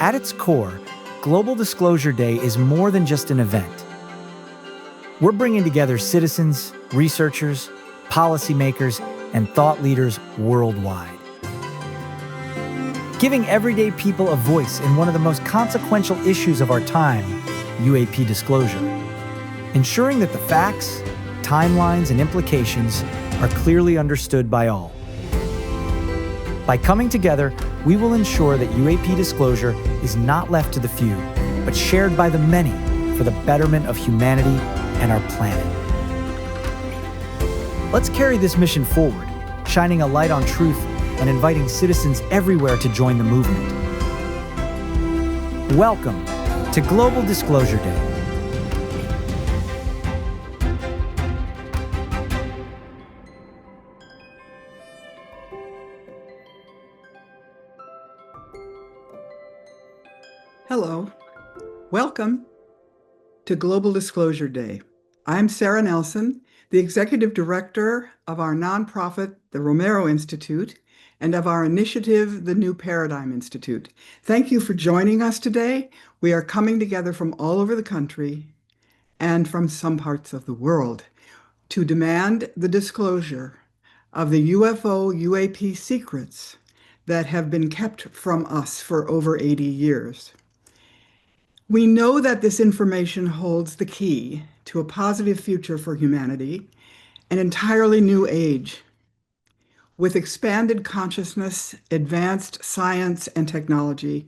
At its core, Global Disclosure Day is more than just an event. We're bringing together citizens, researchers, policymakers, and thought leaders worldwide. Giving everyday people a voice in one of the most consequential issues of our time, UAP disclosure. Ensuring that the facts, timelines, and implications are clearly understood by all. By coming together, we will ensure that UAP disclosure is not left to the few, but shared by the many for the betterment of humanity and our planet. Let's carry this mission forward, shining a light on truth and inviting citizens everywhere to join the movement. Welcome to Global Disclosure Day. Hello. Welcome to Global Disclosure Day. I'm Sara Nelson, the Executive Director of our nonprofit, the Romero Institute, and of our initiative, the New Paradigm Institute. Thank you for joining us today. We are coming together from all over the country and from some parts of the world to demand the disclosure of the UFO UAP secrets that have been kept from us for over 80 years. We know that this information holds the key to a positive future for humanity, an entirely new age, with expanded consciousness, advanced science and technology,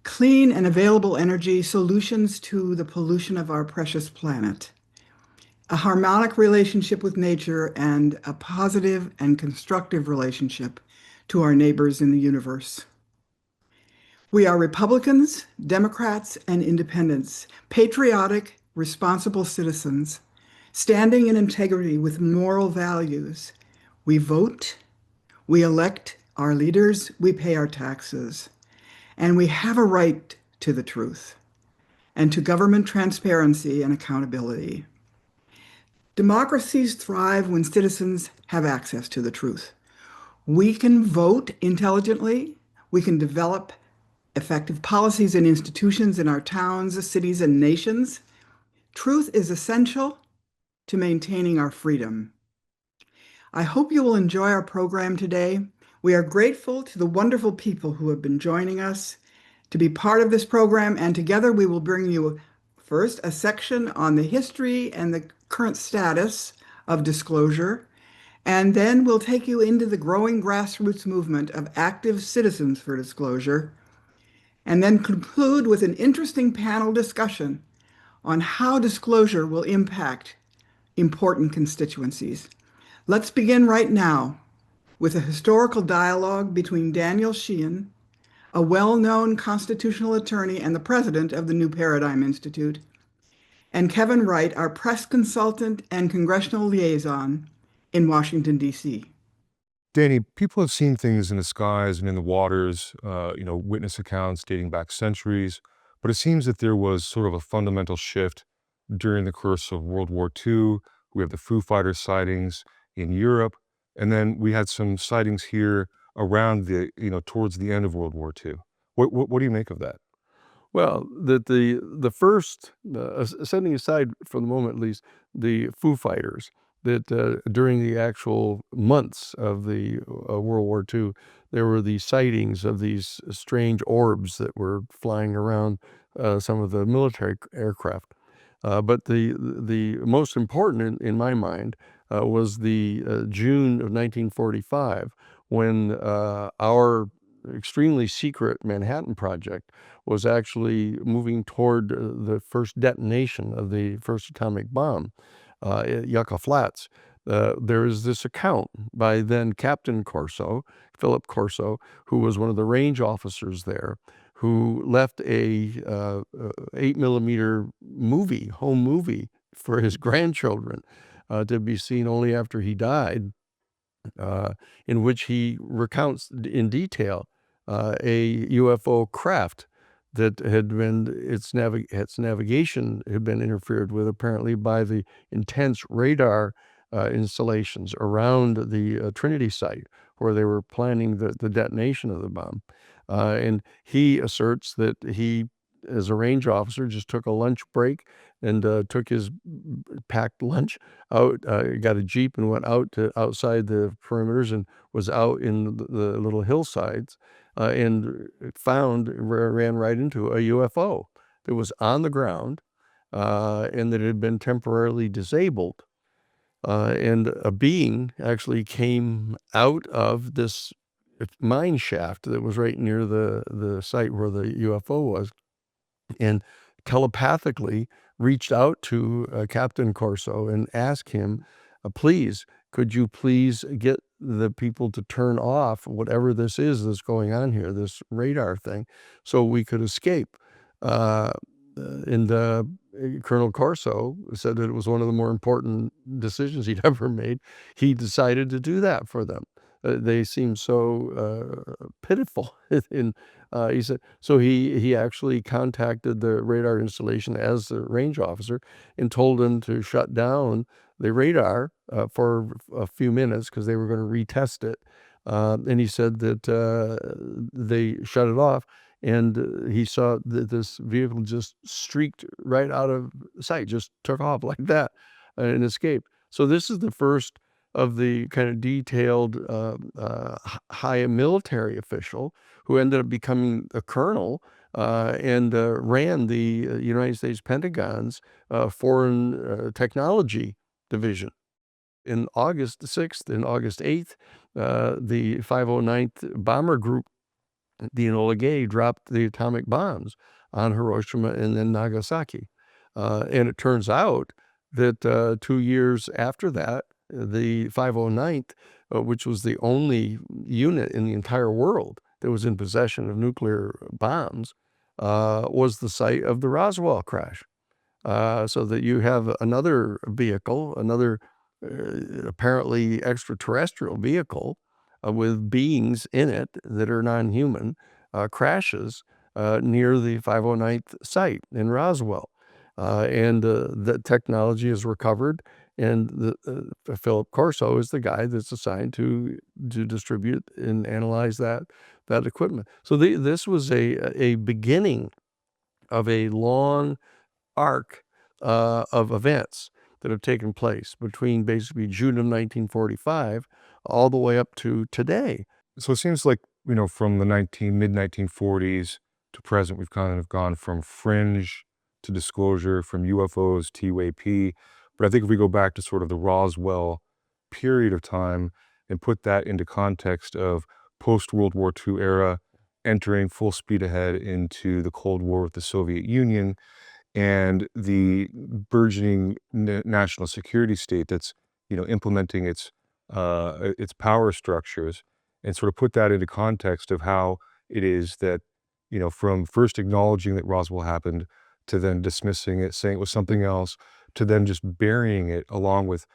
clean and available energy, solutions to the pollution of our precious planet, a harmonic relationship with nature, and a positive and constructive relationship to our neighbors in the universe. We are Republicans, Democrats, and Independents, patriotic, responsible citizens, standing in integrity with moral values. We vote, we elect our leaders, we pay our taxes, and we have a right to the truth and to government transparency and accountability. Democracies thrive when citizens have access to the truth. We can vote intelligently, we can develop effective policies and institutions in our towns, cities, and nations. Truth is essential to maintaining our freedom. I hope you will enjoy our program today. We are grateful to the wonderful people who have been joining us to be part of this program, and together we will bring you first a section on the history and the current status of disclosure, and then we'll take you into the growing grassroots movement of active citizens for disclosure, and then conclude with an interesting panel discussion on how disclosure will impact important constituencies. Let's begin right now with a historical dialogue between Daniel Sheehan, a well-known constitutional attorney and the president of the New Paradigm Institute, and Kevin Wright, our press consultant and congressional liaison in Washington, D.C. Danny, people have seen things in the skies and in the waters, witness accounts dating back centuries, but it seems that there was sort of a fundamental shift during the course of World War II. We have the Foo Fighters sightings in Europe, and then we had some sightings here around towards the end of World War II. What do you make of that? Well, the first, setting aside for the moment at least, the Foo Fighters, that during the actual months of the World War II, there were these sightings of these strange orbs that were flying around some of the military aircraft. But the most important in my mind was the June of 1945, when our extremely secret Manhattan Project was actually moving toward the first detonation of the first atomic bomb at Yucca Flats. There is this account by then Captain Corso, Philip Corso, who was one of the range officers there, who left a 8mm home movie for his grandchildren to be seen only after he died, in which he recounts in detail a UFO craft that had been, its navigation had been interfered with apparently by the intense radar installations around the Trinity site where they were planning the detonation of the bomb. And he asserts that he, as a range officer, just took a lunch break and took his packed lunch out, got a Jeep and went out to outside the perimeters and was out in the little hillsides and ran right into a UFO that was on the ground and that had been temporarily disabled. And a being actually came out of this mine shaft that was right near the site where the UFO was, and telepathically reached out to Captain Corso and asked him, please, could you please get the people to turn off whatever this is that's going on here, this radar thing, so we could escape. And Colonel Corso said that it was one of the more important decisions he'd ever made. He decided to do that for them. They seemed so pitiful. And he said, so he actually contacted the radar installation as the range officer and told them to shut down the radar for a few minutes because they were going to retest it. And he said that they shut it off. And he saw that this vehicle just streaked right out of sight, just took off like that and escaped. So this is the first of the kind of detailed high military official who ended up becoming a colonel and ran the United States Pentagon's Foreign Technology Division. In August 6th and August 8th, the 509th Bomber Group, the Enola Gay, dropped the atomic bombs on Hiroshima and then Nagasaki. And it turns out that 2 years after that, the 509th, which was the only unit in the entire world that was in possession of nuclear bombs, was the site of the Roswell crash. So that you have another vehicle, another apparently extraterrestrial vehicle with beings in it that are non-human, crashes near the 509th site in Roswell. And the technology is recovered, and Philip Corso is the guy that's assigned to distribute and analyze that equipment. So this was a beginning of a long arc of events that have taken place between basically June of 1945 all the way up to today. So it seems like, from the mid-1940s to present, we've kind of gone from fringe to disclosure, from UFOs to UAP. But I think if we go back to sort of the Roswell period of time and put that into context of post-World War II era, entering full speed ahead into the Cold War with the Soviet Union, and the burgeoning national security state that's, implementing its power structures, and sort of put that into context of how it is that, from first acknowledging that Roswell happened to then dismissing it, saying it was something else, to then just burying it along with,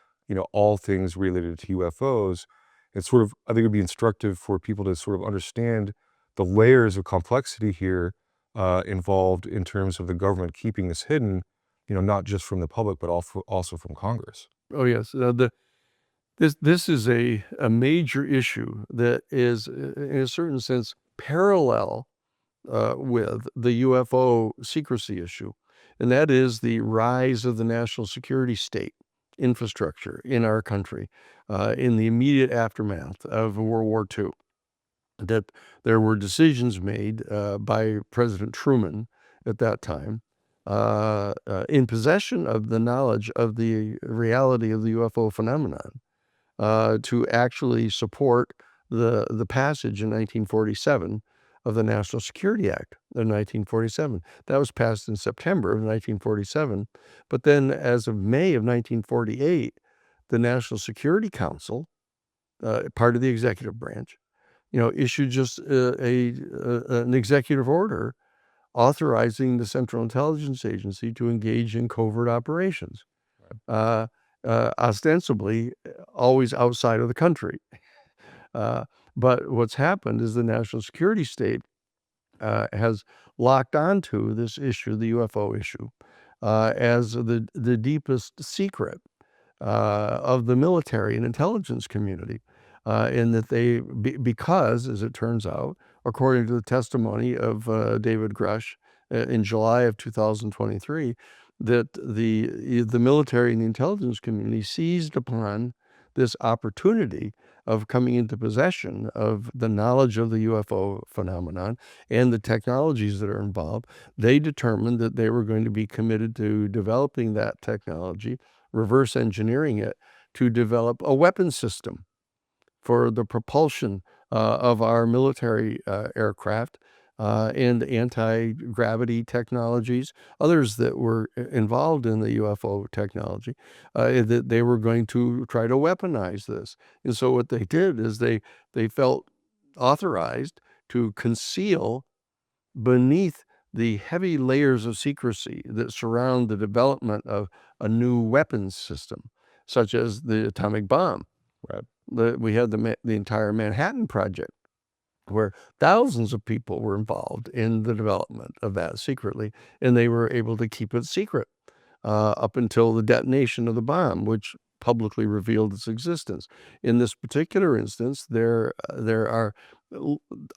all things related to UFOs. It's sort of, I think it'd be instructive for people to sort of understand the layers of complexity here involved in terms of the government keeping this hidden, not just from the public, but also from Congress. Oh, yes. This is a major issue that is, in a certain sense, parallel with the UFO secrecy issue, and that is the rise of the national security state infrastructure in our country in the immediate aftermath of World War II. That there were decisions made by President Truman at that time in possession of the knowledge of the reality of the UFO phenomenon to actually support the passage in 1947 of the National Security Act of 1947. That was passed in September of 1947. But then as of May of 1948, the National Security Council, part of the executive branch, issued just an executive order authorizing the Central Intelligence Agency to engage in covert operations, ostensibly always outside of the country. But what's happened is the national security state has locked onto this issue, the UFO issue, as the deepest secret of the military and intelligence community. In that because, as it turns out, according to the testimony of David Grush in July of 2023, that the military and the intelligence community seized upon this opportunity of coming into possession of the knowledge of the UFO phenomenon and the technologies that are involved. They determined that they were going to be committed to developing that technology, reverse engineering it, to develop a weapon system for the propulsion of our military aircraft and anti-gravity technologies, others that were involved in the UFO technology, that they were going to try to weaponize this. And so what they did is they felt authorized to conceal beneath the heavy layers of secrecy that surround the development of a new weapons system, such as the atomic bomb. Right. We had the entire Manhattan Project, where thousands of people were involved in the development of that secretly, and they were able to keep it secret up until the detonation of the bomb, which publicly revealed its existence. In this particular instance, there are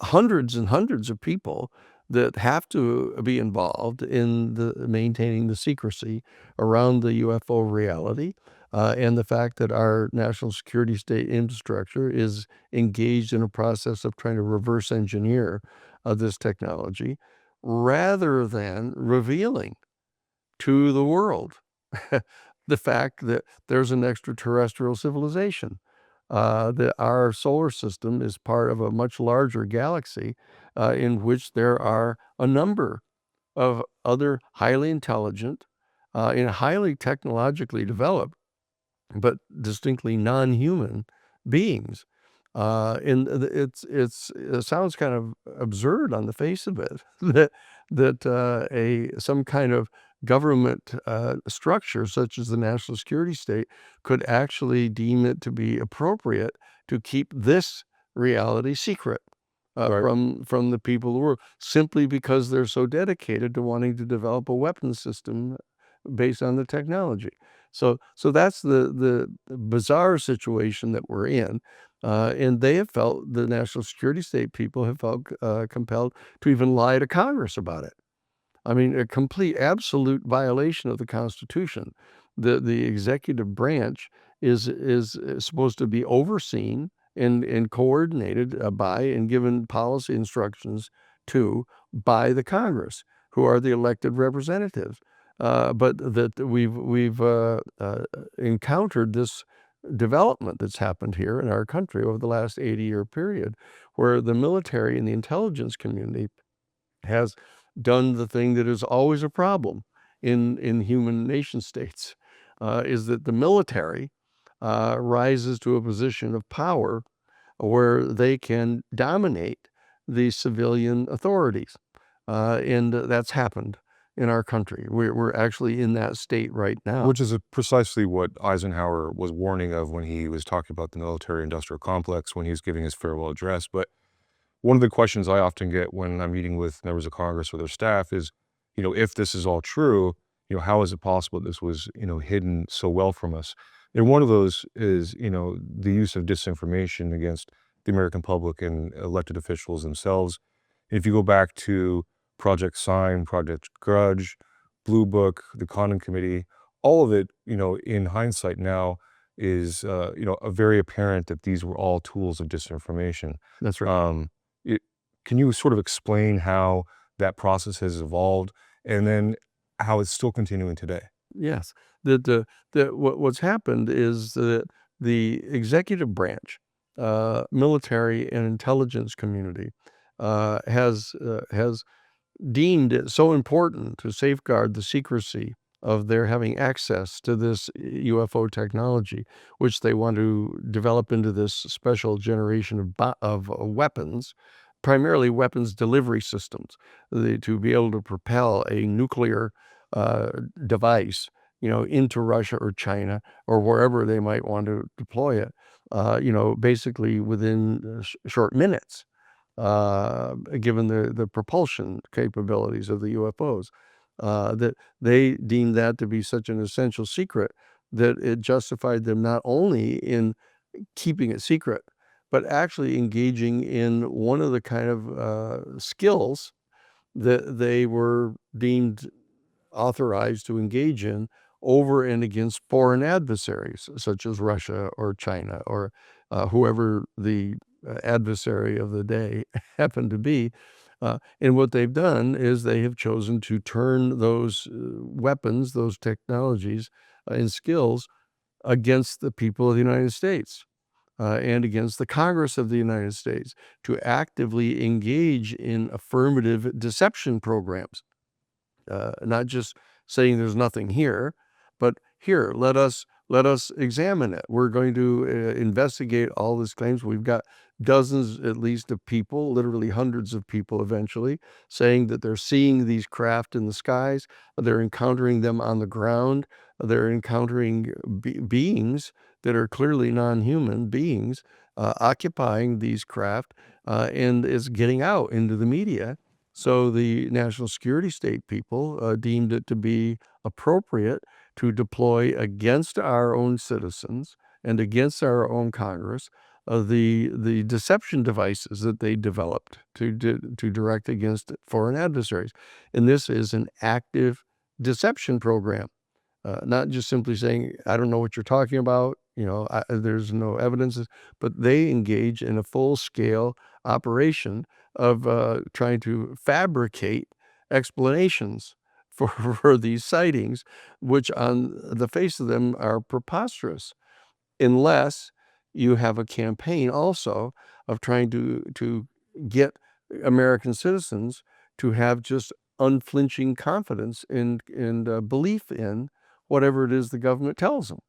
hundreds and hundreds of people that have to be involved in maintaining the secrecy around the UFO reality. And the fact that our national security state infrastructure is engaged in a process of trying to reverse engineer this technology rather than revealing to the world the fact that there's an extraterrestrial civilization, that our solar system is part of a much larger galaxy in which there are a number of other highly intelligent and highly technologically developed but distinctly non-human beings. And it sounds kind of absurd on the face of it that some kind of government structure such as the national security state could actually deem it to be appropriate to keep this reality secret from the people of the world, simply because they're so dedicated to wanting to develop a weapons system based on the technology. So that's the bizarre situation that we're in, and they have felt, the national security state people have felt compelled to even lie to Congress about it. I mean, a complete, absolute violation of the Constitution. The executive branch is supposed to be overseen and coordinated by and given policy instructions to by the Congress, who are the elected representatives. But that we've encountered this development that's happened here in our country over the last 80-year period, where the military and the intelligence community has done the thing that is always a problem in human nation states, is that the military rises to a position of power where they can dominate the civilian authorities. And that's happened in our country. We're actually in that state right now. Which is precisely what Eisenhower was warning of when he was talking about the military-industrial complex when he was giving his farewell address. But one of the questions I often get when I'm meeting with members of Congress or their staff is, if this is all true, how is it possible this was, hidden so well from us? And one of those is, the use of disinformation against the American public and elected officials themselves. If you go back to Project Sign, Project Grudge, Blue Book, the Condon Committee, all of it, in hindsight now is, very apparent that these were all tools of disinformation. That's right. Can you sort of explain how that process has evolved and then how it's still continuing today? Yes. What's happened is that the executive branch, military and intelligence community has deemed it so important to safeguard the secrecy of their having access to this UFO technology, which they want to develop into this special generation of weapons, primarily weapons delivery systems, to be able to propel a nuclear device, into Russia or China or wherever they might want to deploy it, basically within short minutes. Given the propulsion capabilities of the UFOs, that they deemed that to be such an essential secret that it justified them not only in keeping it secret, but actually engaging in one of the kind of skills that they were deemed authorized to engage in over and against foreign adversaries, such as Russia or China or whoever the adversary of the day happened to be. And what they've done is they have chosen to turn those weapons, those technologies and skills against the people of the United States. And against the Congress of the United States to actively engage in affirmative deception programs. Not just saying there's nothing here, but here, let us examine it. We're going to investigate all these claims. We've got dozens, at least, of people, literally hundreds of people eventually, saying that they're seeing these craft in the skies. They're encountering them on the ground. They're encountering beings that are clearly non-human beings occupying these craft, and it's getting out into the media. So the national security state people deemed it to be appropriate to deploy against our own citizens and against our own Congress the deception devices that they developed to direct against foreign adversaries. And this is an active deception program. Not just simply saying, I don't know what you're talking about, there's no evidence, but they engage in a full-scale operation of trying to fabricate explanations for these sightings, which on the face of them are preposterous, unless you have a campaign also of trying to get American citizens to have just unflinching confidence and belief in whatever it is the government tells them.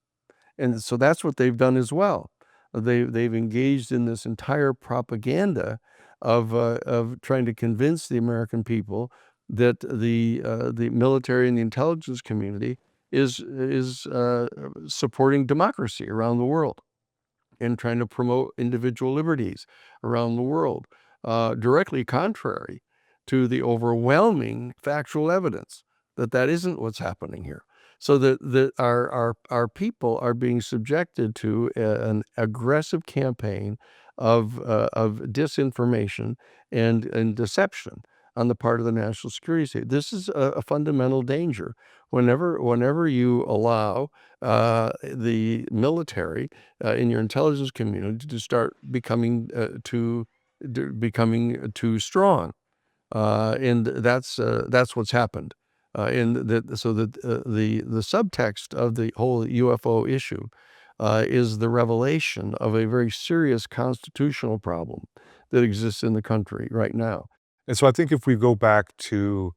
And so that's what they've done as well. They've engaged in this entire propaganda of trying to convince the American people that the military and the intelligence community is supporting democracy around the world and trying to promote individual liberties around the world, directly contrary to the overwhelming factual evidence that isn't what's happening here. So that our people are being subjected to an aggressive campaign of disinformation and deception on the part of the national security state. This is a fundamental danger. Whenever you allow the military in your intelligence community to start becoming too strong, and that's what's happened. The subtext of the whole UFO issue is the revelation of a very serious constitutional problem that exists in the country right now. And so I think if we go back to,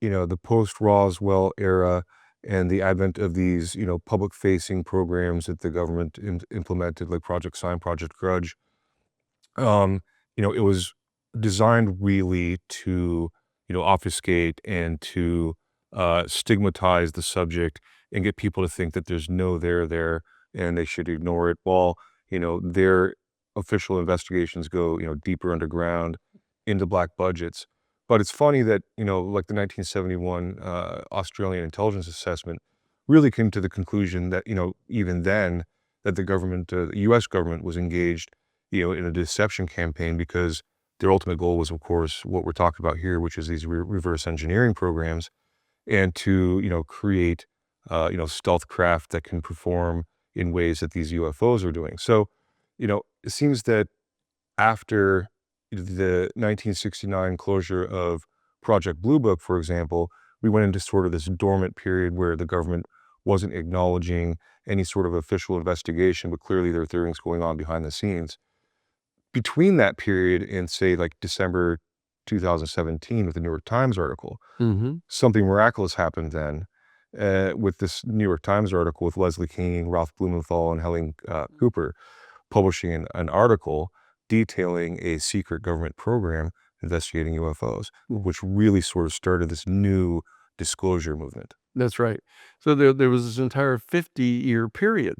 the post-Roswell era and the advent of these, public-facing programs that the government implemented, like Project Sign, Project Grudge, it was designed really to, obfuscate and to stigmatize the subject and get people to think that there's no there and they should ignore it. While, their official investigations go, deeper underground into black budgets. But it's funny that, like the 1971 Australian intelligence assessment really came to the conclusion that, even then, that the government, the U.S. government was engaged, in a deception campaign because their ultimate goal was, of course, what we're talking about here, which is these reverse engineering programs, and to, create, stealth craft that can perform in ways that these UFOs are doing. So, it seems that after the 1969 closure of Project Blue Book, for example, we went into sort of this dormant period where the government wasn't acknowledging any sort of official investigation, but clearly there are things going on behind the scenes. Between that period and, say, like December 2017 with the New York Times article, something miraculous happened then with this New York Times article with Leslie King, Ralph Blumenthal, and Helen Cooper publishing an article detailing a secret government program investigating UFOs, which really sort of started this new disclosure movement. That's right. So there was this entire 50-year period,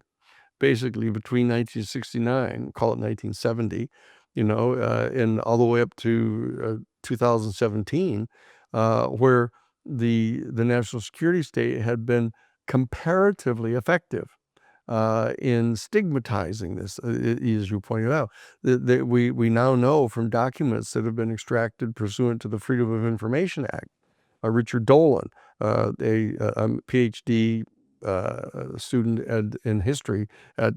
basically between 1969, call it 1970, and all the way up to 2017, where the national security state had been comparatively effective in stigmatizing this, as you pointed out. That we now know from documents that have been extracted pursuant to the Freedom of Information Act. Richard Dolan, a PhD student in history at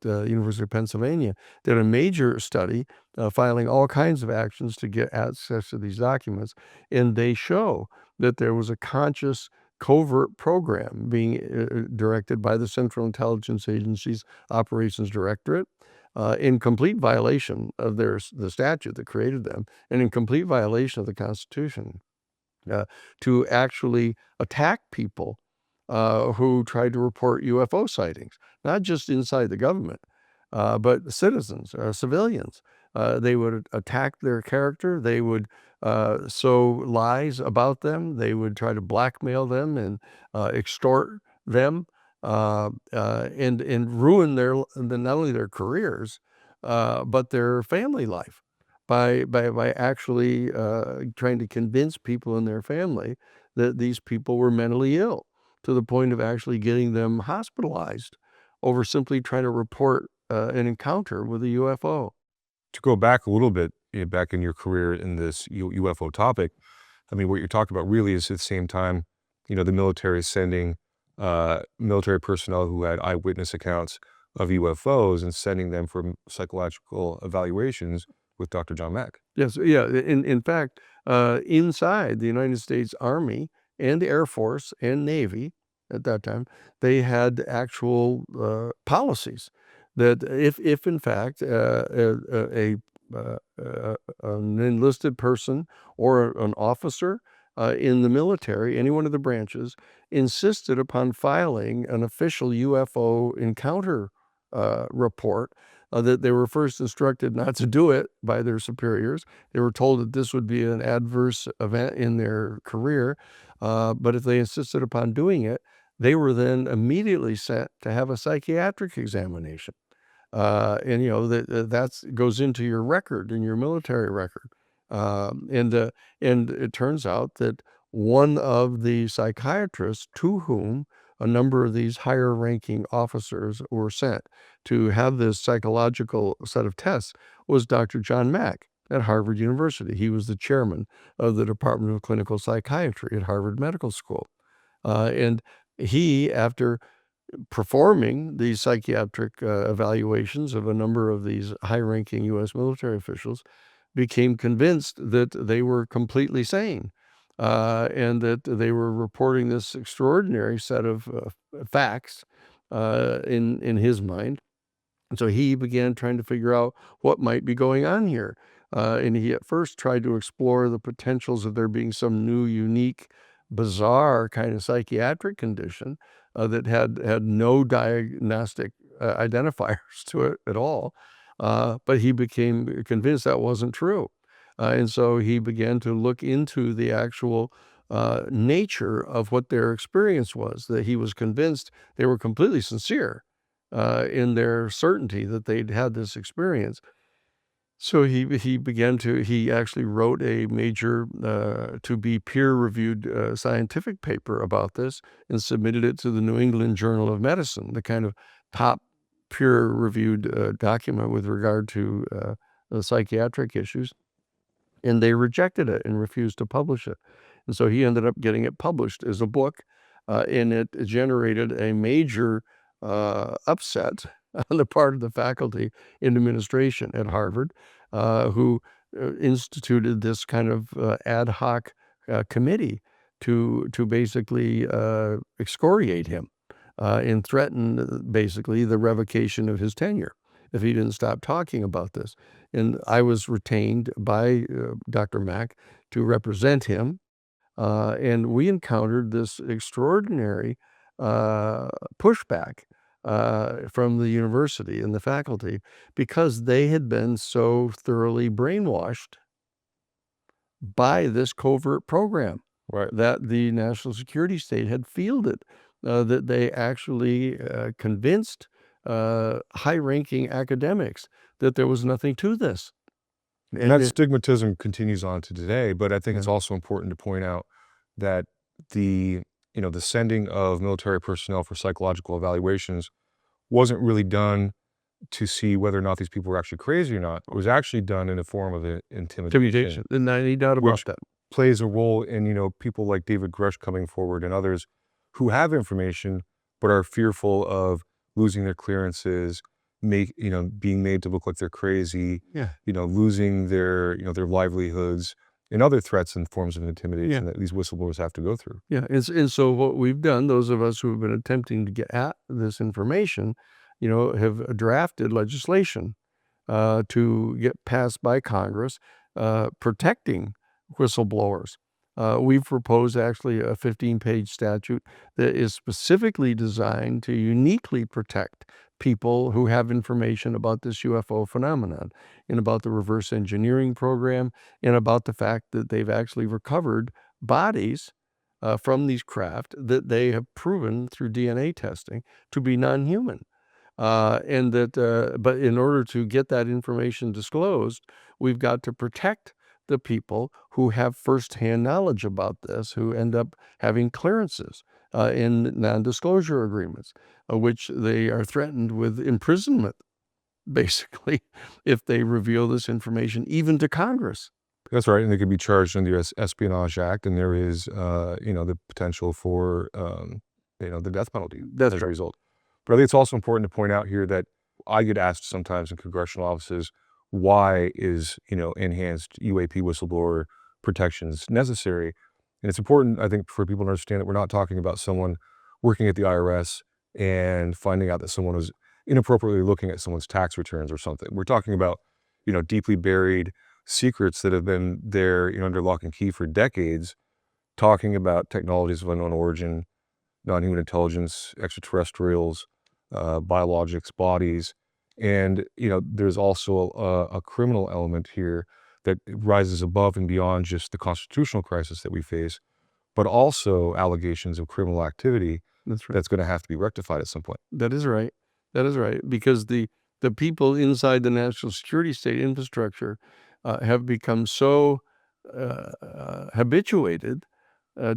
University of Pennsylvania, did a major study filing all kinds of actions to get access to these documents, and they show that there was a conscious covert program being directed by the Central Intelligence Agency's Operations Directorate, in complete violation of the statute that created them, and in complete violation of the Constitution, to actually attack people who tried to report UFO sightings, not just inside the government, but citizens, civilians. They would attack their character. They would sow lies about them. They would try to blackmail them and extort them, and ruin not only their careers, but their family life by actually trying to convince people in their family that these people were mentally ill, to the point of actually getting them hospitalized over simply trying to report an encounter with a UFO. To go back a little bit, back in your career in this UFO topic, I mean, what you're talking about really is at the same time, the military is sending military personnel who had eyewitness accounts of UFOs and sending them for psychological evaluations with Dr. John Mack. Yes, yeah. In fact, inside the United States Army and Air Force and Navy at that time, they had actual policies that if in fact an enlisted person or an officer in the military, any one of the branches, insisted upon filing an official UFO encounter report, that they were first instructed not to do it by their superiors. They were told that this would be an adverse event in their career, but if they insisted upon doing it, they were then immediately sent to have a psychiatric examination. And that goes into your record, in your military record. And it turns out that one of the psychiatrists to whom a number of these higher ranking officers were sent to have this psychological set of tests was Dr. John Mack at Harvard University. He was the chairman of the Department of Clinical Psychiatry at Harvard Medical School. And he, after performing these psychiatric evaluations of a number of these high-ranking U.S. military officials, became convinced that they were completely sane, and that they were reporting this extraordinary set of facts in his mind. And so he began trying to figure out what might be going on here. And he at first tried to explore the potentials of there being some new, unique, bizarre kind of psychiatric condition that had no diagnostic identifiers to it at all. But he became convinced that wasn't true. And so he began to look into the actual nature of what their experience was, that he was convinced they were completely sincere in their certainty that they'd had this experience. So he actually wrote a major, to be peer-reviewed scientific paper about this and submitted it to the New England Journal of Medicine, the kind of top peer-reviewed document with regard to the psychiatric issues. And they rejected it and refused to publish it. And so he ended up getting it published as a book, and it generated a major upset on the part of the faculty and administration at Harvard, who instituted this kind of ad hoc committee to basically excoriate him and threaten basically the revocation of his tenure if he didn't stop talking about this. And I was retained by Dr. Mack to represent him, and we encountered this extraordinary pushback from the university and the faculty, because they had been so thoroughly brainwashed by this covert program that the national security state had fielded, that they actually convinced high-ranking academics that there was nothing to this. And that stigmatism continues on to today, but I think it's also important to point out that the sending of military personnel for psychological evaluations wasn't really done to see whether or not these people were actually crazy or not. It was actually done in a form of intimidation, And I need doubt about which that. plays a role in, people like David Grush coming forward and others who have information but are fearful of losing their clearances, being made to look like they're crazy, Yeah. losing their livelihoods, and other threats and forms of intimidation that these whistleblowers have to go through. Yeah, and so what we've done, those of us who have been attempting to get at this information, have drafted legislation to get passed by Congress protecting whistleblowers. We've proposed actually a 15-page statute that is specifically designed to uniquely protect people who have information about this UFO phenomenon and about the reverse engineering program and about the fact that they've actually recovered bodies from these craft that they have proven through DNA testing to be non-human. And that, but in order to get that information disclosed, we've got to protect the people who have firsthand knowledge about this, who end up having clearances in non-disclosure agreements, which they are threatened with imprisonment, basically, if they reveal this information, even to Congress. That's right, and they could be charged under the Espionage Act, and there is, the potential for, the death penalty That's as a right. result. But I think it's also important to point out here that I get asked sometimes in congressional offices, why is, enhanced UAP whistleblower protections necessary? And it's important, I think, for people to understand that we're not talking about someone working at the IRS and finding out that someone was inappropriately looking at someone's tax returns or something. We're talking about, deeply buried secrets that have been there, under lock and key for decades, talking about technologies of unknown origin, non-human intelligence, extraterrestrials, biologics, bodies. And, there's also a criminal element here that rises above and beyond just the constitutional crisis that we face, but also allegations of criminal activity That's right. that's going to have to be rectified at some point. That is right. That is right. Because the people inside the national security state infrastructure have become so habituated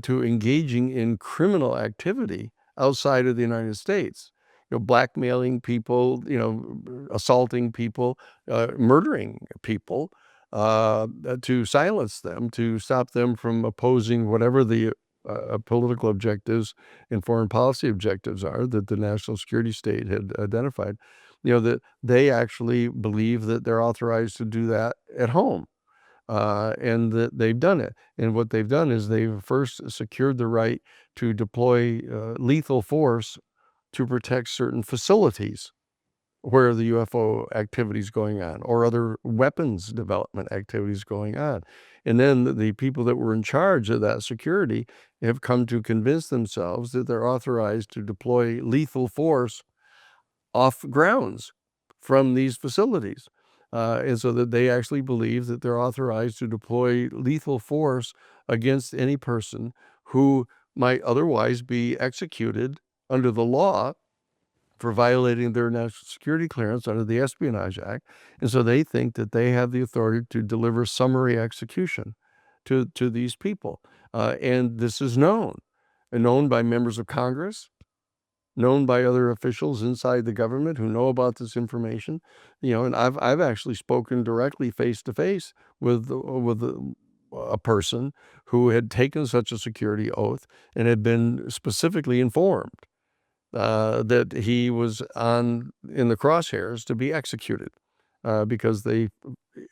to engaging in criminal activity outside of the United States. Blackmailing people, assaulting people, murdering people to silence them, to stop them from opposing whatever the political objectives and foreign policy objectives are that the national security state had identified, that they actually believe that they're authorized to do that at home. And that they've done it. And what they've done is they've first secured the right to deploy lethal force to protect certain facilities where the UFO activity is going on, or other weapons development activities going on. And then the people that were in charge of that security have come to convince themselves that they're authorized to deploy lethal force off grounds from these facilities. And so that they actually believe that they're authorized to deploy lethal force against any person who might otherwise be executed under the law for violating their national security clearance under the Espionage Act. And so they think that they have the authority to deliver summary execution to these people. And this is known by members of Congress, known by other officials inside the government who know about this information, and I've actually spoken directly face to face with a person who had taken such a security oath and had been specifically informed that he was in the crosshairs to be executed because they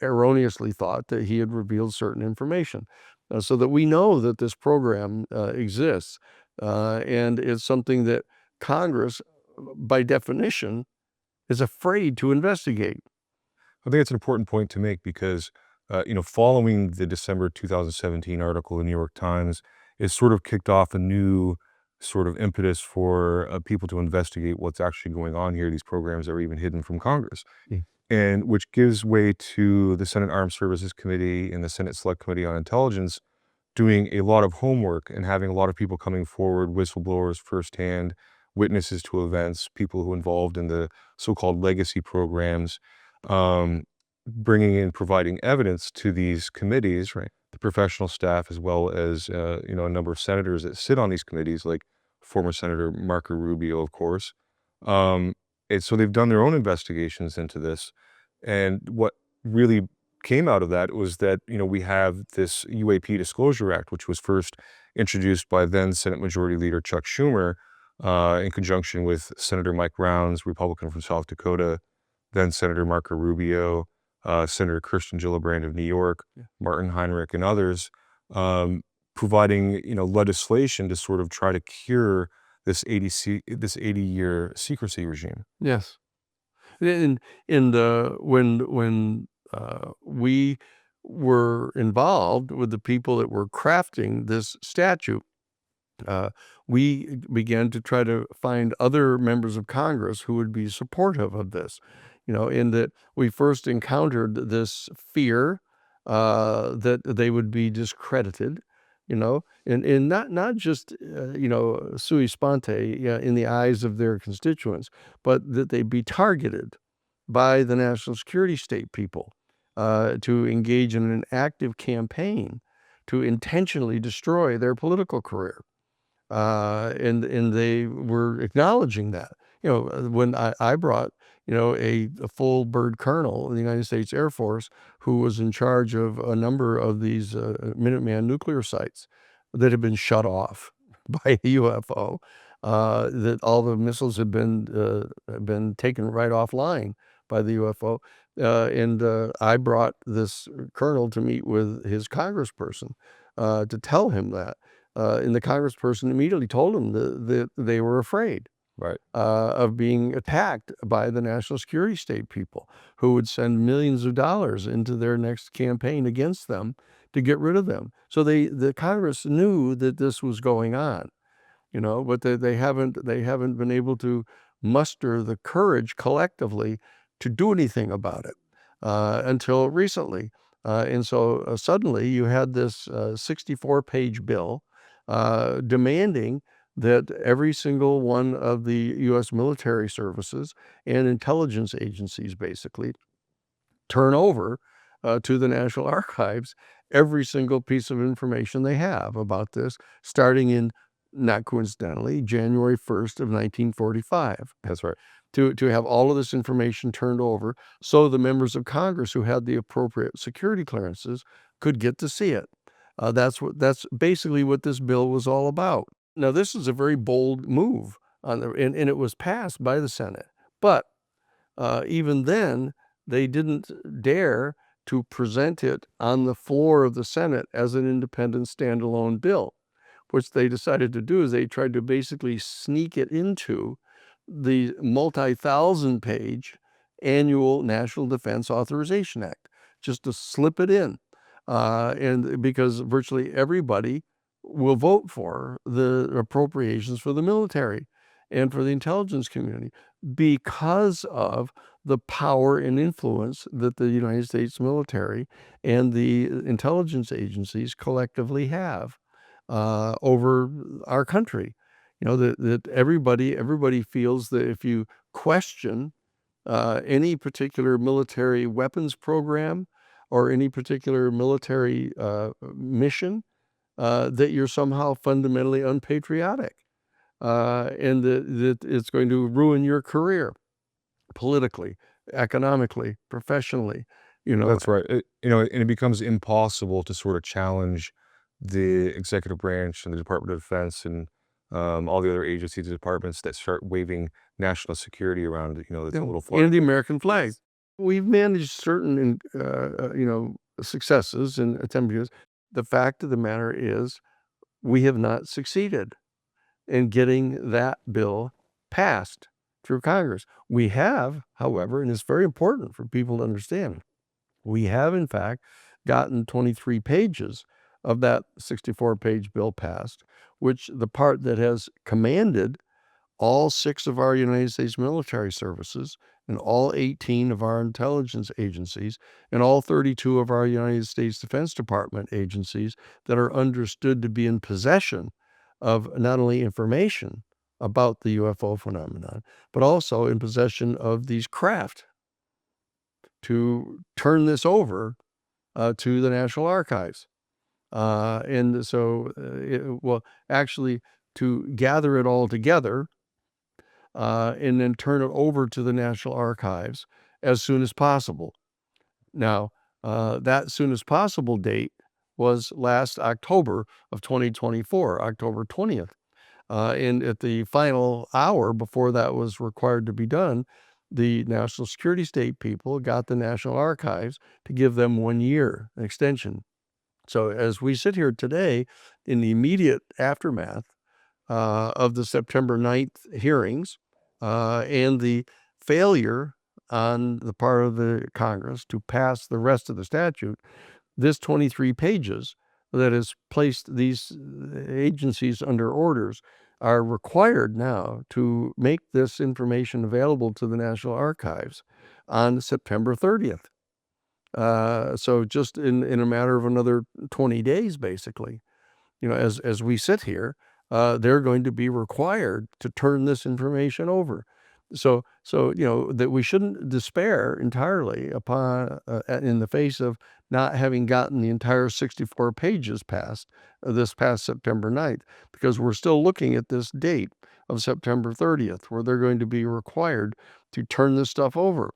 erroneously thought that he had revealed certain information. So that we know that this program exists, and it's something that Congress, by definition, is afraid to investigate. I think it's an important point to make because, following the December 2017 article in the New York Times, it sort of kicked off a new sort of impetus for people to investigate what's actually going on here. These programs are even hidden from Congress. Yeah. And which gives way to the Senate Armed Services Committee and the Senate Select Committee on Intelligence doing a lot of homework and having a lot of people coming forward, whistleblowers firsthand, witnesses to events, people who involved in the so-called legacy programs, bringing in, providing evidence to these committees, right? The professional staff, as well as, a number of senators that sit on these committees, like former Senator Marco Rubio, of course. And so they've done their own investigations into this. And what really came out of that was that, we have this UAP Disclosure Act, which was first introduced by then Senate Majority Leader Chuck Schumer in conjunction with Senator Mike Rounds, Republican from South Dakota, then Senator Marco Rubio, Senator Kirsten Gillibrand of New York, Martin Heinrich, and others, providing legislation to sort of try to cure this 80-year secrecy regime. Yes. And when we were involved with the people that were crafting this statute, we began to try to find other members of Congress who would be supportive of this, in that we first encountered this fear that they would be discredited, and not just, sui sponte, in the eyes of their constituents, but that they be targeted by the national security state people to engage in an active campaign to intentionally destroy their political career. And they were acknowledging that. When I brought, a full bird colonel in the United States Air Force who was in charge of a number of these Minuteman nuclear sites that had been shut off by a UFO, that all the missiles had been taken right offline by the UFO. And I brought this colonel to meet with his congressperson to tell him that. And the congressperson immediately told him that they were afraid Right. of being attacked by the national security state people who would send millions of dollars into their next campaign against them to get rid of them. So the Congress knew that this was going on, but they haven't been able to muster the courage collectively to do anything about it until recently. And so suddenly you had this 64-page bill demanding that every single one of the U.S. military services and intelligence agencies basically turn over to the National Archives every single piece of information they have about this, starting in, not coincidentally, January 1st of 1945. That's right. To have all of this information turned over so the members of Congress who had the appropriate security clearances could get to see it. That's basically what this bill was all about. Now, this is a very bold move, and it was passed by the Senate. But even then, they didn't dare to present it on the floor of the Senate as an independent standalone bill. What they decided to do is they tried to basically sneak it into the multi-thousand page annual National Defense Authorization Act, just to slip it in. And because virtually everybody will vote for the appropriations for the military and for the intelligence community because of the power and influence that the United States military and the intelligence agencies collectively have over our country. That everybody feels that if you question any particular military weapons program or any particular military mission, that you're somehow fundamentally unpatriotic, and that it's going to ruin your career politically, economically, professionally. That's right. And it becomes impossible to sort of challenge the executive branch and the Department of Defense and all the other agencies and departments that start waving national security around, this little flag. And the American flag. We've managed certain, successes in attempting. The fact of the matter is, we have not succeeded in getting that bill passed through Congress. We have, however, and it's very important for people to understand, we have in fact gotten 23 pages of that 64-page bill passed, which the part that has commanded all 6 of our United States military services and all 18 of our intelligence agencies and all 32 of our United States Defense Department agencies that are understood to be in possession of not only information about the UFO phenomenon, but also in possession of these craft to turn this over to the National Archives. And so, actually, to gather it all together and then turn it over to the National Archives as soon as possible. Now, that soon as possible date was last October of 2024, October 20th. And at the final hour before that was required to be done, the National Security State people got the National Archives to give them 1 year extension. So as we sit here today, in the immediate aftermath of the September 9th hearings and the failure on the part of the Congress to pass the rest of the statute, this 23 pages that has placed these agencies under orders are required now to make this information available to the National Archives on September 30th. So just in a matter of another 20 days, basically, as we sit here, they're going to be required to turn this information over. So that we shouldn't despair entirely upon in the face of not having gotten the entire 64 pages passed this past September 9th, because we're still looking at this date of September 30th, where they're going to be required to turn this stuff over.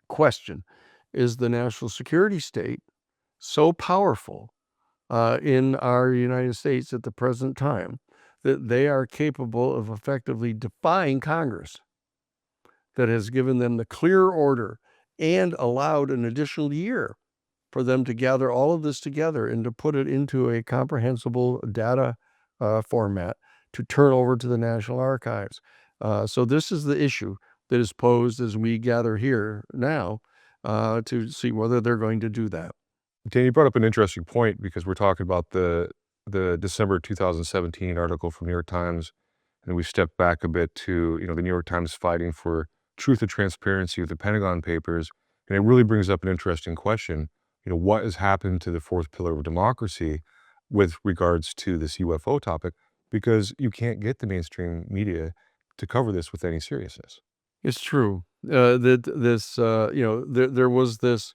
Question: is the national security state so powerful in our United States at the present time that they are capable of effectively defying Congress that has given them the clear order and allowed an additional year for them to gather all of this together and to put it into a comprehensible data format to turn over to the National Archives? So this is the issue that is posed as we gather here now to see whether they're going to do that. Dan, you brought up an interesting point, because we're talking about the December 2017 article from New York Times, and we stepped back a bit to, the New York Times fighting for truth and transparency of the Pentagon Papers, and it really brings up an interesting question. What has happened to the fourth pillar of democracy with regards to this UFO topic? Because you can't get the mainstream media to cover this with any seriousness. It's true that this, there was this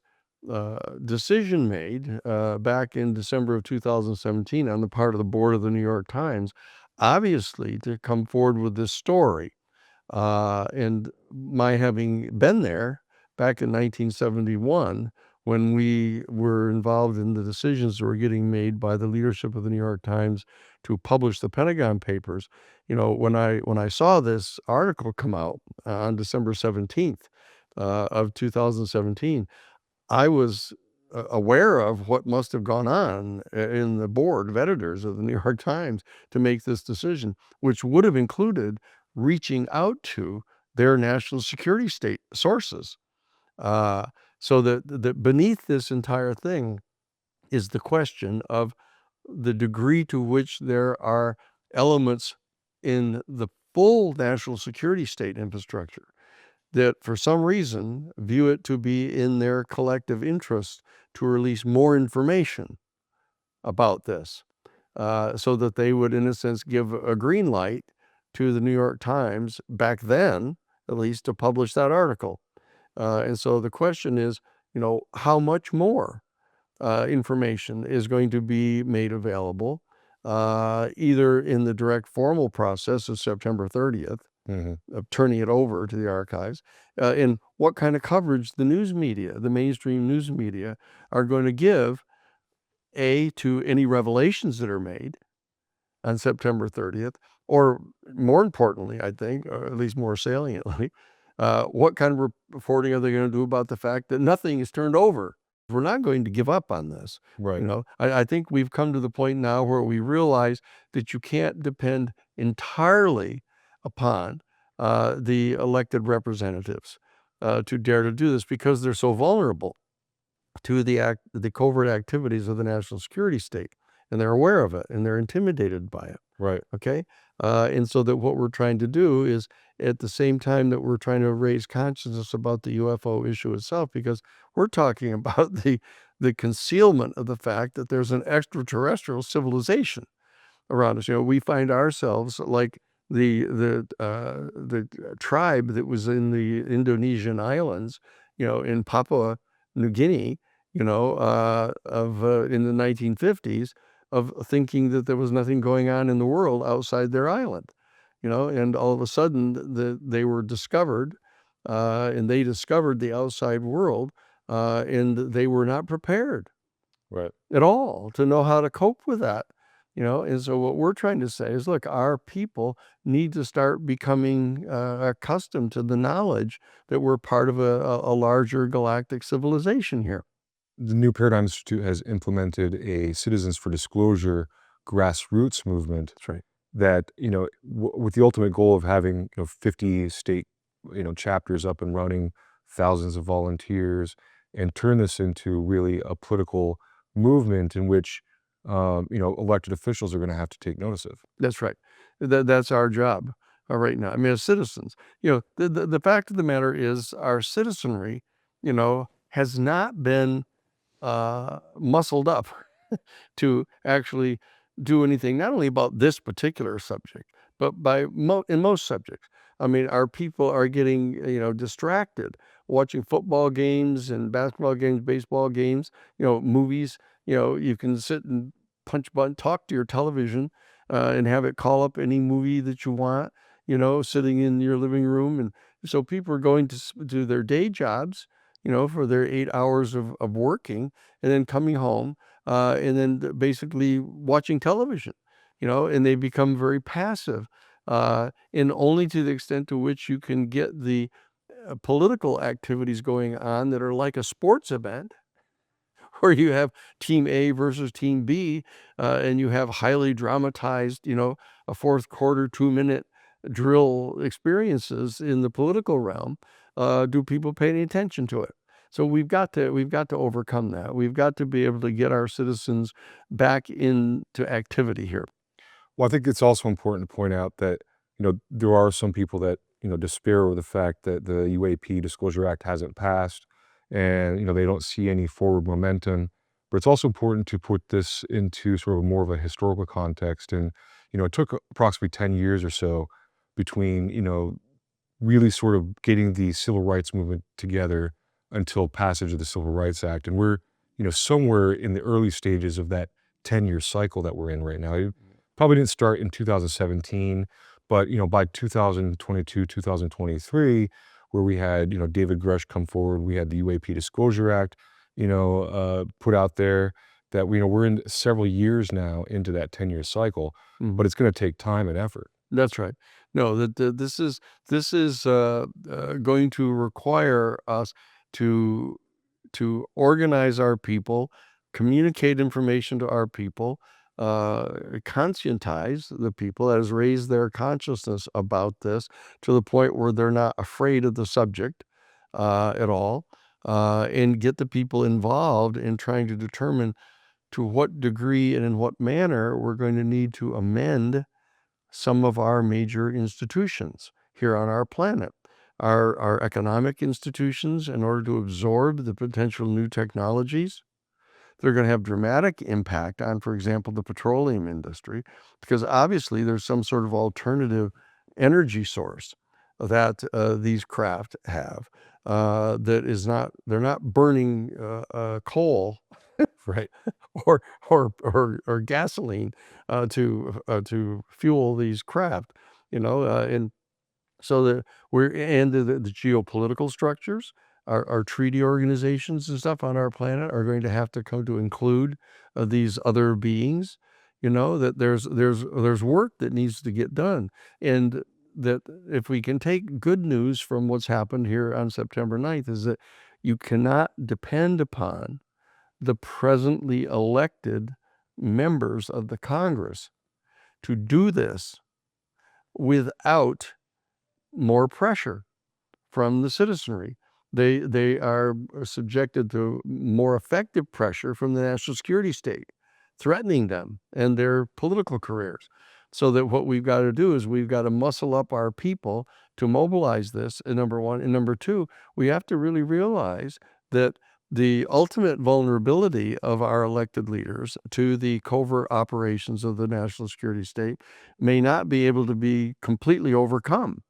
decision made back in December of 2017 on the part of the board of the New York Times, obviously to come forward with this story. And my having been there back in 1971, when we were involved in the decisions that were getting made by the leadership of the New York Times to publish the Pentagon Papers, when I saw this article come out on December 17th of 2017, I was aware of what must have gone on in the board of editors of the New York Times to make this decision, which would have included reaching out to their national security state sources. So that beneath this entire thing is the question of the degree to which there are elements in the full national security state infrastructure that for some reason view it to be in their collective interest to release more information about this, so that they would, in a sense, give a green light to the New York Times back then, at least, to publish that article. And so the question is, how much more information is going to be made available, either in the direct formal process of September 30th, of turning it over to the archives, and what kind of coverage the news media, the mainstream news media, are going to give, to any revelations that are made on September 30th, or more importantly, I think, or at least more saliently, what kind of reporting are they going to do about the fact that nothing is turned over? We're not going to give up on this. Right. I think we've come to the point now where we realize that you can't depend entirely upon the elected representatives to dare to do this, because they're so vulnerable to the covert activities of the national security state, and they're aware of it, and they're intimidated by it. Right. Okay. And so that what we're trying to do is, at the same time that we're trying to raise consciousness about the UFO issue itself, because we're talking about the concealment of the fact that there's an extraterrestrial civilization around us. We find ourselves like the tribe that was in the Indonesian islands, in Papua New Guinea, in the 1950s, of thinking that there was nothing going on in the world outside their island. and all of a sudden they were discovered, and they discovered the outside world, and they were not prepared Right. at all to know how to cope with that. And so what we're trying to say is, look, our people need to start becoming accustomed to the knowledge that we're part of a larger galactic civilization here. The New Paradigm Institute has implemented a Citizens for Disclosure grassroots movement That's right. that, with the ultimate goal of having, 50 state, chapters up and running, thousands of volunteers, and turn this into really a political movement in which, elected officials are going to have to take notice of. That's right. That's our job right now. I mean, as citizens, the fact of the matter is our citizenry, has not been muscled up to actually do anything, not only about this particular subject, but in most subjects. I mean, our people are getting, distracted watching football games and basketball games, baseball games, movies. You can sit and punch button, talk to your television, and have it call up any movie that you want, sitting in your living room. And so people are going to their day jobs, for their 8 hours of working, and then coming home, and then basically watching television, and they become very passive, and only to the extent to which you can get the political activities going on that are like a sports event, where you have team A versus team B, and you have highly dramatized, a fourth quarter, 2-minute drill experiences in the political realm. Do people pay any attention to it? So we've got to overcome that. We've got to be able to get our citizens back into activity here. Well, I think it's also important to point out that, there are some people that, despair over the fact that the UAP Disclosure Act hasn't passed and, they don't see any forward momentum. But it's also important to put this into sort of more of a historical context. And, it took approximately 10 years or so between, really sort of getting the civil rights movement together until passage of the Civil Rights Act. And we're, somewhere in the early stages of that 10-year cycle that we're in right now. It probably didn't start in 2017, but, by 2022, 2023, where we had, David Grush come forward, we had the UAP Disclosure Act, put out there, that we're in several years now into that 10-year cycle, but it's going to take time and effort. That's right. No, this is going to require us to organize our people, communicate information to our people, conscientize the people, that is, raise their consciousness about this to the point where they're not afraid of the subject at all, and get the people involved in trying to determine to what degree and in what manner we're going to need to amend some of our major institutions here on our planet. Our economic institutions, in order to absorb the potential new technologies, they're going to have dramatic impact on, for example, the petroleum industry, because obviously there's some sort of alternative energy source that these craft have, that is not, they're not burning coal, Right. or gasoline to fuel these craft, and so the geopolitical structures, our treaty organizations and stuff on our planet are going to have to come to include these other beings. That there's work that needs to get done, and that if we can take good news from what's happened here on September 9th, is that you cannot depend upon the presently elected members of the Congress to do this without more pressure from the citizenry. They are subjected to more effective pressure from the national security state, threatening them and their political careers. So that what we've got to do is we've got to muscle up our people to mobilize this, number one. And number two, we have to really realize that the ultimate vulnerability of our elected leaders to the covert operations of the national security state may not be able to be completely overcome.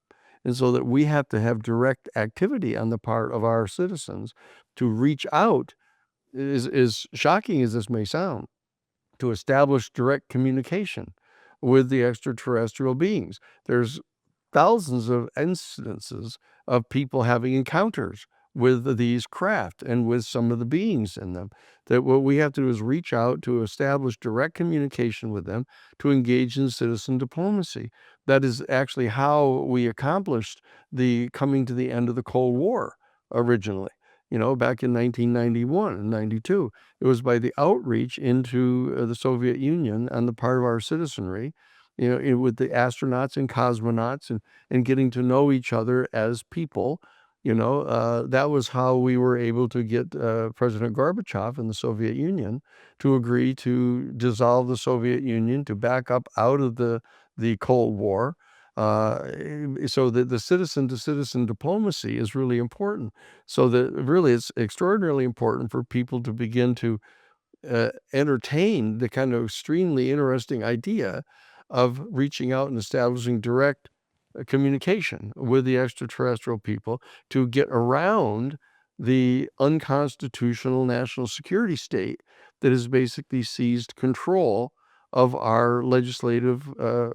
And so that we have to have direct activity on the part of our citizens to reach out, as shocking as this may sound, to establish direct communication with the extraterrestrial beings. There's thousands of instances of people having encounters with these craft and with some of the beings in them, that what we have to do is reach out to establish direct communication with them, to engage in citizen diplomacy. That is actually how we accomplished the coming to the end of the Cold War originally, back in 1991 and 92. It was by the outreach into the Soviet Union on the part of our citizenry, with the astronauts and cosmonauts and getting to know each other as people. That was how we were able to get President Gorbachev in the Soviet Union to agree to dissolve the Soviet Union, to back up out of the Cold War. So that the citizen-to-citizen diplomacy is really important. So that really it's extraordinarily important for people to begin to entertain the kind of extremely interesting idea of reaching out and establishing direct communication with the extraterrestrial people to get around the unconstitutional national security state that has basically seized control of our legislative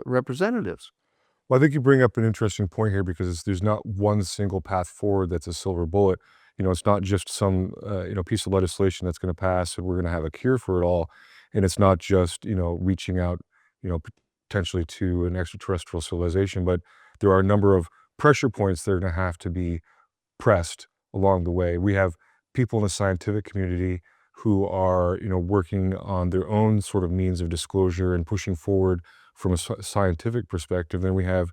representatives. Well, I think you bring up an interesting point here because there's not one single path forward that's a silver bullet. It's not just some piece of legislation that's going to pass and we're going to have a cure for it all. And it's not just reaching out potentially to an extraterrestrial civilization, but there are a number of pressure points that are going to have to be pressed along the way. We have people in the scientific community who are working on their own sort of means of disclosure and pushing forward from a scientific perspective. Then we have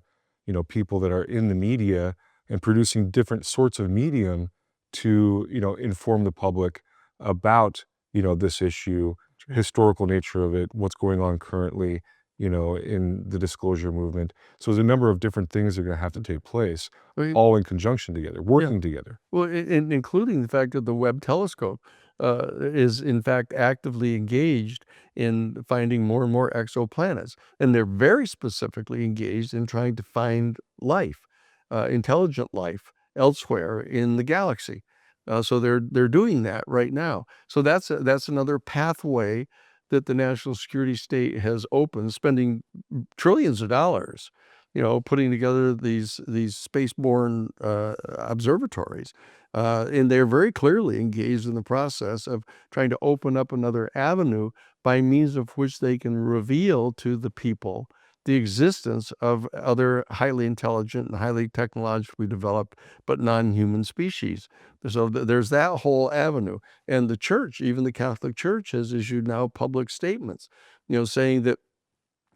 people that are in the media and producing different sorts of medium to inform the public about this issue, historical nature of it, what's going on currently in the disclosure movement. So there's a number of different things that are going to have to take place, all in conjunction together, working together. Well, including the fact that the Webb telescope is in fact actively engaged in finding more and more exoplanets. And they're very specifically engaged in trying to find life, intelligent life elsewhere in the galaxy. So they're doing that right now. So that's another pathway that the national security state has opened, spending trillions of dollars, putting together these spaceborne observatories. And they're very clearly engaged in the process of trying to open up another avenue by means of which they can reveal to the people the existence of other highly intelligent and highly technologically developed but non-human species. So there's that whole avenue. And the church, even the Catholic Church, has issued now public statements, saying that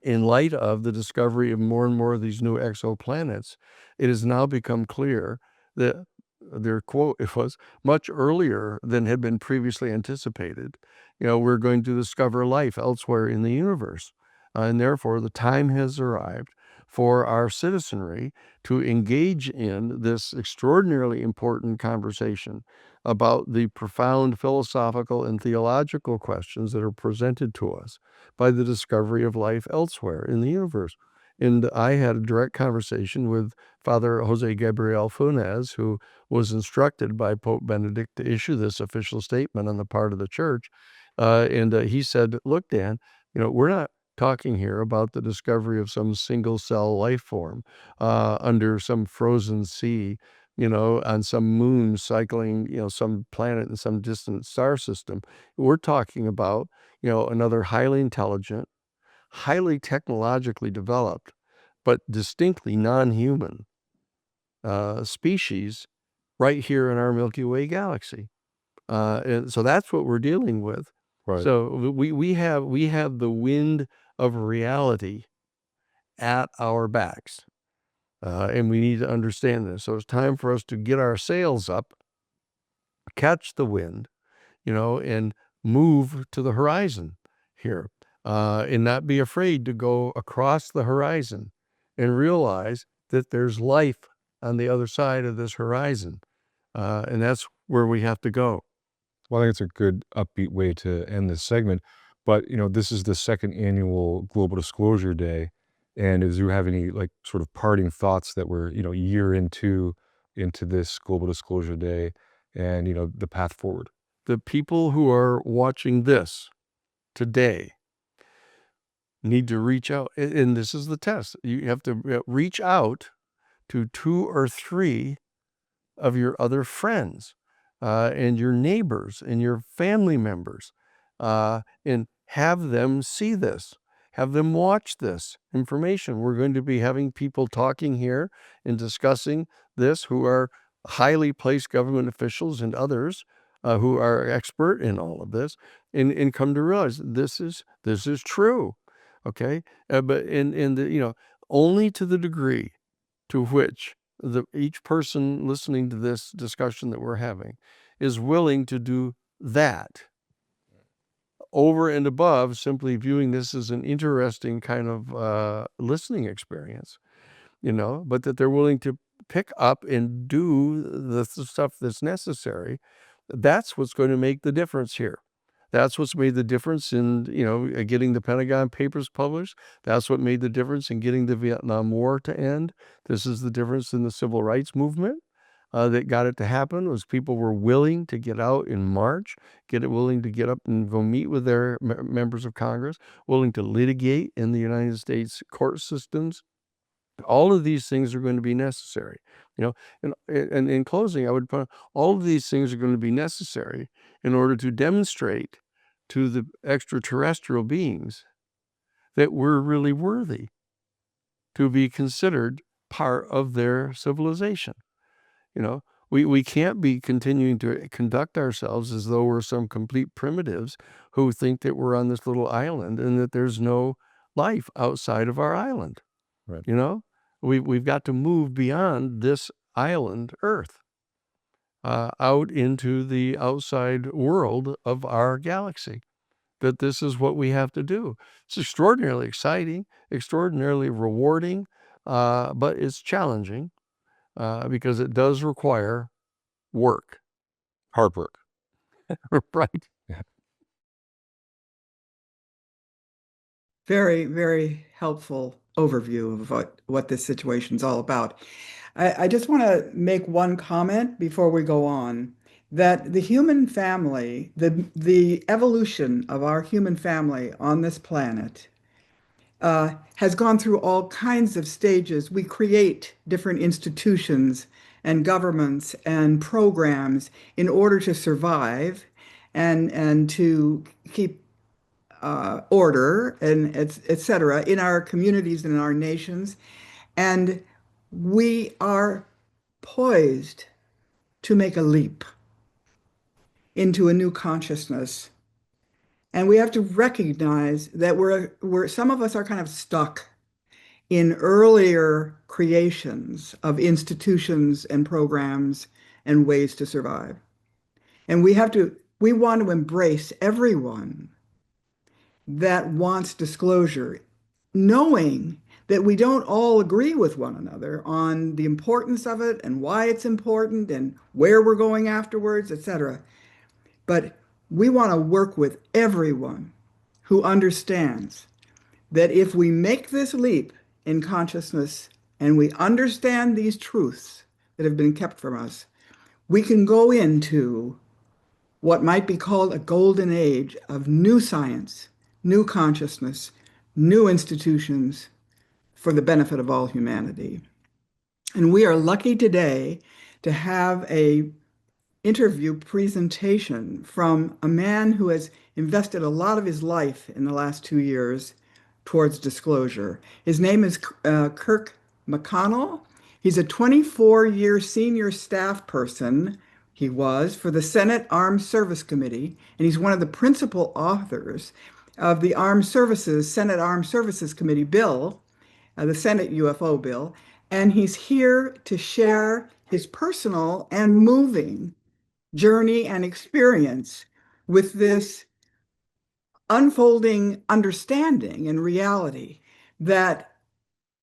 in light of the discovery of more and more of these new exoplanets, it has now become clear that their quote, it was much earlier than had been previously anticipated. We're going to discover life elsewhere in the universe. And therefore, the time has arrived for our citizenry to engage in this extraordinarily important conversation about the profound philosophical and theological questions that are presented to us by the discovery of life elsewhere in the universe. And I had a direct conversation with Father Jose Gabriel Funes, who was instructed by Pope Benedict to issue this official statement on the part of the church. And he said, look, Dan, we're not talking here about the discovery of some single cell life form under some frozen sea, on some moon cycling, some planet in some distant star system. We're talking about, another highly intelligent, highly technologically developed, but distinctly non-human species right here in our Milky Way galaxy. And so that's what we're dealing with. Right. So we have the wind of reality at our backs, and we need to understand this. So it's time for us to get our sails up, catch the wind, and move to the horizon here, and not be afraid to go across the horizon and realize that there's life on the other side of this horizon, and that's where we have to go. Well, I think it's a good upbeat way to end this segment. But, this is the second annual Global Disclosure Day. And do you have any sort of parting thoughts that we're, a year into this Global Disclosure Day and, the path forward? The people who are watching this today, need to reach out. And this is the test. You have to reach out to 2 or 3 of your other friends and your neighbors and your family members and have them see this. Have them watch this information. We're going to be having people talking here and discussing this who are highly placed government officials and others who are expert in all of this and come to realize this is true. Okay. But only to the degree to which each person listening to this discussion that we're having is willing to do that over and above simply viewing this as an interesting kind of listening experience, but that they're willing to pick up and do the stuff that's necessary. That's what's going to make the difference here. That's what's made the difference in, getting the Pentagon Papers published. That's what made the difference in getting the Vietnam War to end. This is the difference in the civil rights movement that got it to happen, was people were willing to get out in March, willing to get up and go meet with their members of Congress, willing to litigate in the United States court systems. All of these things are going to be necessary, and in closing, I would put all of these things are going to be necessary in order to demonstrate to the extraterrestrial beings that we're really worthy to be considered part of their civilization. We can't be continuing to conduct ourselves as though we're some complete primitives who think that we're on this little island and that there's no life outside of our island. Right. We've got to move beyond this island, Earth, out into the outside world of our galaxy. That this is what we have to do. It's extraordinarily exciting, extraordinarily rewarding, but it's challenging because it does require work. Hard work. Right. Yeah. Very, very helpful overview of what this situation's all about. I just want to make one comment before we go on, that the human family, the evolution of our human family on this planet has gone through all kinds of stages. We create different institutions and governments and programs in order to survive and to keep order and et cetera in our communities and in our nations. And we are poised to make a leap into a new consciousness. And we have to recognize that some of us are kind of stuck in earlier creations of institutions and programs and ways to survive. And we want to embrace everyone that wants disclosure, knowing that we don't all agree with one another on the importance of it and why it's important and where we're going afterwards, etc. But we want to work with everyone who understands that if we make this leap in consciousness and we understand these truths that have been kept from us, we can go into what might be called a golden age of new science, new consciousness, new institutions for the benefit of all humanity. And we are lucky today to have a interview presentation from a man who has invested a lot of his life in the last 2 years towards disclosure. His name is Kirk McConnell. He's a 24-year senior staff person, he was, for the Senate Armed Service Committee, and he's one of the principal authors of the Senate Armed Services Committee bill, the Senate UFO bill, and he's here to share his personal and moving journey and experience with this unfolding understanding and reality that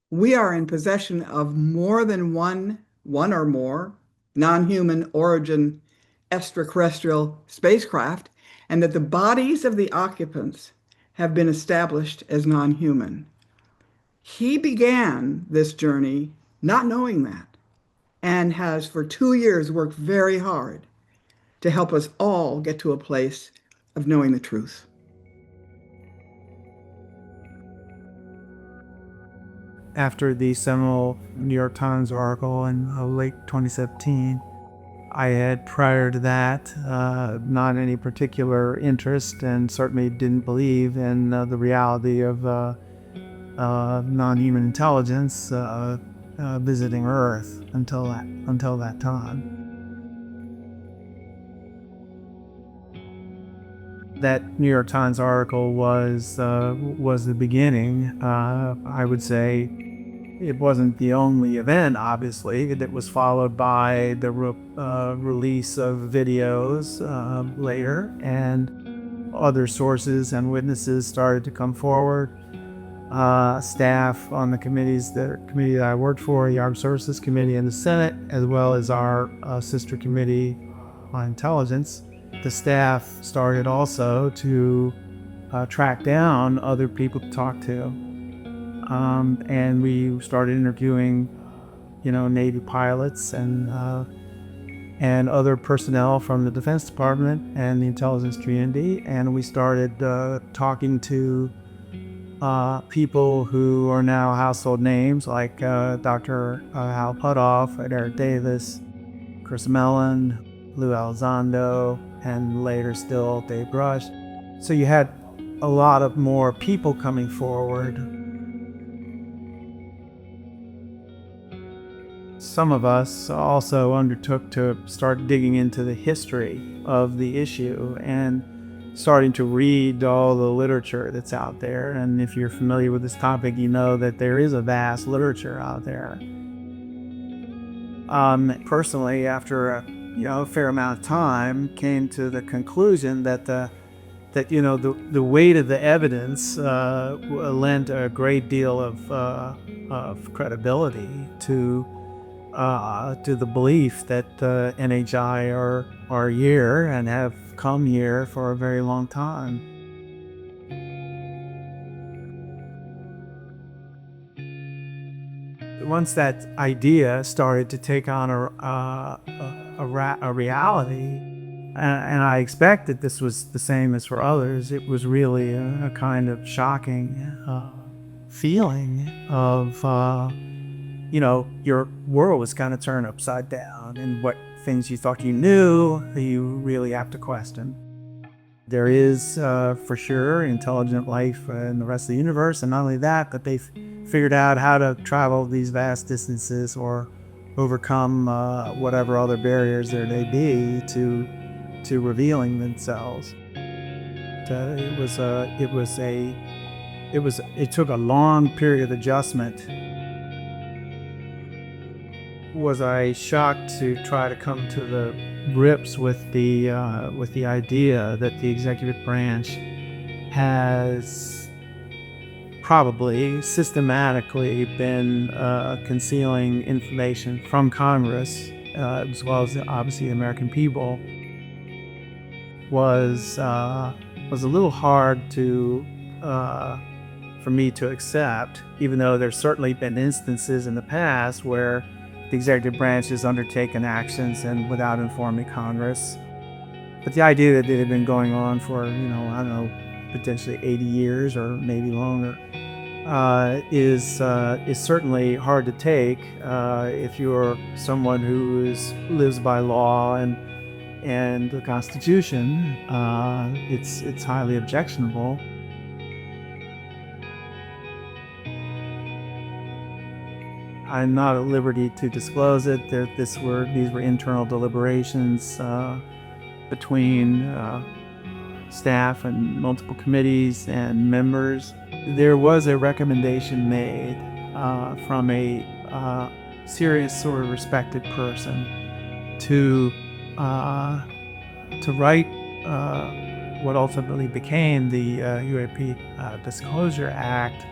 we are in possession of more than one or more non-human origin extraterrestrial spacecraft, and that the bodies of the occupants have been established as non-human. He began this journey not knowing that, and has for 2 years worked very hard to help us all get to a place of knowing the truth. after the seminal New York Times article in late 2017. I had, prior to that, not any particular interest and certainly didn't believe in the reality of non-human intelligence visiting Earth until that time. That New York Times article was the beginning. I would say it wasn't the only event, obviously. That was followed by the release of videos later, and other sources and witnesses started to come forward. Staff on the committee that I worked for, the Armed Services Committee in the Senate, as well as our sister committee on intelligence. The staff started also to track down other people to talk to. And we started interviewing, Navy pilots and other personnel from the Defense Department and the intelligence community. And we started talking to people who are now household names, like Dr. Hal Puthoff, Eric Davis, Chris Mellon, Lou Elizondo, and later still Dave Rush. So you had a lot of more people coming forward. Some of us also undertook to start digging into the history of the issue and starting to read all the literature that's out there. And if you're familiar with this topic, you know that there is a vast literature out there. Personally, after a fair amount of time, came to the conclusion that the weight of the evidence lent a great deal of credibility to the belief that NHI are here and have come here for a very long time. Once that idea started to take on a reality, and I expect that this was the same as for others, it was really a kind of shocking feeling of your world was kind of turned upside down, and what things you thought you knew, you really have to question. There is, for sure, intelligent life in the rest of the universe, and not only that, but they've figured out how to travel these vast distances or overcome whatever other barriers there may be to revealing themselves. It took a long period of adjustment. Was I shocked to try to come to the grips with the idea that the executive branch has probably systematically been concealing information from Congress, as well as obviously the American people, was a little hard for me to accept, even though there's certainly been instances in the past where the executive branch has undertaken actions and without informing Congress. But the idea that it had been going on for, potentially 80 years or maybe longer, is certainly hard to take if you're someone who lives by law and the Constitution. It's highly objectionable. I'm not at liberty to disclose it. These were internal deliberations between staff and multiple committees and members. There was a recommendation made from a serious sort of respected person to write what ultimately became the UAP Disclosure Act,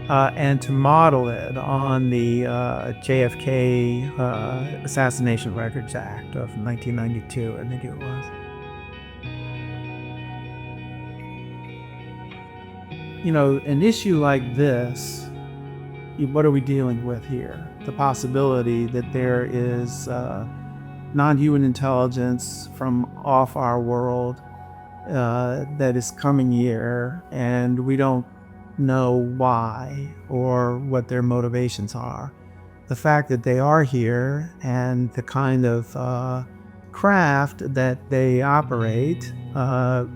and to model it on the JFK Assassination Records Act of 1992, I think it was. An issue like this, what are we dealing with here? The possibility that there is non-human intelligence from off our world that is coming here, and we don't know why or what their motivations are. The fact that they are here and the kind of craft that they operate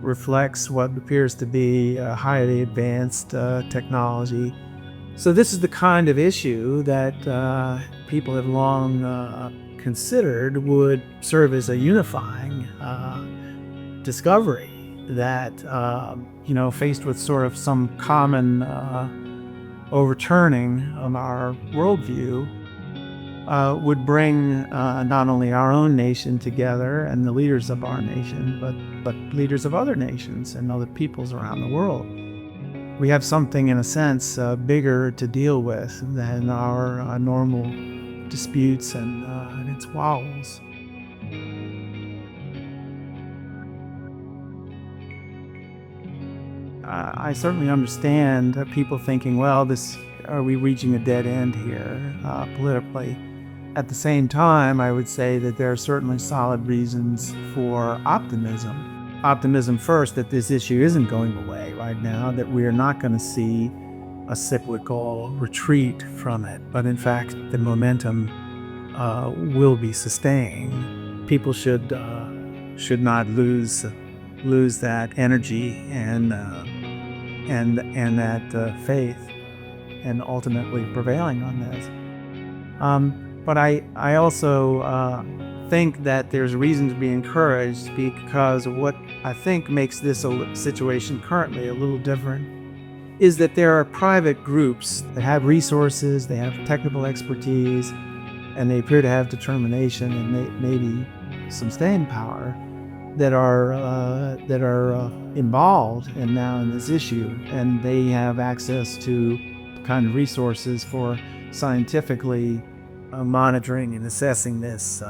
reflects what appears to be a highly advanced technology. So this is the kind of issue that people have long considered would serve as a unifying discovery that, faced with sort of some common overturning of our worldview, would bring not only our own nation together and the leaders of our nation, but leaders of other nations and other peoples around the world. We have something, in a sense, bigger to deal with than our normal disputes and its wobbles. I certainly understand people thinking, well, are we reaching a dead end here politically? At the same time, I would say that there are certainly solid reasons for optimism. Optimism first, that this issue isn't going away right now, that we are not going to see a cyclical retreat from it, but in fact, the momentum will be sustained. People should not lose that energy and that faith, and ultimately prevailing on this. But I also think that there's reason to be encouraged, because what I think makes this situation currently a little different is that there are private groups that have resources, they have technical expertise, and they appear to have determination and maybe some staying power that are involved in this issue, and they have access to the kind of resources for scientifically monitoring and assessing this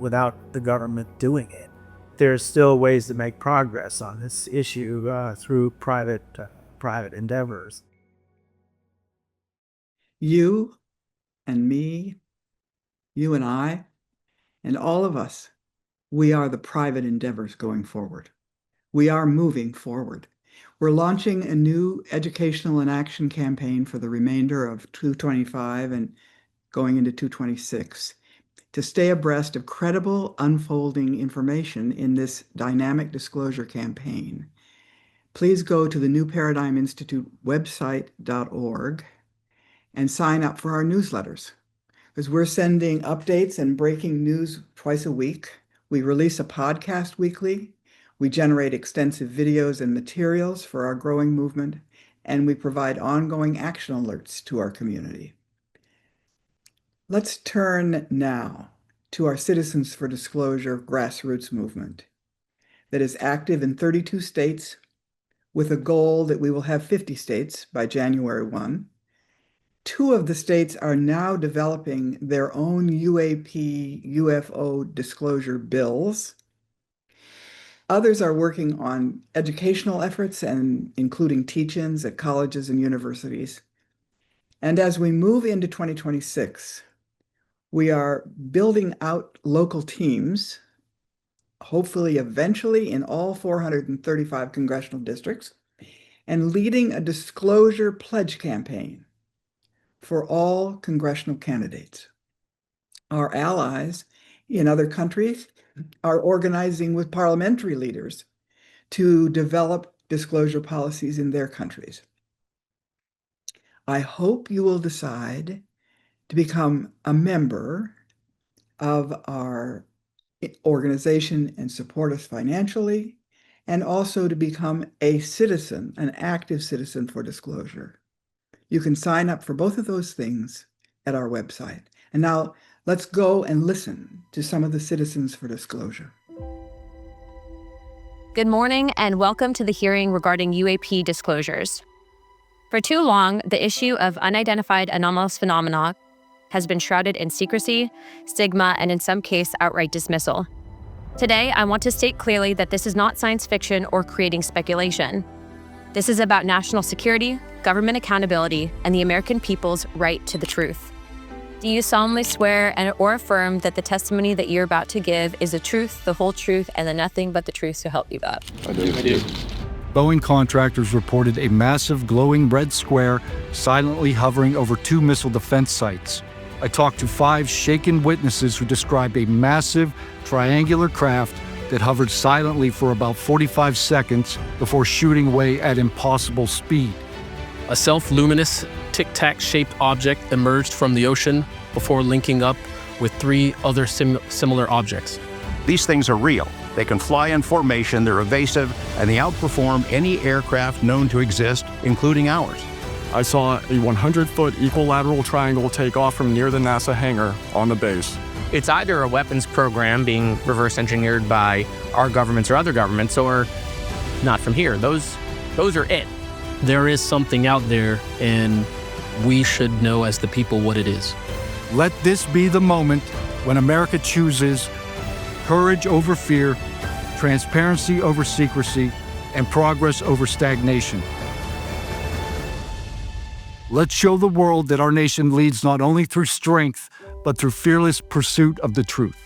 without the government doing it. There's still ways to make progress on this issue through private endeavors. You and me, you and I, and all of us, we are the private endeavors going forward. We are moving forward. We're launching a new educational and action campaign for the remainder of 225 and going into 226 to stay abreast of credible, unfolding information in this dynamic disclosure campaign. Please go to the New Paradigm Institute website.org and sign up for our newsletters, because we're sending updates and breaking news twice a week. We release a podcast weekly. We generate extensive videos and materials for our growing movement, and we provide ongoing action alerts to our community. Let's turn now to our Citizens for Disclosure grassroots movement that is active in 32 states, with a goal that we will have 50 states by January 1. 2 of the states are now developing their own UAP UFO disclosure bills. Others are working on educational efforts and including teach-ins at colleges and universities. And as we move into 2026, we are building out local teams, hopefully eventually in all 435 congressional districts, and leading a disclosure pledge campaign for all congressional candidates. Our allies in other countries are organizing with parliamentary leaders to develop disclosure policies in their countries. I hope you will decide to become a member of our organization and support us financially, and also to become a citizen, an active citizen for disclosure. You can sign up for both of those things at our website. And now let's go and listen to some of the Citizens for Disclosure. Good morning and welcome to the hearing regarding UAP disclosures. For too long, the issue of unidentified anomalous phenomena has been shrouded in secrecy, stigma, and in some cases, outright dismissal. Today, I want to state clearly that this is not science fiction or creating speculation. This is about national security, government accountability, and the American people's right to the truth. Do you solemnly swear or affirm that the testimony that you're about to give is the truth, the whole truth, and the nothing but the truth, so help you God? I do. Boeing contractors reported a massive glowing red square silently hovering over 2 missile defense sites. I talked to 5 shaken witnesses who described a massive triangular craft that hovered silently for about 45 seconds before shooting away at impossible speed. A self-luminous, tic-tac-shaped object emerged from the ocean before linking up with 3 other similar objects. These things are real. They can fly in formation, they're evasive, and they outperform any aircraft known to exist, including ours. I saw a 100-foot equilateral triangle take off from near the NASA hangar on the base. It's either a weapons program being reverse engineered by our governments or other governments, or not from here. Those are it. There is something out there, and we should know as the people what it is. Let this be the moment when America chooses courage over fear, transparency over secrecy, and progress over stagnation. Let's show the world that our nation leads not only through strength, but through fearless pursuit of the truth.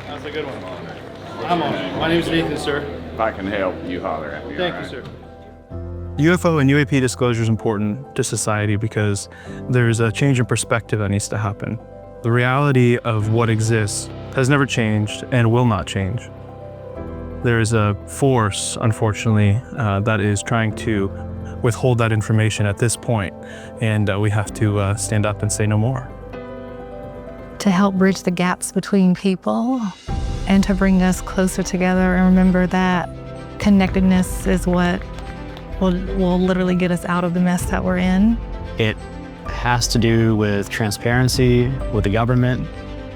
That's a good one. I'm on it. My name's Nathan, sir. If I can help, you holler at me. Thank you, sir. UFO and UAP disclosure is important to society because there's a change in perspective that needs to happen. The reality of what exists has never changed and will not change. There is a force, unfortunately, that is trying to withhold that information at this point, and we have to stand up and say no more. To help bridge the gaps between people and to bring us closer together and remember that connectedness is what will literally get us out of the mess that we're in. It has to do with transparency with the government,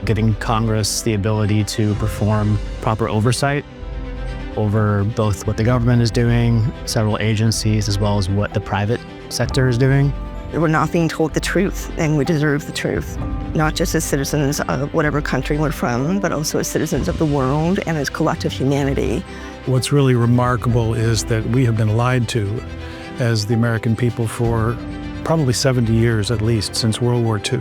giving Congress the ability to perform proper oversight over both what the government is doing, several agencies, as well as what the private sector is doing. We're not being told the truth, and we deserve the truth, not just as citizens of whatever country we're from, but also as citizens of the world and as collective humanity. What's really remarkable is that we have been lied to as the American people for probably 70 years at least, since World War II.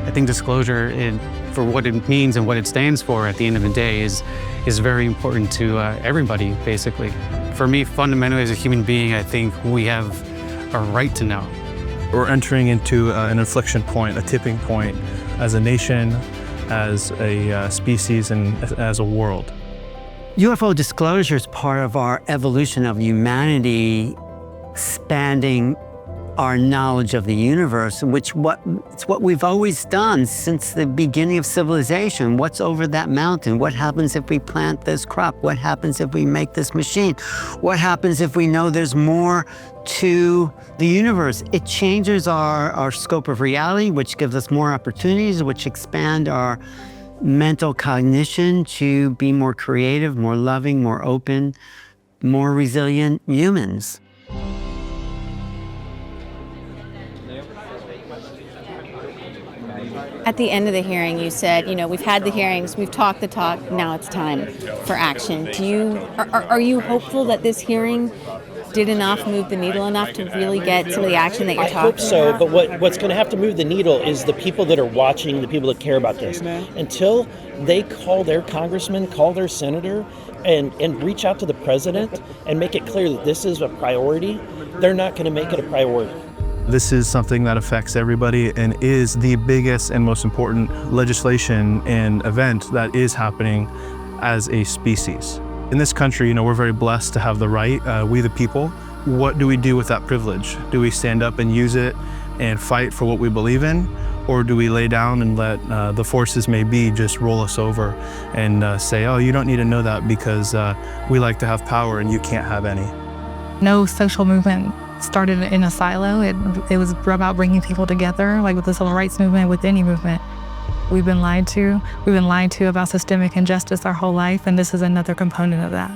I think disclosure, for what it means and what it stands for at the end of the day, is very important to everybody, basically. For me, fundamentally, as a human being, I think we have a right to know. We're entering into an inflection point, a tipping point, as a nation, as a species, and as a world. UFO disclosure is part of our evolution of humanity, expanding our knowledge of the universe, it's what we've always done since the beginning of civilization. What's over that mountain? What happens if we plant this crop? What happens if we make this machine? What happens if we know there's more to the universe? It changes our scope of reality, which gives us more opportunities, which expand our mental cognition to be more creative, more loving, more open, more resilient humans. At the end of the hearing, you said, we've had the hearings, we've talked the talk, now it's time for action. Are you hopeful that this hearing did enough, move the needle enough to really get some of the action that you're talking about? I hope so, but what's going to have to move the needle is the people that are watching, the people that care about this. Until they call their congressman, call their senator, and reach out to the president and make it clear that this is a priority, they're not going to make it a priority. This is something that affects everybody and is the biggest and most important legislation and event that is happening as a species. In this country, we're very blessed to have the right, we the people. What do we do with that privilege? Do we stand up and use it and fight for what we believe in? Or do we lay down and let the forces may be just roll us over and say, oh, you don't need to know that because we like to have power and you can't have any? No social movement started in a silo. It was about bringing people together, like with the civil rights movement, with any movement. We've been lied to. We've been lied to about systemic injustice our whole life, and this is another component of that.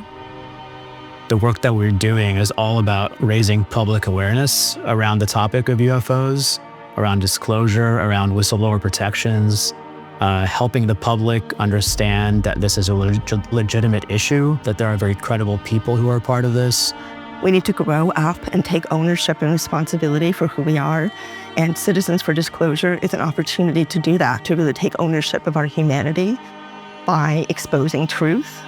The work that we're doing is all about raising public awareness around the topic of UFOs, around disclosure, around whistleblower protections, helping the public understand that this is a legitimate issue, that there are very credible people who are part of this, We need to grow up and take ownership and responsibility for who we are. And Citizens for Disclosure is an opportunity to do that, to really take ownership of our humanity by exposing truth,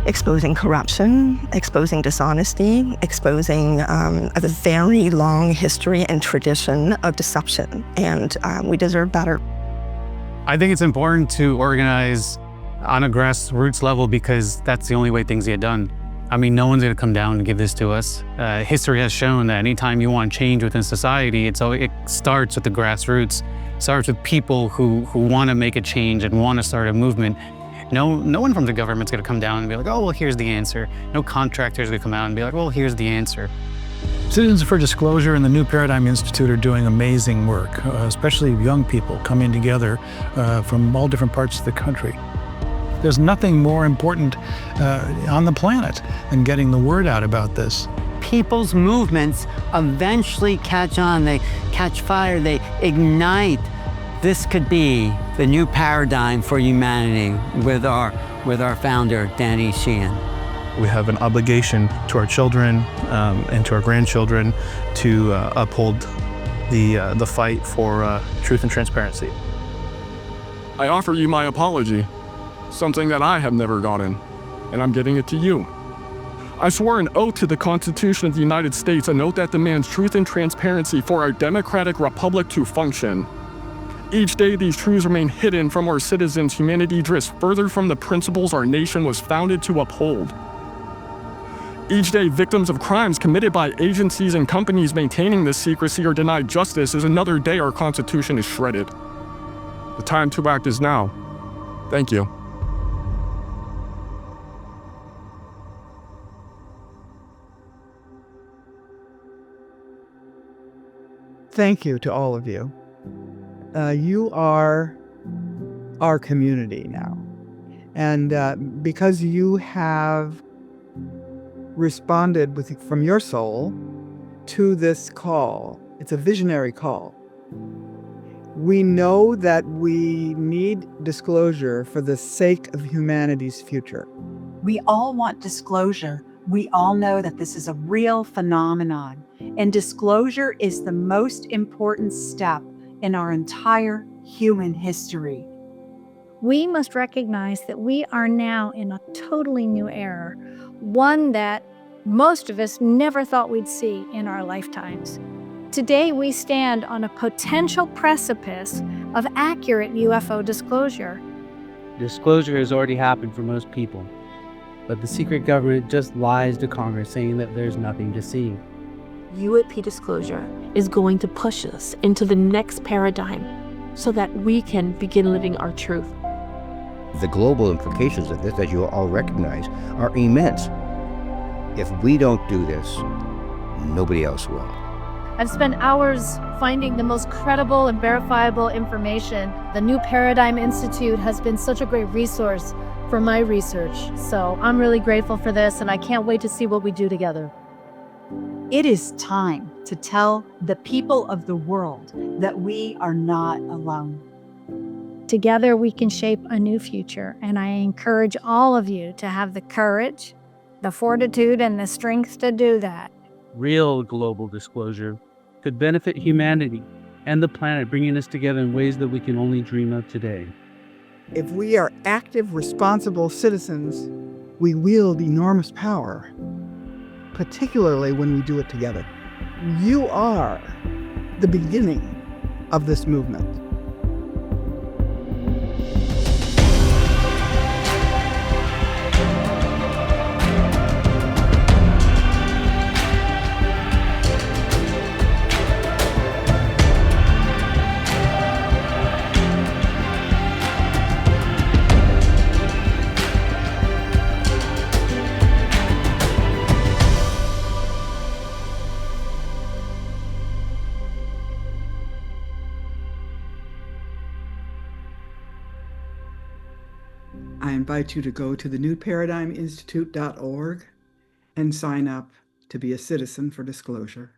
exposing corruption, exposing dishonesty, exposing a very long history and tradition of deception. And we deserve better. I think it's important to organize on a grassroots level because that's the only way things get done. I mean, no one's going to come down and give this to us. History has shown that anytime you want change within society, it starts with the grassroots. It starts with people who want to make a change and want to start a movement. No one from the government's going to come down and be like, oh, well, here's the answer. No contractor's going to come out and be like, well, here's the answer. Citizens for Disclosure and the New Paradigm Institute are doing amazing work, especially young people coming together from all different parts of the country. There's nothing more important on the planet than getting the word out about this. People's movements eventually catch on, they catch fire, they ignite. This could be the new paradigm for humanity with our founder, Danny Sheehan. We have an obligation to our children and to our grandchildren to uphold the fight for truth and transparency. I offer you my apology, something that I have never gotten, and I'm getting it to you. I swore an oath to the Constitution of the United States, an oath that demands truth and transparency for our democratic republic to function. Each day, these truths remain hidden from our citizens. Humanity drifts further from the principles our nation was founded to uphold. Each day, victims of crimes committed by agencies and companies maintaining this secrecy are denied justice as another day our Constitution is shredded. The time to act is now. Thank you. Thank you to all of you. You are our community now. And because you have responded from your soul to this call, it's a visionary call. We know that we need disclosure for the sake of humanity's future. We all want disclosure. We all know that this is a real phenomenon, and disclosure is the most important step in our entire human history. We must recognize that we are now in a totally new era, one that most of us never thought we'd see in our lifetimes. Today, we stand on a potential precipice of accurate UFO disclosure. Disclosure has already happened for most people, but the secret government just lies to Congress saying that there's nothing to see. UAP disclosure is going to push us into the next paradigm so that we can begin living our truth. The global implications of this, as you all recognize, are immense. If we don't do this, nobody else will. I've spent hours finding the most credible and verifiable information. The New Paradigm Institute has been such a great resource for my research. So I'm really grateful for this, and I can't wait to see what we do together. It is time to tell the people of the world that we are not alone. Together we can shape a new future, and I encourage all of you to have the courage, the fortitude, and the strength to do that. Real global disclosure could benefit humanity and the planet, bringing us together in ways that we can only dream of today. If we are active, responsible citizens, we wield enormous power, particularly when we do it together. You are the beginning of this movement. I invite you to go to thenewparadigminstitute.org and sign up to be a citizen for disclosure.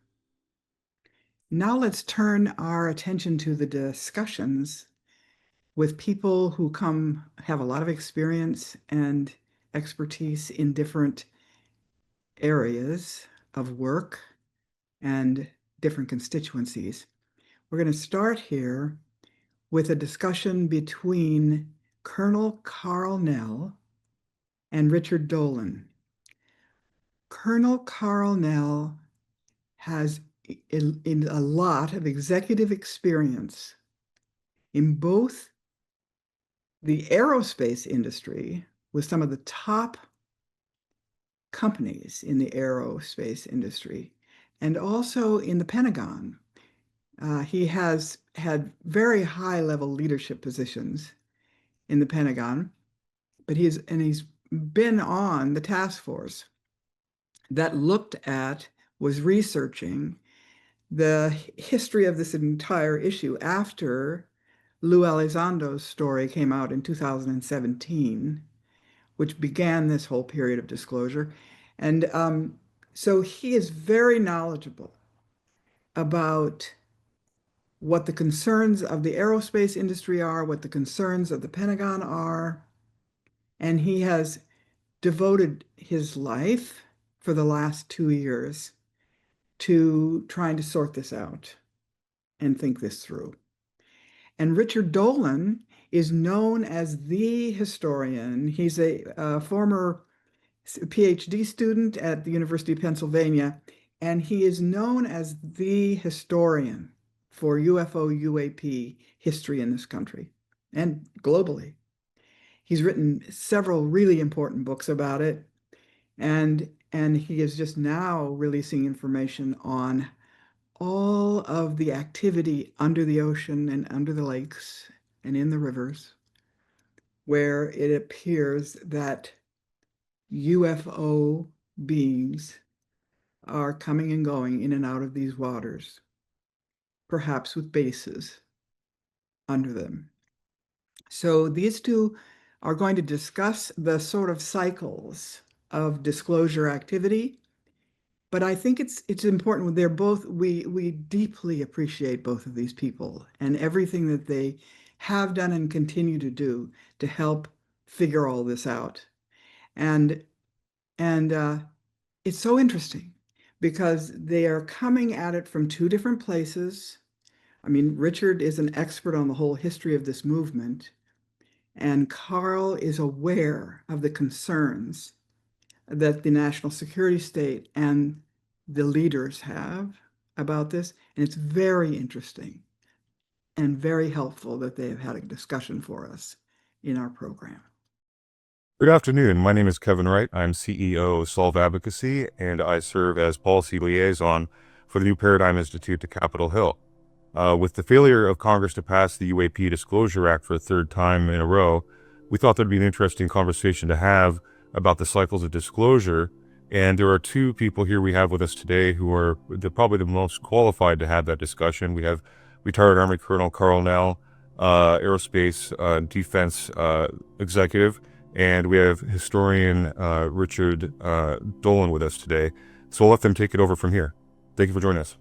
Now let's turn our attention to the discussions with people who have a lot of experience and expertise in different areas of work and different constituencies. We're going to start here with a discussion between Colonel Karl Nell and Richard Dolan. Colonel Karl Nell has in a lot of executive experience in both the aerospace industry with some of the top companies in the aerospace industry and also in the Pentagon. He has had very high-level leadership positions in the Pentagon, but he's been on the task force that was researching the history of this entire issue after Lou Elizondo's story came out in 2017, which began this whole period of disclosure. And so he is very knowledgeable about what the concerns of the aerospace industry are, what the concerns of the Pentagon are, and he has devoted his life for the last 2 years to trying to sort this out and think this through. And Richard Dolan is known as the historian. He's a former PhD student at the University of Pennsylvania, and he is known as the historian for UFO UAP history in this country and globally. He's written several really important books about it, and he is just now releasing information on all of the activity under the ocean and under the lakes and in the rivers, where it appears that UFO beings are coming and going in and out of these waters, perhaps with bases under them. So these two are going to discuss the sort of cycles of disclosure activity. But I think it's important. They're both, we deeply appreciate both of these people and everything that they have done and continue to do to help figure all this out. And it's so interesting because they are coming at it from two different places. I mean, Richard is an expert on the whole history of this movement, and Karl is aware of the concerns that the national security state and the leaders have about this. And it's very interesting and very helpful that they have had a discussion for us in our program. Good afternoon. My name is Kevin Wright. I'm CEO of Solve Advocacy, and I serve as policy liaison for the New Paradigm Institute to Capitol Hill. With the failure of Congress to pass the UAP Disclosure Act for a third time in a row, we thought there'd be an interesting conversation to have about the cycles of disclosure. And there are two people here we have with us today who are probably the most qualified to have that discussion. We have retired Army Colonel Karl Nell, aerospace defense executive, and we have historian Richard Dolan with us today. So I'll let them take it over from here. Thank you for joining us.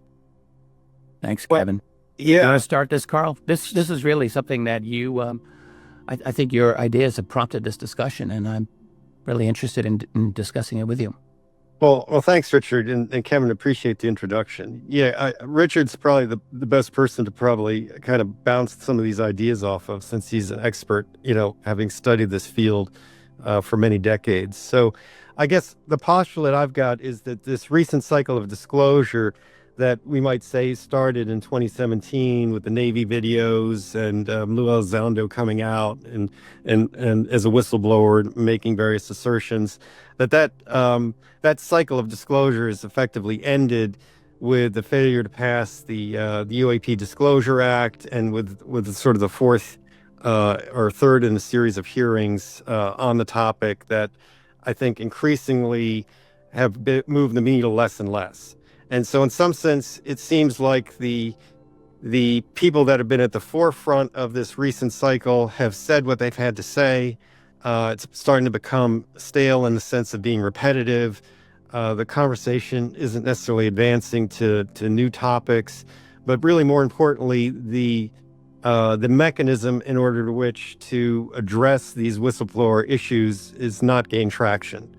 Thanks, Kevin. Yeah. You want to start this, Karl? This is really something that you, I think your ideas have prompted this discussion, and I'm really interested in discussing it with you. Well, thanks, Richard, and Kevin, appreciate the introduction. Yeah, Richard's probably the best person to probably kind of bounce some of these ideas off of, since he's an expert, having studied this field for many decades. So I guess the postulate I've got is that this recent cycle of disclosure that we might say started in 2017 with the Navy videos and Lou Elizondo coming out and as a whistleblower making various assertions, that cycle of disclosure is effectively ended with the failure to pass the UAP Disclosure Act, and with sort of the fourth or third in a series of hearings on the topic that I think increasingly have moved the needle less and less. And so in some sense, it seems like the people that have been at the forefront of this recent cycle have said what they've had to say. It's starting to become stale in the sense of being repetitive. The conversation isn't necessarily advancing to new topics, but really more importantly, the mechanism in order to which to address these whistleblower issues is not gaining traction.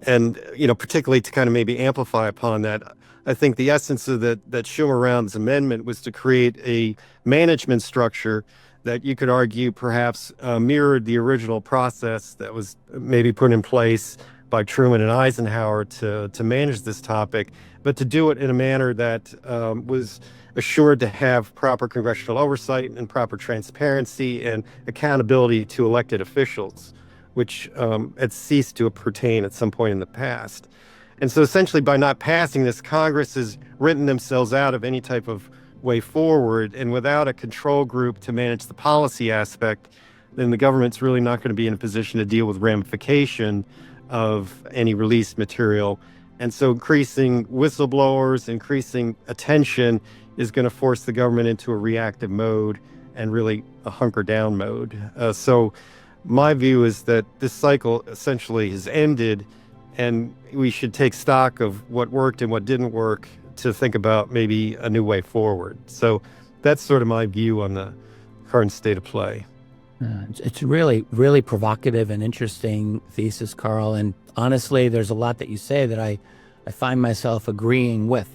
And, particularly to kind of maybe amplify upon that, I think the essence of that Schumer-Rounds amendment was to create a management structure that you could argue perhaps mirrored the original process that was maybe put in place by Truman and Eisenhower to manage this topic, but to do it in a manner that was assured to have proper congressional oversight and proper transparency and accountability to elected officials, which had ceased to pertain at some point in the past. And so essentially by not passing this, Congress has written themselves out of any type of way forward, and without a control group to manage the policy aspect, then the government's really not going to be in a position to deal with ramification of any released material. And so increasing whistleblowers, increasing attention is going to force the government into a reactive mode and really a hunker down mode. So my view is that this cycle essentially has ended, and we should take stock of what worked and what didn't work to think about maybe a new way forward. So that's sort of my view on the current state of play. It's really, really provocative and interesting thesis, Karl. And honestly, there's a lot that you say that I find myself agreeing with.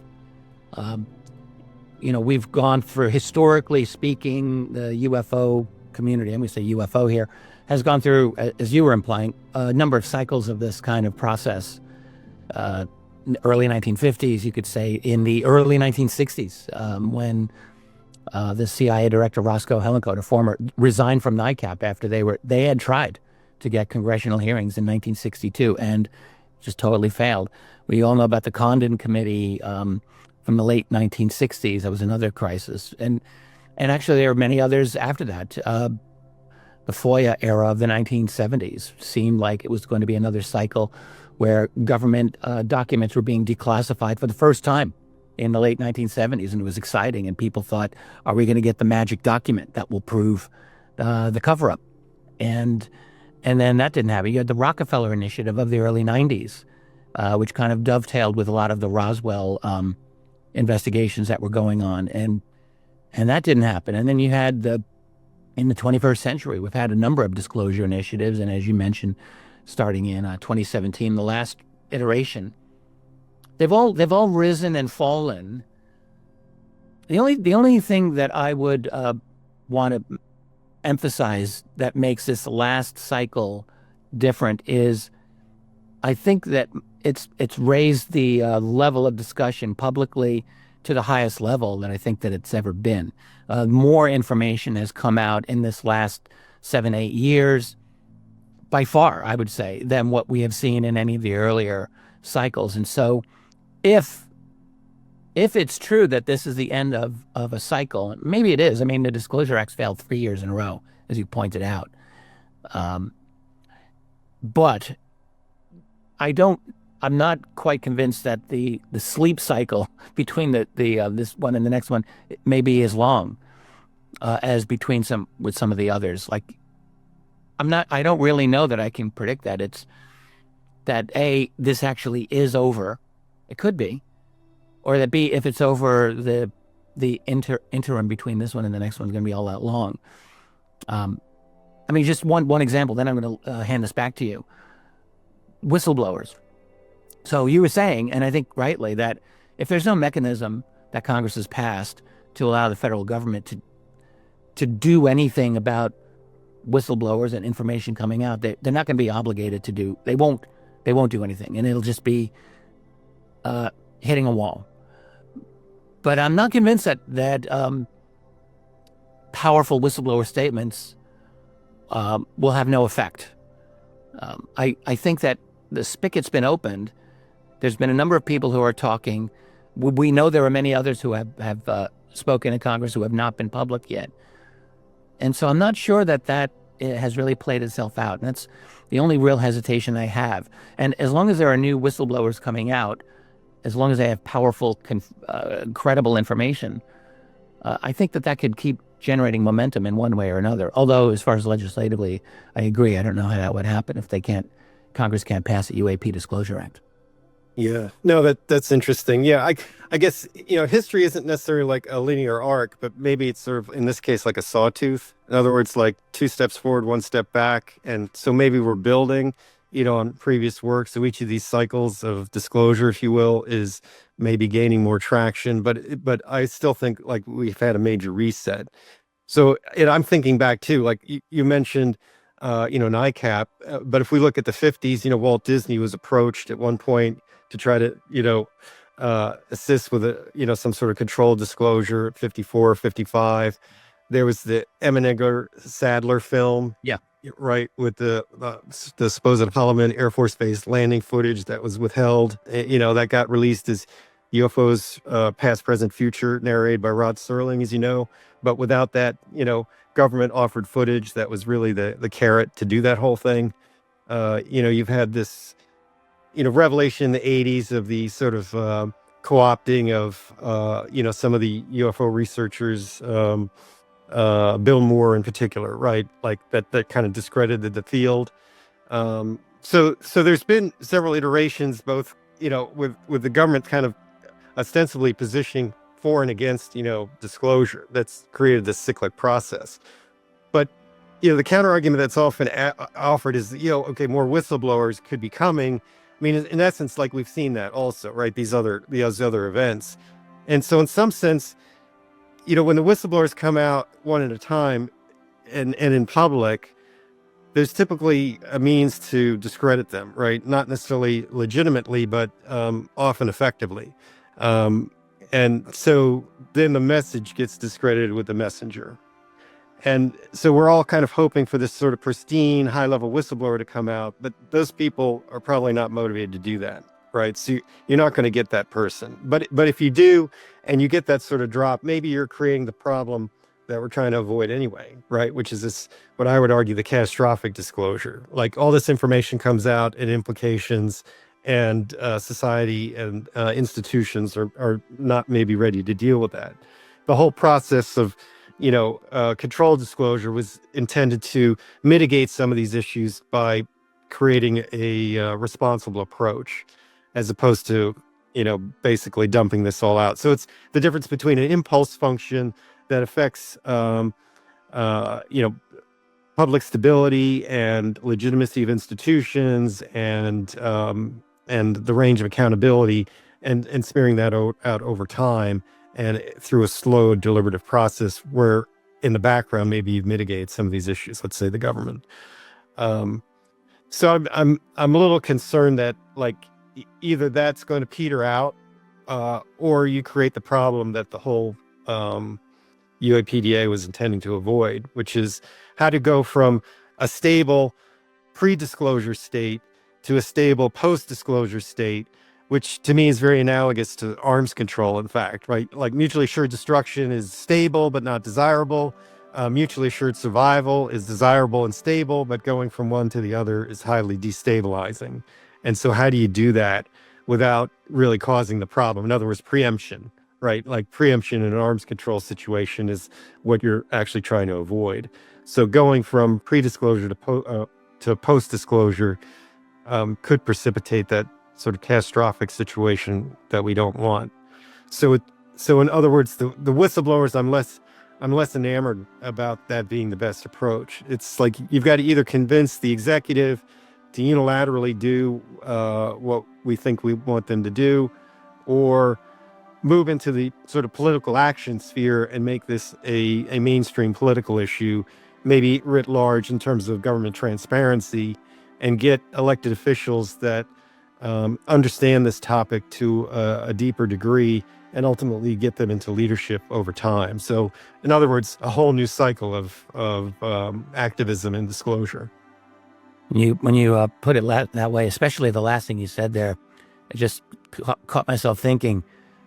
We've gone through, historically speaking, the UFO community, and we say UFO here, has gone through, as you were implying, a number of cycles of this kind of process. Early 1950s, you could say, in the early 1960s, when the CIA director Roscoe Hellencoat, a former, resigned from NICAP after they had tried to get congressional hearings in 1962 and just totally failed. We all know about the Condon Committee from the late 1960s. That was another crisis, and actually there were many others after that. The FOIA era of the 1970s seemed like it was going to be another cycle where government documents were being declassified for the first time in the late 1970s, and it was exciting, and people thought, are we going to get the magic document that will prove the cover-up? And then that didn't happen. You had the Rockefeller Initiative of the early 90s, which kind of dovetailed with a lot of the Roswell investigations that were going on, and that didn't happen. And then you had in the 21st century, we've had a number of disclosure initiatives, and as you mentioned, starting in 2017, the last iteration, they've all risen and fallen. The only thing that I would want to emphasize that makes this last cycle different is, I think that it's raised the level of discussion publicly to the highest level that I think that it's ever been. More information has come out in this last 7-8 years, by far, I would say, than what we have seen in any of the earlier cycles. And so if it's true that this is the end of a cycle, maybe it is. I mean, the Disclosure Act's failed 3 years in a row, as you pointed out. But I'm not quite convinced that the sleep cycle between this one and the next one may be as long as between some of the others. Like, I don't really know that I can predict that. It's that A, this actually is over. It could be. Or that B, if it's over, the interim between this one and the next one is going to be all that long. I mean, just one example, then I'm going to hand this back to you. Whistleblowers. So you were saying, and I think rightly, that if there's no mechanism that Congress has passed to allow the federal government to do anything about whistleblowers and information coming out, they're not going to be obligated to do. They won't do anything, and it'll just be hitting a wall. But I'm not convinced that powerful whistleblower statements will have no effect. I think that the spigot's been opened. There's been a number of people who are talking. We know there are many others who have spoken in Congress who have not been public yet. And so I'm not sure that has really played itself out. And that's the only real hesitation I have. And as long as there are new whistleblowers coming out, as long as they have powerful, credible information, I think that could keep generating momentum in one way or another. Although, as far as legislatively, I agree. I don't know how that would happen if Congress can't pass a UAP Disclosure Act. Yeah, no, that's interesting. Yeah, I guess, history isn't necessarily like a linear arc, but maybe it's sort of, in this case, like a sawtooth. In other words, like 2 steps forward, 1 step back. And so maybe we're building, on previous work. So each of these cycles of disclosure, if you will, is maybe gaining more traction. But I still think like we've had a major reset. So I'm thinking back too, like you mentioned, NICAP. But if we look at the 50s, Walt Disney was approached at one point to try to, assist with some sort of controlled disclosure at 54, 55. There was the Emmenegger Sadler film. Yeah. Right, with the supposed Holloman Air Force Base landing footage that was withheld, that got released as UFOs Past, Present, Future, narrated by Rod Serling, as you know. But without that, government offered footage that was really the carrot to do that whole thing. You've had this, revelation in the 80s of the sort of co-opting of, some of the UFO researchers, Bill Moore in particular, right? Like that kind of discredited the field. So there's been several iterations, both, with the government kind of ostensibly positioning for and against, disclosure. That's created this cyclic process. But, the counter argument that's often offered is, okay, more whistleblowers could be coming. I mean, in essence, like we've seen that also, right? These other events. And so in some sense, when the whistleblowers come out one at a time and in public, there's typically a means to discredit them, right? Not necessarily legitimately, but often effectively. And so then the message gets discredited with the messenger. And so we're all kind of hoping for this sort of pristine, high-level whistleblower to come out, but those people are probably not motivated to do that, right? So you're not going to get that person. But if you do, and you get that sort of drop, maybe you're creating the problem that we're trying to avoid anyway, right? Which is this, what I would argue, the catastrophic disclosure. Like all this information comes out and implications, and society and institutions are not maybe ready to deal with that. The whole process of controlled disclosure was intended to mitigate some of these issues by creating a responsible approach, as opposed to, basically dumping this all out. So it's the difference between an impulse function that affects, public stability and legitimacy of institutions and the range of accountability, and smearing that out over time, and through a slow, deliberative process where in the background, maybe you've mitigated some of these issues, let's say the government. So I'm a little concerned that either that's going to peter out, or you create the problem that the whole UAPDA was intending to avoid, which is how to go from a stable pre-disclosure state to a stable post-disclosure state, which to me is very analogous to arms control, in fact, right? Like mutually assured destruction is stable but not desirable. Mutually assured survival is desirable and stable, but going from one to the other is highly destabilizing. And so how do you do that without really causing the problem? In other words, preemption, right? Like preemption in an arms control situation is what you're actually trying to avoid. So going from pre-disclosure to post-disclosure could precipitate that sort of catastrophic situation that we don't want. So in other words, the whistleblowers, I'm less enamored about that being the best approach. It's like you've got to either convince the executive to unilaterally do what we think we want them to do, or move into the sort of political action sphere and make this a mainstream political issue, maybe writ large in terms of government transparency, and get elected officials that understand this topic to a deeper degree, and ultimately get them into leadership over time. So in other words, a whole new cycle of activism and disclosure. When you put it that way, especially the last thing you said there, I just caught myself thinking,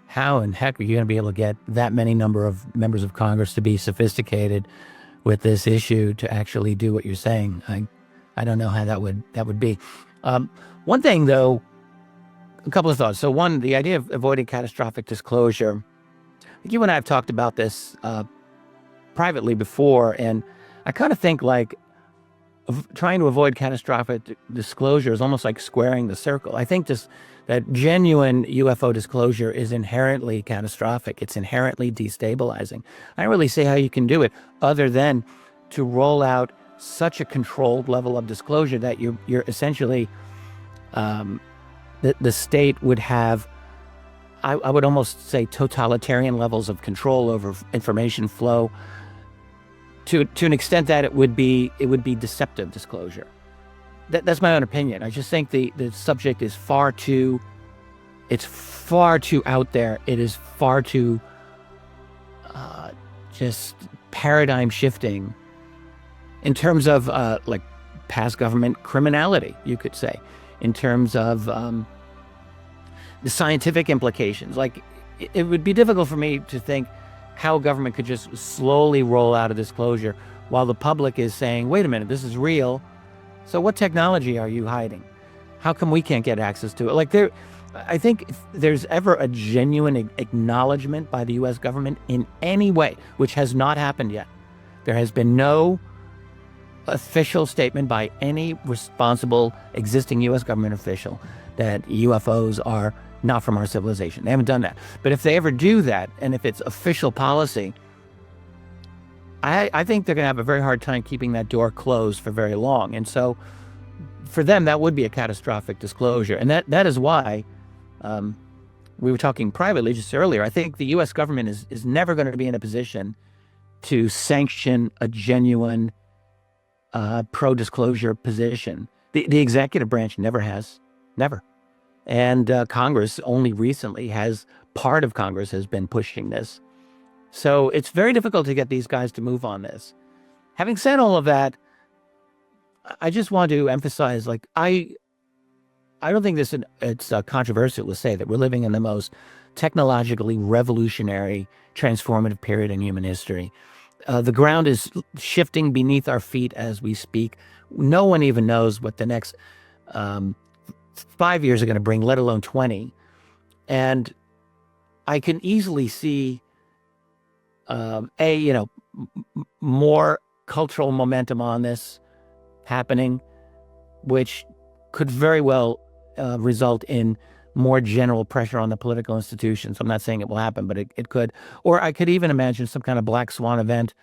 how in heck are you going to be able to get that many number of members of Congress to be sophisticated with this issue to actually do what you're saying? I don't know how that would be. One thing, though, a couple of thoughts. So one, the idea of avoiding catastrophic disclosure. You and I have talked about this privately before, and I kind of think like trying to avoid catastrophic disclosure is almost like squaring the circle. I think that genuine UFO disclosure is inherently catastrophic. It's inherently destabilizing. I don't really see how you can do it other than to roll out such a controlled level of disclosure that you're essentially, the state would have, I would almost say, totalitarian levels of control over information flow to an extent that it would be deceptive disclosure. That's my own opinion. I just think the subject is far too out there. It is far too just paradigm shifting in terms of like past government criminality, you could say, in terms of the scientific implications. Like, it would be difficult for me to think how government could just slowly roll out a disclosure while the public is saying, wait a minute, this is real. So what technology are you hiding? How come we can't get access to it? Like, I think if there's ever a genuine acknowledgement by the U.S. government in any way, which has not happened yet, there has been no official statement by any responsible existing U.S. government official that UFOs are not from our civilization. They haven't done that. But if they ever do that, and if it's official policy, I think they're going to have a very hard time keeping that door closed for very long. And so for them, that would be a catastrophic disclosure. And that is why we were talking privately just earlier. I think the U.S. government is never going to be in a position to sanction a genuine pro-disclosure position. The executive branch never has. Never. And Congress only recently part of Congress has been pushing this. So it's very difficult to get these guys to move on this. Having said all of that, I just want to emphasize, like, I don't think it's controversial to say that we're living in the most technologically revolutionary, transformative period in human history. The ground is shifting beneath our feet as we speak. No one even knows what the next 5 years are going to bring, let alone 20. And I can easily see more cultural momentum on this happening, which could very well result in more general pressure on the political institutions. I'm not saying it will happen, but it could. Or I could even imagine some kind of black swan event,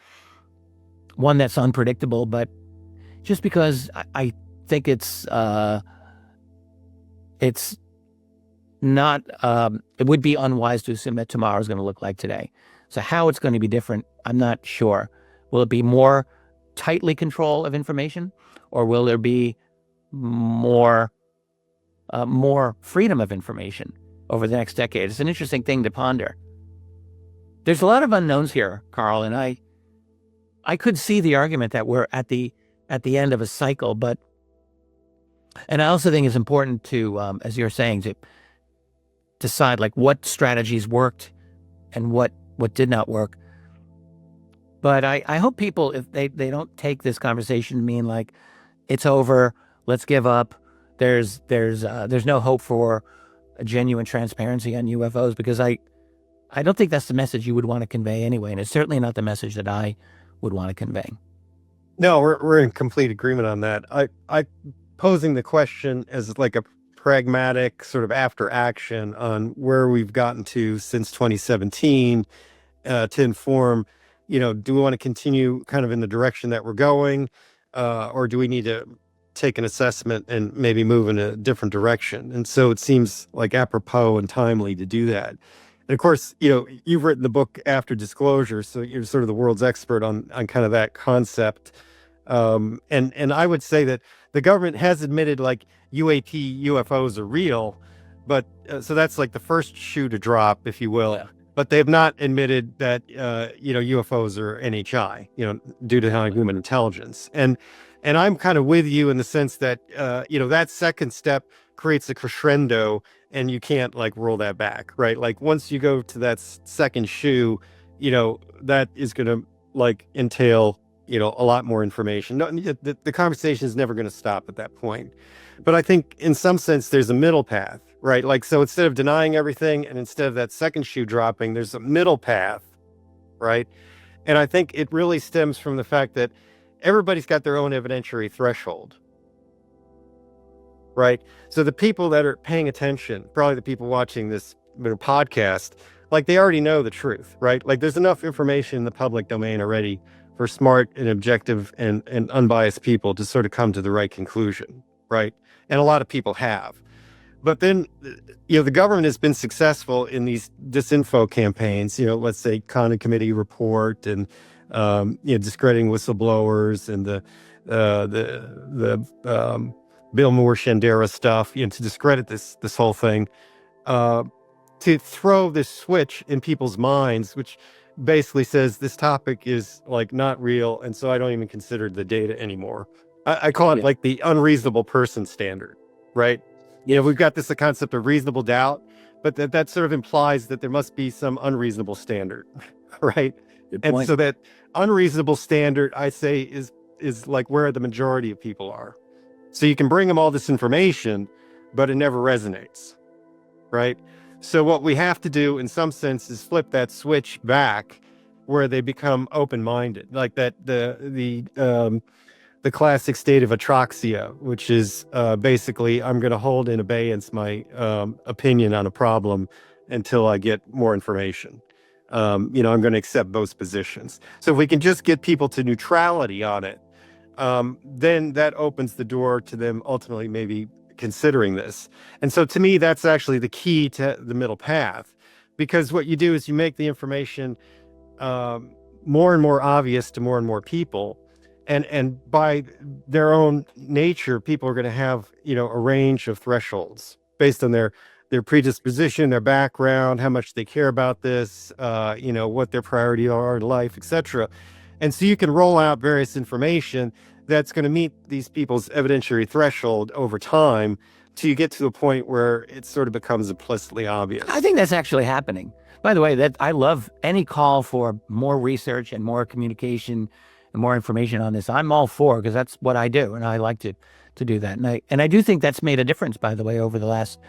one that's unpredictable, but just because I think it's not, it would be unwise to assume that tomorrow is going to look like today. So how it's going to be different, I'm not sure. Will it be more tightly control of information, or will there be more freedom of information over the next decade? It's an interesting thing to ponder. There's a lot of unknowns here, Karl, and I could see the argument that we're at the end of a cycle, and I also think it's important to, as you're saying, to decide like what strategies worked and what did not work. But I hope people, if they don't take this conversation to mean like it's over, let's give up, there's no hope for a genuine transparency on UFOs, because I don't think that's the message you would want to convey anyway, and it's certainly not the message that I would want to convey. No, we're in complete agreement on that. I posing the question as like a pragmatic sort of after action on where we've gotten to since 2017 to inform, do we want to continue kind of in the direction that we're going, or do we need to take an assessment and maybe move in a different direction? And so it seems like apropos and timely to do that. And of course, you've written the book After Disclosure, so you're sort of the world's expert on kind of that concept. And I would say that the government has admitted like UFOs are real, but so that's like the first shoe to drop, if you will. Yeah. But they have not admitted that UFOs are NHI, due to non-human intelligence. And I'm kind of with you in the sense that that second step creates a crescendo, and you can't like roll that back, right? Like once you go to that second shoe, that is going to like entail a lot more information. No, the conversation is never going to stop at that point. But I think in some sense there's a middle path, right? Like, so instead of denying everything and instead of that second shoe dropping, there's a middle path, right? And I think it really stems from the fact that everybody's got their own evidentiary threshold, right? So the people that are paying attention, probably the people watching this podcast, like they already know the truth, right? Like there's enough information in the public domain already for smart and objective and unbiased people to sort of come to the right conclusion, right? And a lot of people have. But then, the government has been successful in these disinfo campaigns, let's say Condon Committee report and, discrediting whistleblowers and the Bill Moore Shandera stuff, to discredit this whole thing, to throw this switch in people's minds, which basically says this topic is like not real. And so I don't even consider the data anymore. I call it like the unreasonable person standard, right? We've got the concept of reasonable doubt, but that sort of implies that there must be some unreasonable standard, right? And so that unreasonable standard, I say, is like where the majority of people are. So you can bring them all this information, but it never resonates, right? So what we have to do, in some sense, is flip that switch back, where they become open-minded, like that the classic state of atraxia, which is basically I'm going to hold in abeyance my opinion on a problem until I get more information. I'm going to accept both positions. So if we can just get people to neutrality on it, then that opens the door to them ultimately maybe considering this. And so to me, that's actually the key to the middle path, because what you do is you make the information more and more obvious to more and more people. And by their own nature, people are going to have, a range of thresholds based on their predisposition, their background, how much they care about this, what their priorities are in life, etc. And so you can roll out various information that's going to meet these people's evidentiary threshold over time till you get to the point where it sort of becomes implicitly obvious. I think that's actually happening. By the way, that I love any call for more research and more communication and more information on this. I'm all for, because that's what I do, and I like to do that. And I do think that's made a difference, by the way, over the last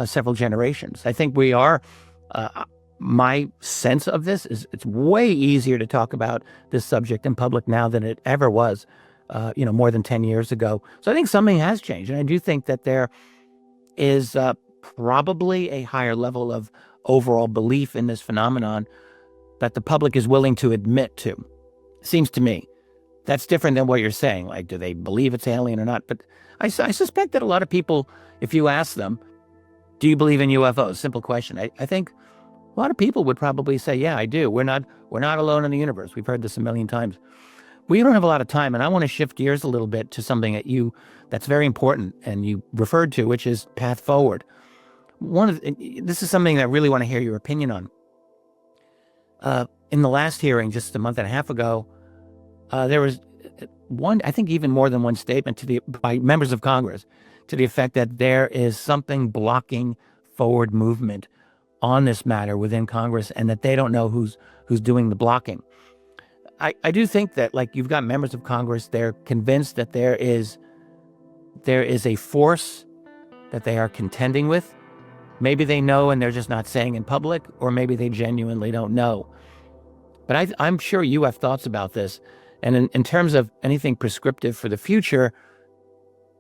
several generations. I think we are, my sense of this is it's way easier to talk about this subject in public now than it ever was, more than 10 years ago. So I think something has changed. And I do think that there is probably a higher level of overall belief in this phenomenon that the public is willing to admit to. Seems to me. That's different than what you're saying. Like, do they believe it's alien or not? But I suspect that a lot of people, if you ask them, do you believe in UFOs? Simple question. I think a lot of people would probably say, yeah, I do. We're not alone in the universe. We've heard this a million times. We don't have a lot of time, and I want to shift gears a little bit to something that's very important and you referred to, which is path forward. This is something that I really want to hear your opinion on. In the last hearing, just a month and a half ago, there was one, I think even more than one statement by members of Congress to the effect that there is something blocking forward movement on this matter within Congress, and that they don't know who's doing the blocking. I do think that, like, you've got members of Congress, they're convinced that there is a force that they are contending with. Maybe they know and they're just not saying in public, or maybe they genuinely don't know. But I'm sure you have thoughts about this. And in terms of anything prescriptive for the future,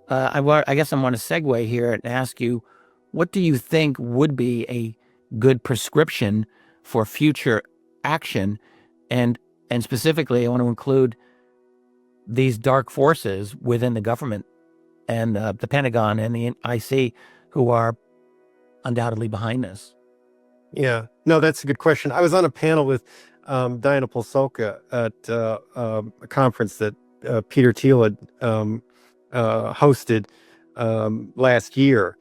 I guess I want to segue here and ask you, what do you think would be a good prescription for future action? And specifically, I want to include these dark forces within the government and the Pentagon and the IC, who are undoubtedly behind this. Yeah, no, that's a good question. I was on a panel with Diana Polsolka at a conference that Peter Thiel had hosted last year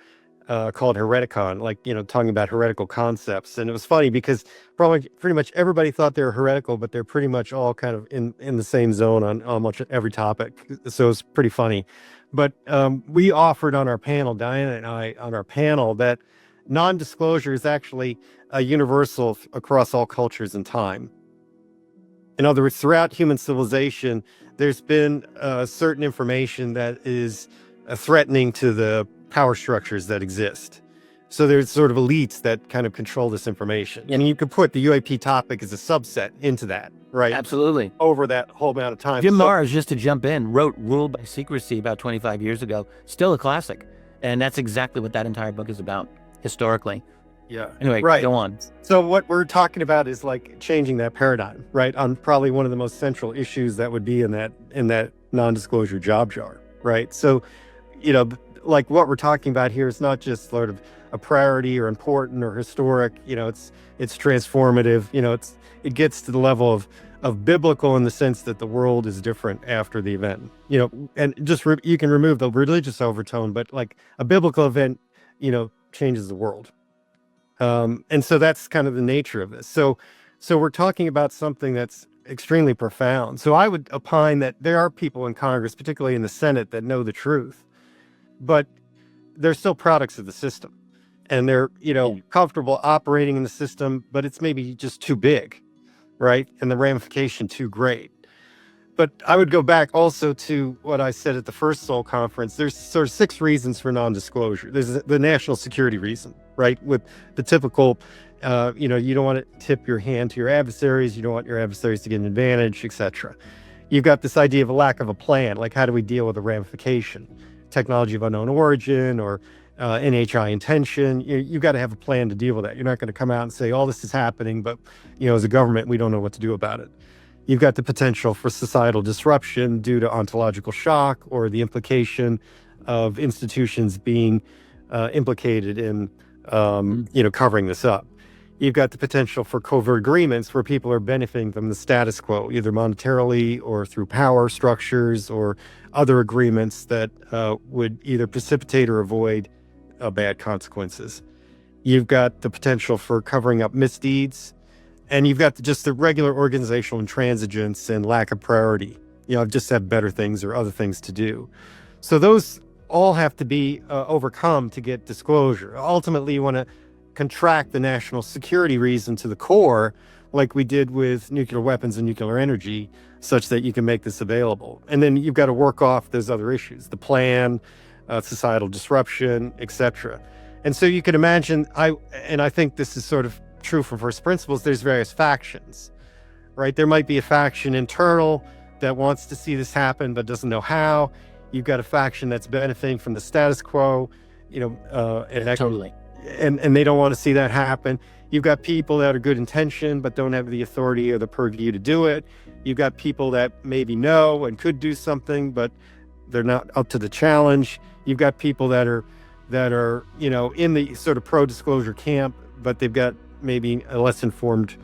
called Hereticon, talking about heretical concepts. And it was funny because probably pretty much everybody thought they were heretical, but they're pretty much all kind of in the same zone on almost every topic. So it's pretty funny. But we offered on our panel, Diana and I, on our panel, that non-disclosure is actually universal across all cultures and time. In other words, throughout human civilization, there's been certain information that is threatening to the power structures that exist. So there's sort of elites that kind of control this information. And you could put the UAP topic as a subset into that, right? Absolutely. Over that whole amount of time. Jim Marrs, just to jump in, wrote Rule by Secrecy about 25 years ago. Still a classic. And that's exactly what that entire book is about, historically. Yeah. Anyway, right. go on. So what we're talking about is like changing that paradigm, right? On probably one of the most central issues that would be in that non-disclosure job jar, right? So, like what we're talking about here is not just sort of a priority or important or historic, it's transformative, it gets to the level of biblical in the sense that the world is different after the event, and just you can remove the religious overtone, but like a biblical event, changes the world. And so that's kind of the nature of this. So we're talking about something that's extremely profound. So I would opine that there are people in Congress, particularly in the Senate, that know the truth, but they're still products of the system, and they're, comfortable operating in the system, but it's maybe just too big, right? And the ramification too great. But I would go back also to what I said at the first Seoul conference. There's sort of 6 reasons for non-disclosure. There's the national security reason, right? With the typical, you don't want to tip your hand to your adversaries. You don't want your adversaries to get an advantage, etc. You've got this idea of a lack of a plan. Like, how do we deal with the ramification? Technology of unknown origin or NHI intention. You've got to have a plan to deal with that. You're not going to come out and say, all this is happening, but, as a government, we don't know what to do about it. You've got the potential for societal disruption due to ontological shock or the implication of institutions being implicated in, covering this up. You've got the potential for covert agreements where people are benefiting from the status quo, either monetarily or through power structures or other agreements that would either precipitate or avoid bad consequences. You've got the potential for covering up misdeeds. And you've got just the regular organizational intransigence and lack of priority. Just have better things or other things to do. So those all have to be overcome to get disclosure. Ultimately, you want to contract the national security reason to the core, like we did with nuclear weapons and nuclear energy, such that you can make this available. And then you've got to work off those other issues, the plan, societal disruption, etc. And so you can imagine, I think this is sort of true from first principles, there's various factions, right? There might be a faction internal that wants to see this happen but doesn't know how. You've got a faction that's benefiting from the status quo, Totally. And they don't want to see that happen. You've got people that are good intention but don't have the authority or the purview to do it. You've got people that maybe know and could do something but they're not up to the challenge. You've got people that are in the sort of pro-disclosure camp, but they've got maybe a less informed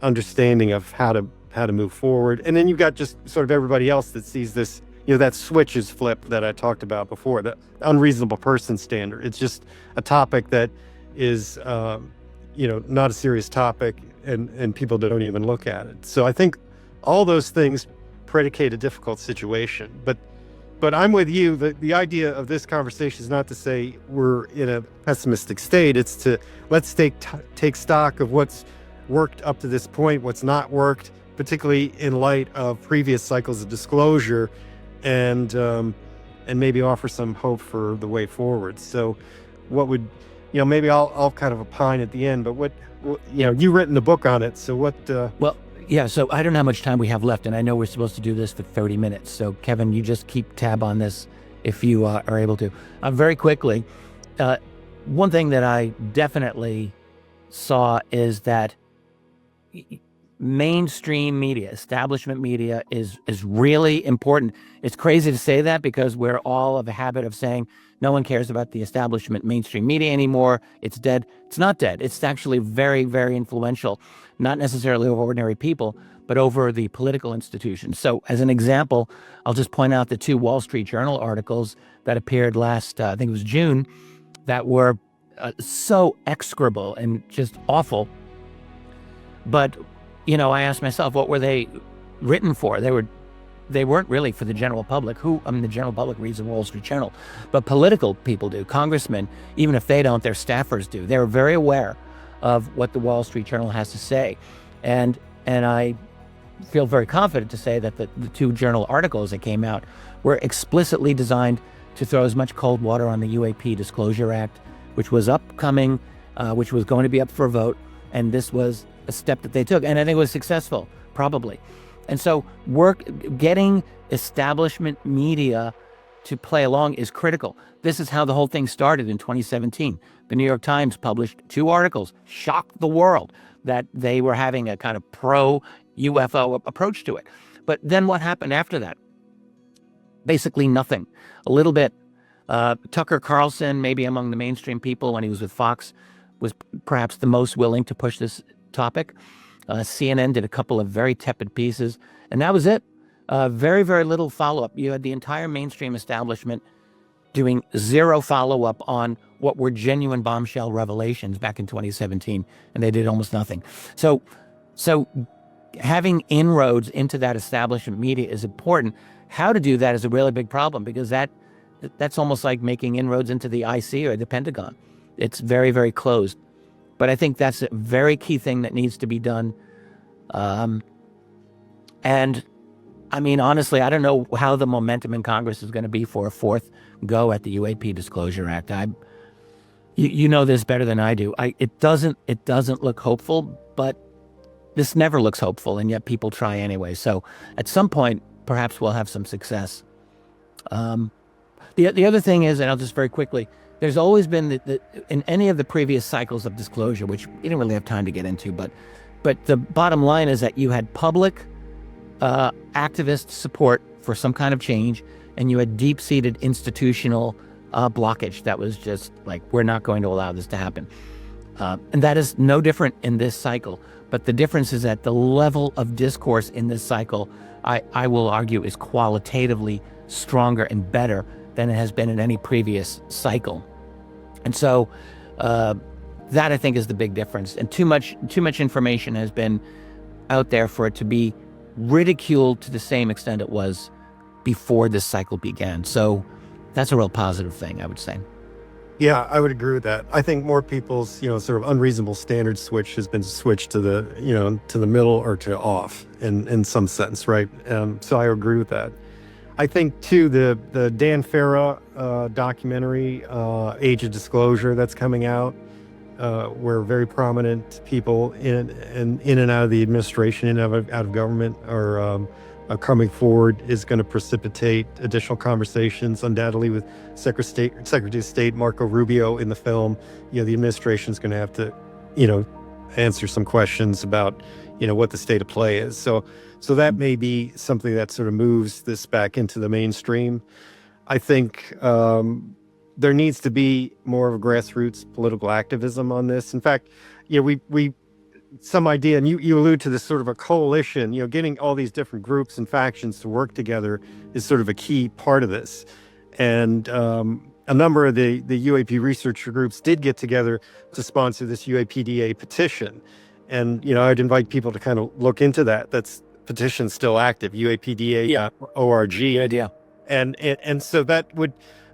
understanding of how to move forward. And then you've got just sort of everybody else that sees this, that switch is flipped that I talked about before, the unreasonable person standard. It's just a topic that is, not a serious topic and people don't even look at it. So I think all those things predicate a difficult situation. But I'm with you. The idea of this conversation is not to say we're in a pessimistic state. It's to let's take stock of what's worked up to this point, what's not worked, particularly in light of previous cycles of disclosure, and maybe offer some hope for the way forward. So, what would maybe I'll kind of opine at the end. But what you've written the book on it. So what? Well. Yeah, so I don't know how much time we have left, and I know we're supposed to do this for 30 minutes. So, Kevin, you just keep tab on this if you are able to. Very quickly, one thing that I definitely saw is that mainstream media, establishment media is really important. It's crazy to say that because we're all of a habit of saying no one cares about the establishment mainstream media anymore. It's dead. It's not dead. It's actually very, very influential, not necessarily over ordinary people, but over the political institutions. So as an example, I'll just point out the 2 Wall Street Journal articles that appeared last, I think it was June, that were so execrable and just awful. But, I asked myself, what were they written for? They weren't really for the general public. The general public reads the Wall Street Journal, but political people do. Congressmen, even if they don't, their staffers do. They're very aware of what the Wall Street Journal has to say. And I feel very confident to say that the 2 journal articles that came out were explicitly designed to throw as much cold water on the UAP Disclosure Act, which was upcoming, which was going to be up for a vote. And this was a step that they took. And I think it was successful, probably. And so getting establishment media to play along is critical. This is how the whole thing started in 2017. The New York Times published 2 articles, shocked the world that they were having a kind of pro-UFO approach to it. But then what happened after that? Basically nothing. A little bit. Tucker Carlson, maybe among the mainstream people when he was with Fox, was perhaps the most willing to push this topic. CNN did a couple of very tepid pieces, and that was it. Very, very little follow-up. You had the entire mainstream establishment doing zero follow-up on what were genuine bombshell revelations back in 2017, and they did almost nothing. So having inroads into that establishment media is important. How to do that is a really big problem, because that's almost like making inroads into the IC or the Pentagon. It's very, very closed. But I think that's a very key thing that needs to be done. And I mean, honestly, I don't know how the momentum in Congress is going to be for a 4th go at the UAP Disclosure Act. You know this better than I do. It doesn't look hopeful, but this never looks hopeful, and yet people try anyway. So at some point, perhaps we'll have some success. The other thing is, and I'll just very quickly, there's always been in any of the previous cycles of disclosure, which we didn't really have time to get into, but the bottom line is that you had public activist support for some kind of change, and you had deep-seated institutional blockage that was just like, we're not going to allow this to happen. And that is no different in this cycle, but the difference is that the level of discourse in this cycle, I will argue, is qualitatively stronger and better than it has been in any previous cycle. And so that, I think, is the big difference. And too much information has been out there for it to be ridiculed to the same extent it was before this cycle began. So that's a real positive thing, I would say. Yeah, I would agree with that. I think more people's, sort of unreasonable standard switch has been switched to the middle or to off in some sense, right? So I agree with that. I think too, the Dan Farah documentary, Age of Disclosure, that's coming out, where very prominent people in and out of the administration and out of government are coming forward, is going to precipitate additional conversations, undoubtedly, with Secretary of State Marco Rubio in the film. The administration is going to have to, answer some questions about, what the state of play is. So that may be something that sort of moves this back into the mainstream. I think there needs to be more of a grassroots political activism on this. In fact, we some idea, and you allude to this sort of a coalition, getting all these different groups and factions to work together is sort of a key part of this. And a number of the UAP researcher groups did get together to sponsor this UAPDA petition. And, I'd invite people to kind of look into that. That's petition's still active, UAPDA.org. Idea. And so that would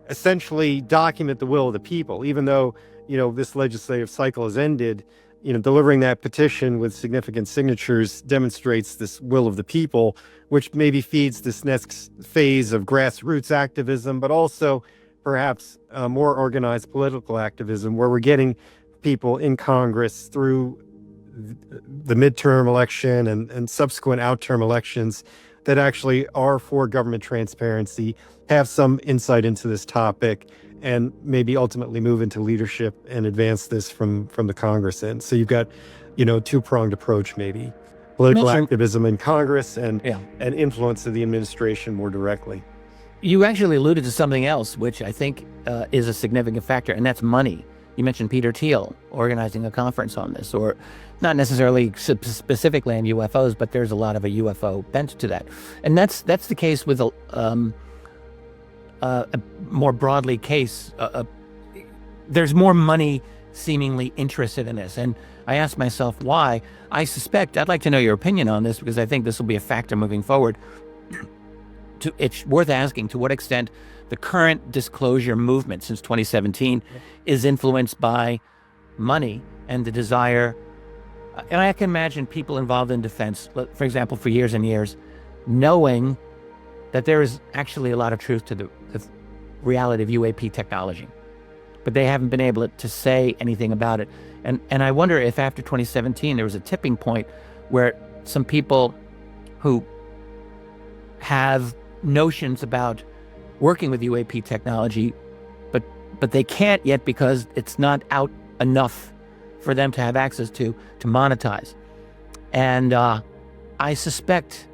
essentially document the will of the people, even though, this legislative cycle has ended. Delivering that petition with significant signatures demonstrates this will of the people, which maybe feeds this next phase of grassroots activism, but also perhaps more organized political activism, where we're getting people in Congress through the midterm election and subsequent outterm elections that actually are for government transparency, have some insight into this topic, and maybe ultimately move into leadership and advance this from the Congress end. So you've got, two-pronged approach, maybe political activism in Congress and influence of the administration more directly. You actually alluded to something else, which I think is a significant factor, and that's money. You mentioned Peter Thiel organizing a conference on this, or not necessarily specifically on UFOs, but there's a lot of a UFO bent to that. And that's the case with a more broadly case. There's more money seemingly interested in this. And I asked myself why. I suspect, I'd like to know your opinion on this, because I think this will be a factor moving forward. It's worth asking to what extent the current disclosure movement since 2017 is influenced by money and the desire. And I can imagine people involved in defense, for example, for years and years, knowing that there is actually a lot of truth to the reality of UAP technology, but they haven't been able to say anything about it. And I wonder if after 2017 there was a tipping point where some people who have notions about working with UAP technology, but they can't yet because it's not out enough for them to have access to monetize. And I suspect,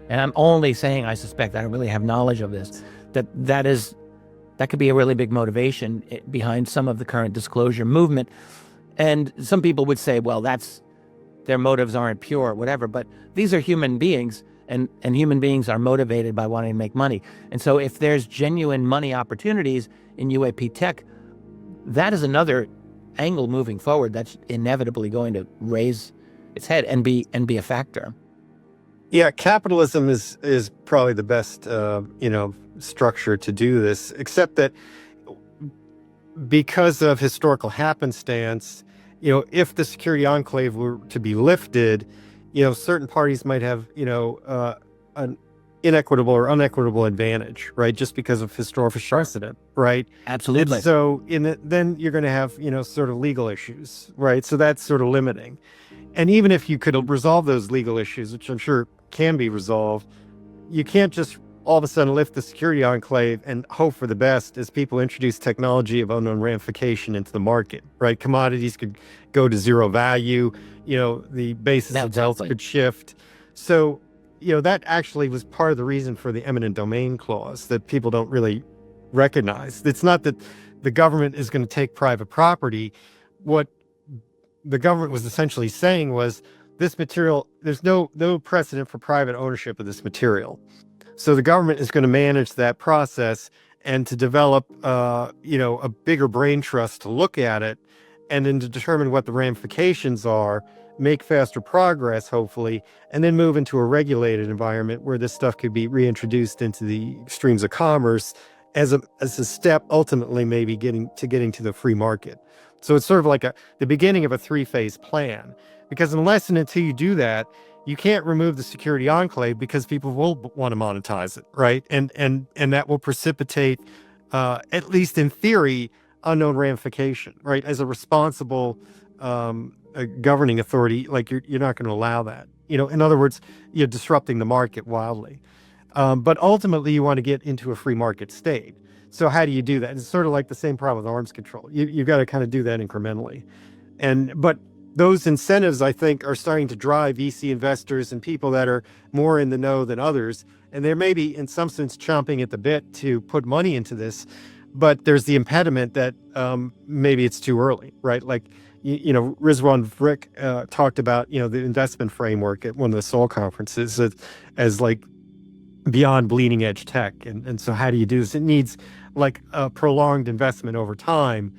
and I'm only saying I suspect, I don't really have knowledge of this, that could be a really big motivation behind some of the current disclosure movement. And some people would say, well, their motives aren't pure or whatever, but these are human beings, and human beings are motivated by wanting to make money. And so if there's genuine money opportunities in UAP tech, that is another angle moving forward that's inevitably going to raise its head and be a factor. Yeah, capitalism is probably the best structure to do this, except that because of historical happenstance, if the security enclave were to be lifted, certain parties might have an inequitable or unequitable advantage, right? Just because of historical precedent, right? Absolutely. And so then you're going to have sort of legal issues, right? So that's sort of limiting. And even if you could resolve those legal issues, which I'm sure can be resolved, you can't just all of a sudden lift the security enclave and hope for the best as people introduce technology of unknown ramification into the market, right? Commodities could go to zero value, the basis of wealth could shift. So, that actually was part of the reason for the eminent domain clause that people don't really recognize. It's not that the government is going to take private property. What the government was essentially saying was, this material, there's no precedent for private ownership of this material. So the government is going to manage that process and to develop, a bigger brain trust to look at it and then to determine what the ramifications are, make faster progress, hopefully, and then move into a regulated environment where this stuff could be reintroduced into the streams of commerce as a step, ultimately, maybe getting to the free market. So it's sort of like the beginning of a three-phase plan, because unless and until you do that, you can't remove the security enclave because people will want to monetize it, right? And that will precipitate, at least in theory, unknown ramification, right? As a responsible governing authority, like you're not going to allow that. In other words, you're disrupting the market wildly. But ultimately, you want to get into a free market state. So how do you do that? It's sort of like the same problem with arms control. You've got to kind of do that incrementally. But those incentives, I think, are starting to drive VC investors and people that are more in the know than others. And they're maybe, in some sense, chomping at the bit to put money into this. But there's the impediment that maybe it's too early, right? Like, Rizwan Vrick talked about, the investment framework at one of the Seoul conferences as like beyond bleeding edge tech. And so how do you do this? It needs like a prolonged investment over time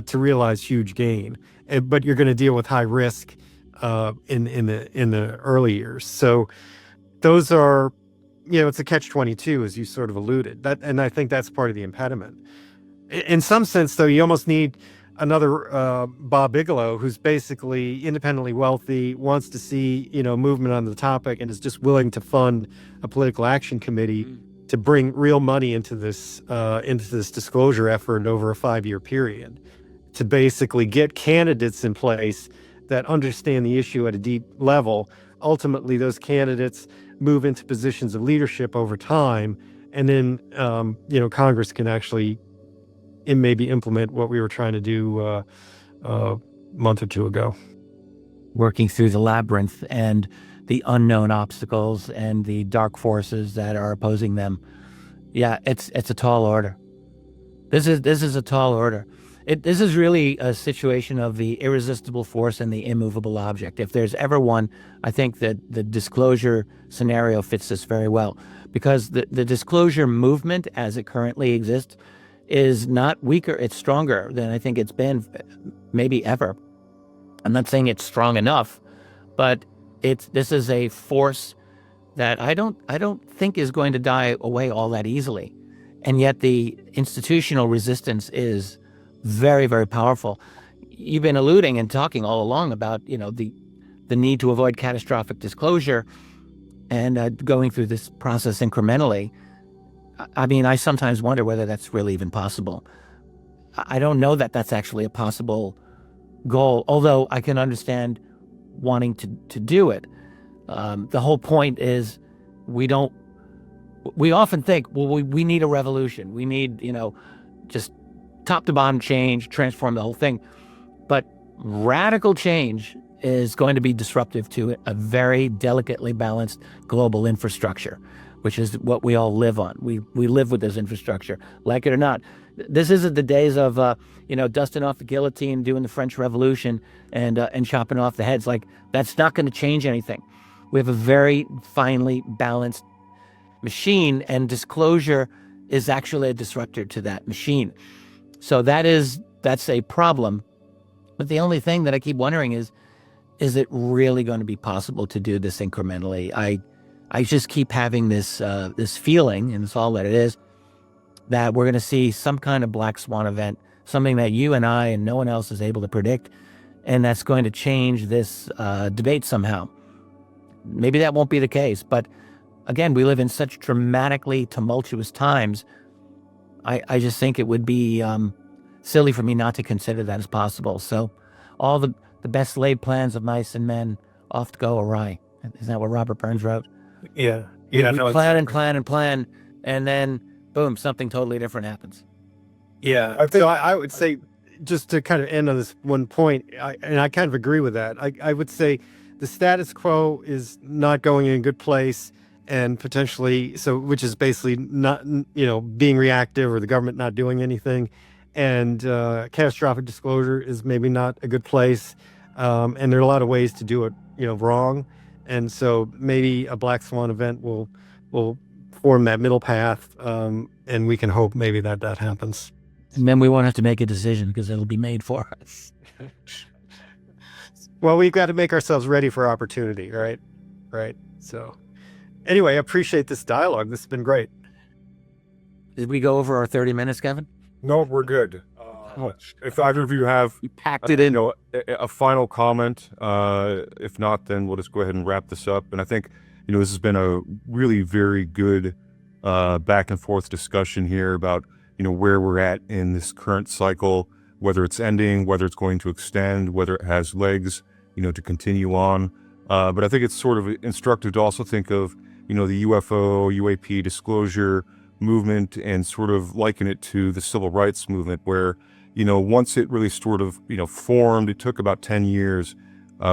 to realize huge gain. But you're going to deal with high risk in the early years. So those are, it's a catch-22, as you sort of alluded. And I think that's part of the impediment. In some sense, though, you almost need another Bob Bigelow, who's basically independently wealthy, wants to see movement on the topic, and is just willing to fund a political action committee to bring real money into this disclosure effort over a 5-year period, to basically get candidates in place that understand the issue at a deep level. Ultimately, those candidates move into positions of leadership over time, and then Congress can actually maybe implement what we were trying to do a month or two ago. Working through the labyrinth and the unknown obstacles and the dark forces that are opposing them. Yeah, it's a tall order. This is a tall order. This is really a situation of the irresistible force and the immovable object. If there's ever one, I think that the disclosure scenario fits this very well, because the disclosure movement as it currently exists is not weaker, it's stronger than I think it's been maybe ever. I'm not saying it's strong enough, but this is a force that I don't think is going to die away all that easily. And yet the institutional resistance is very, very powerful. You've been alluding and talking all along about, the need to avoid catastrophic disclosure and going through this process incrementally. I mean, I sometimes wonder whether that's really even possible. I don't know that that's actually a possible goal, although I can understand wanting to do it. The whole point is we don't we often think, well, we need a revolution. We need, just top to bottom change, transform the whole thing. But radical change is going to be disruptive to a very delicately balanced global infrastructure, which is what we all live on. We live with this infrastructure, like it or not. This isn't the days of, dusting off the guillotine, doing the French Revolution, and chopping off the heads. Like, that's not going to change anything. We have a very finely balanced machine, and disclosure is actually a disruptor to that machine. So that's a problem. But the only thing that I keep wondering is it really going to be possible to do this incrementally? I just keep having this feeling, and it's all that it is, that we're going to see some kind of black swan event, something that you and I and no one else is able to predict, and that's going to change this debate somehow. Maybe that won't be the case, but again, we live in such dramatically tumultuous times. I just think it would be silly for me not to consider that as possible. So all the best laid plans of mice and men oft go awry. Isn't that what Robert Burns wrote? Yeah. We plan and plan and plan, and then boom, something totally different happens. Yeah. I would say, just to kind of end on this one point, and I kind of agree with that. I would say the status quo is not going in a good place, and potentially, which is basically not, being reactive or the government not doing anything. And catastrophic disclosure is maybe not a good place. And there are a lot of ways to do it, wrong. And so maybe a black swan event will form that middle path. And we can hope maybe that happens. And then we won't have to make a decision because it'll be made for us. Well, we've got to make ourselves ready for opportunity, right? Right. So anyway, I appreciate this dialogue. This has been great. Did we go over our 30 minutes, Kevin? No, we're good. If either of you have packed it in, a final comment, if not, then we'll just go ahead and wrap this up. And I think, this has been a really very good back and forth discussion here about, where we're at in this current cycle, whether it's ending, whether it's going to extend, whether it has legs, to continue on. But I think it's sort of instructive to also think of, the UFO, UAP disclosure movement and sort of liken it to the civil rights movement where, once it really sort of, formed, it took about 10 years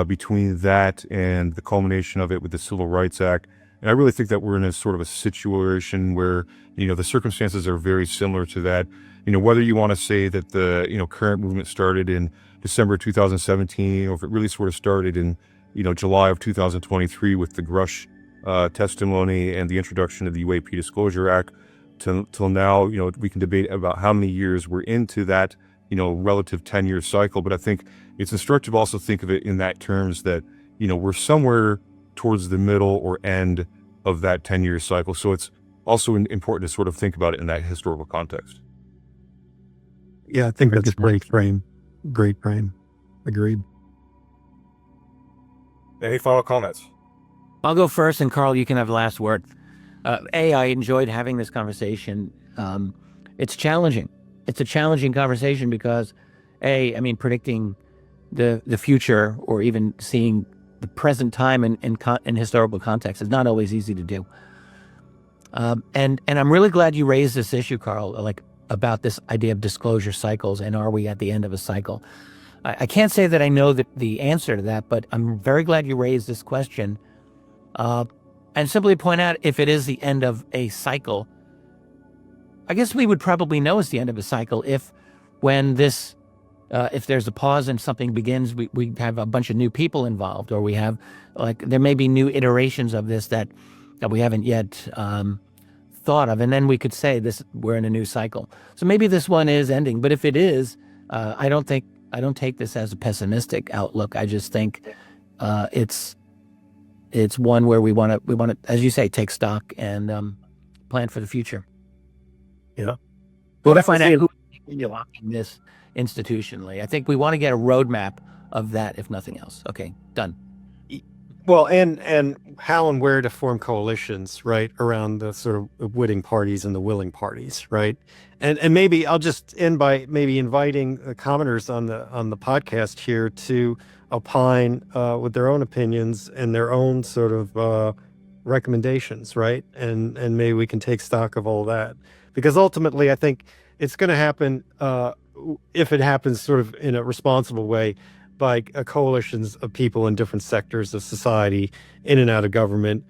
between that and the culmination of it with the Civil Rights Act. And I really think that we're in a sort of a situation where, the circumstances are very similar to that. Whether you want to say that the, current movement started in December 2017, or if it really sort of started in, July of 2023 with the Grush testimony and the introduction of the UAP Disclosure Act, till now, we can debate about how many years we're into that, relative 10-year cycle. But I think it's instructive to also think of it in that terms that, we're somewhere towards the middle or end of that 10-year cycle. So it's also important to sort of think about it in that historical context. Yeah, I think that's a great frame. Great frame. Agreed. Any final comments? I'll go first, and Karl, you can have the last word. I enjoyed having this conversation. It's challenging. It's a challenging conversation because, predicting the future or even seeing the present time in historical context is not always easy to do. And I'm really glad you raised this issue, Karl, about this idea of disclosure cycles and are we at the end of a cycle? I can't say that I know the answer to that, but I'm very glad you raised this question. And simply point out if it is the end of a cycle. I guess we would probably know it's the end of a cycle if there's a pause and something begins, we have a bunch of new people involved, or we have, there may be new iterations of this that we haven't yet thought of. And then we could say we're in a new cycle. So maybe this one is ending, but if it is, I don't take this as a pessimistic outlook. I just think it's one where we want to, as you say, take stock and plan for the future. Yeah. We'll find out who's unlocking this institutionally. I think we want to get a roadmap of that, if nothing else. Okay, done. Well, and how and where to form coalitions, right, around the sort of witting parties and the willing parties, right? And maybe I'll just end by maybe inviting the commenters on the podcast here to opine with their own opinions and their own sort of recommendations, right? And maybe we can take stock of all that. Because ultimately, I think it's going to happen, if it happens sort of in a responsible way, by coalitions of people in different sectors of society, in and out of government,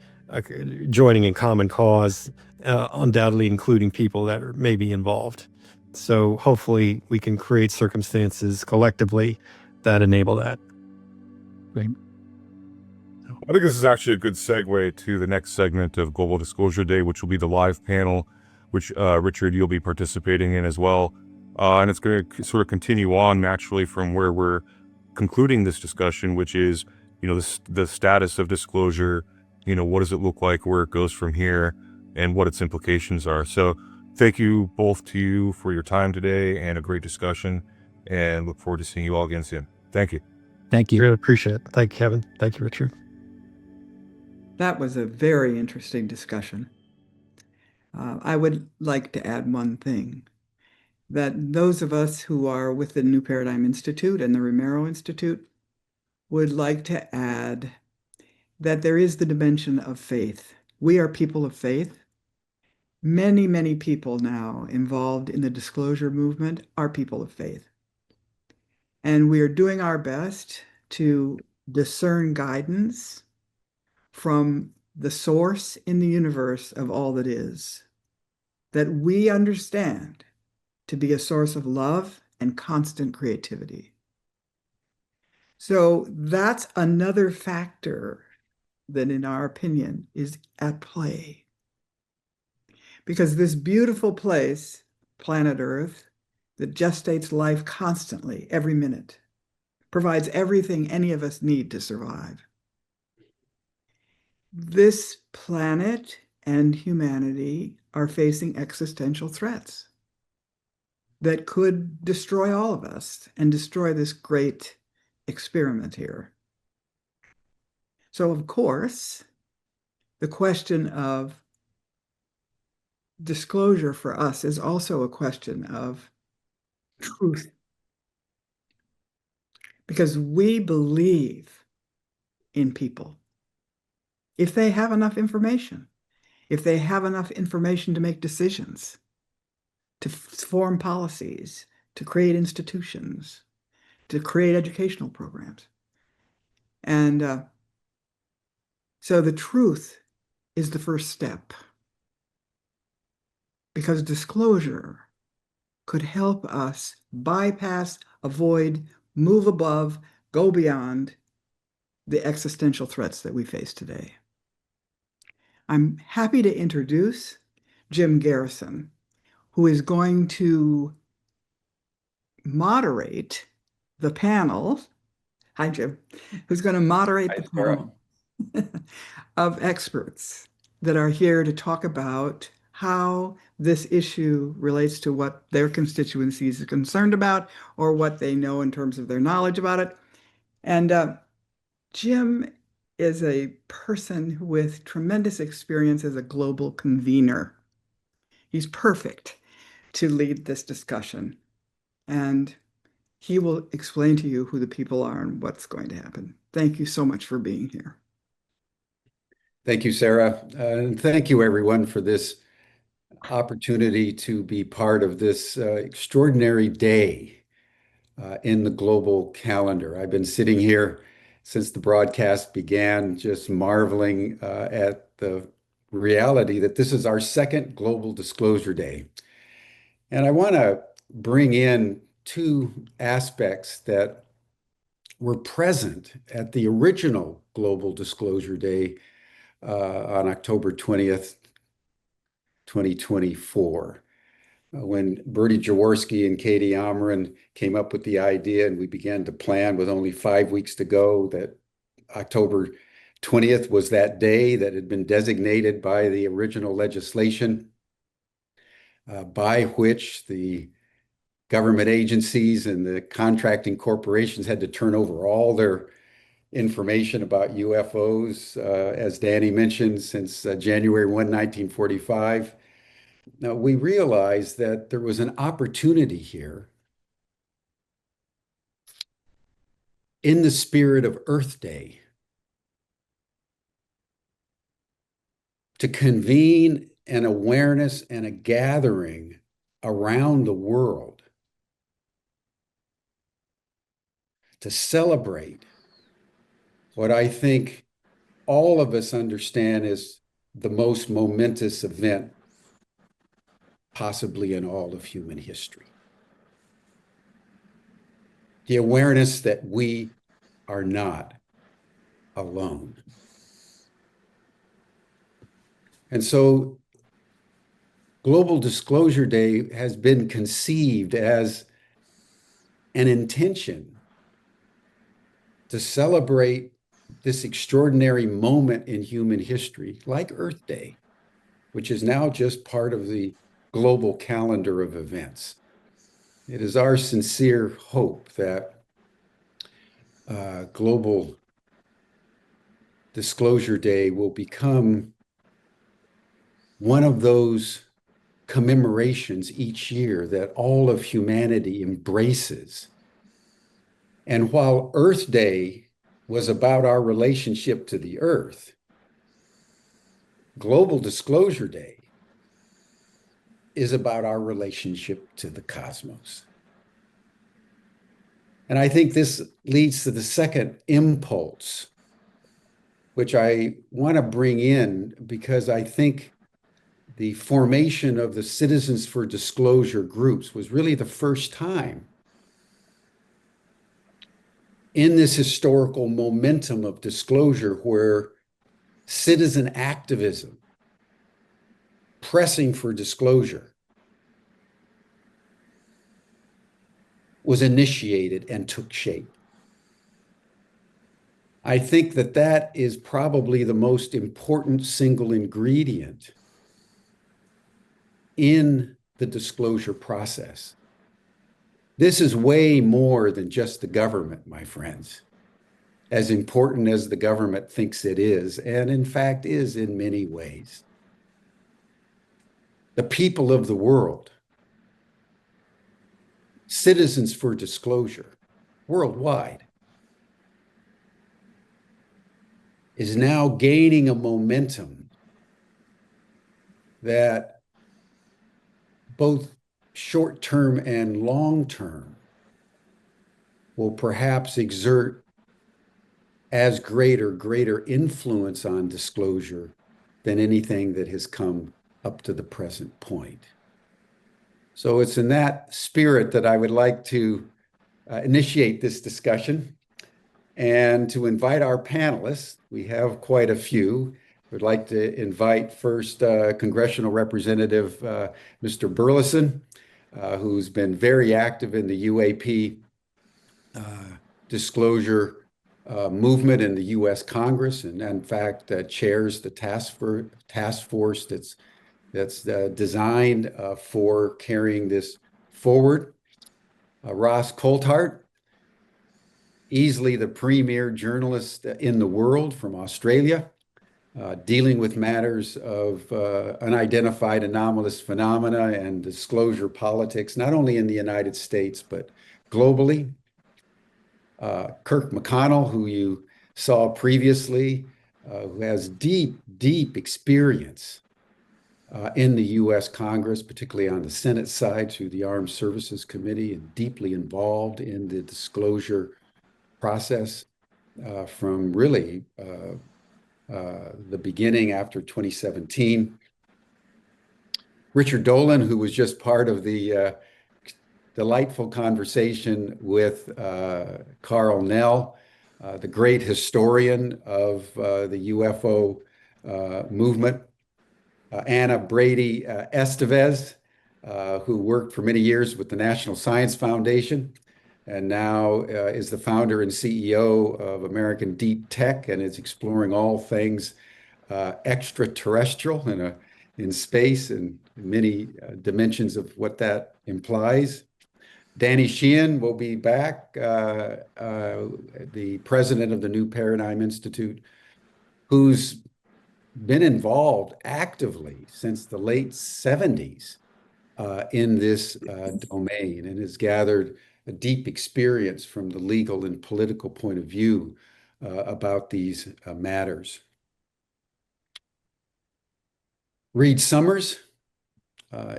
joining in common cause, undoubtedly including people that are maybe involved. So hopefully we can create circumstances collectively that enable that. Great. I think this is actually a good segue to the next segment of Global Disclosure Day, which will be the live panel, which Richard, you'll be participating in as well. And it's going to sort of continue on naturally from where we're concluding this discussion, which is, the status of disclosure, what does it look like, where it goes from here, and what its implications are. So thank you both to you for your time today and a great discussion, and look forward to seeing you all again soon. Thank you. Thank you. Really appreciate it. Thank you, Kevin. Thank you, Richard. That was a very interesting discussion. I would like to add one thing, that those of us who are with the New Paradigm Institute and the Romero Institute would like to add that there is the dimension of faith. We are people of faith. Many, many people now involved in the disclosure movement are people of faith. And we are doing our best to discern guidance from the source in the universe of all that is, that we understand to be a source of love and constant creativity. So that's another factor that, in our opinion, is at play. Because this beautiful place, planet Earth, that gestates life constantly, every minute, provides everything any of us need to survive. This planet and humanity are facing existential threats that could destroy all of us and destroy this great experiment here. So, of course, the question of disclosure for us is also a question of truth. Because we believe in people. If they have enough information, if they have enough information to make decisions, to form policies, to create institutions, to create educational programs. And so the truth is the first step, because disclosure could help us bypass, avoid, move above, go beyond the existential threats that we face today. I'm happy to introduce Jim Garrison, who is going to moderate the panel. Hi, Jim. Who's going to moderate the panel of experts that are here to talk about how this issue relates to what their constituencies are concerned about, or what they know in terms of their knowledge about it. And Jim is a person with tremendous experience as a global convener. He's perfect to lead this discussion, and he will explain to you who the people are and what's going to happen. Thank you so much for being here. Thank you, Sara. And thank you, everyone, for this opportunity to be part of this extraordinary day in the global calendar. I've been sitting here since the broadcast began, just marveling at the reality that this is our second Global Disclosure Day. And I want to bring in two aspects that were present at the original Global Disclosure Day on October 20th, 2024. When Bertie Jaworski and Katie Amron came up with the idea, and we began to plan with only 5 weeks to go, that October 20th was that day that had been designated by the original legislation, by which the government agencies and the contracting corporations had to turn over all their information about UFOs, as Danny mentioned, since January 1, 1945. Now, we realized that there was an opportunity here in the spirit of Earth Day to convene an awareness and a gathering around the world to celebrate what I think all of us understand is the most momentous event possibly in all of human history. The awareness that we are not alone. And so Global Disclosure Day has been conceived as an intention to celebrate this extraordinary moment in human history, like Earth Day, which is now just part of the global calendar of events. It is our sincere hope that Global Disclosure Day will become one of those commemorations each year that all of humanity embraces. And while Earth Day was about our relationship to the Earth, Global Disclosure Day is about our relationship to the cosmos. And I think this leads to the second impulse, which I want to bring in because I think the formation of the Citizens for Disclosure groups was really the first time in this historical momentum of disclosure where citizen activism, pressing for disclosure, was initiated and took shape. I think that that is probably the most important single ingredient in the disclosure process. This is way more than just the government, my friends, as important as the government thinks it is, and in fact is in many ways. The people of the world, Citizens for Disclosure, worldwide, is now gaining a momentum that both short-term and long-term will perhaps exert as greater influence on disclosure than anything that has come up to the present point. So it's in that spirit that I would like to initiate this discussion and to invite our panelists. We have quite a few. We'd like to invite first Congressional Representative Mr. Burlison, who's been very active in the UAP disclosure movement in the U.S. Congress, and in fact chairs the task force that's designed for carrying this forward. Ross Coulthart, easily the premier journalist in the world from Australia, dealing with matters of unidentified anomalous phenomena and disclosure politics, not only in the United States, but globally. Kirk McConnell, who you saw previously, who has deep experience in the U.S. Congress, particularly on the Senate side through the Armed Services Committee, and deeply involved in the disclosure process from really the beginning after 2017. Richard Dolan, who was just part of the delightful conversation with Karl, Nell, the great historian of the UFO movement. Anna Brady-Estevez, who worked for many years with the National Science Foundation and now is the founder and CEO of American Deep Tech and is exploring all things extraterrestrial in space and many dimensions of what that implies. Danny Sheehan will be back, the president of the New Paradigm Institute, who's been involved actively since the late 70s in this domain and has gathered a deep experience from the legal and political point of view about these matters. Reed Summers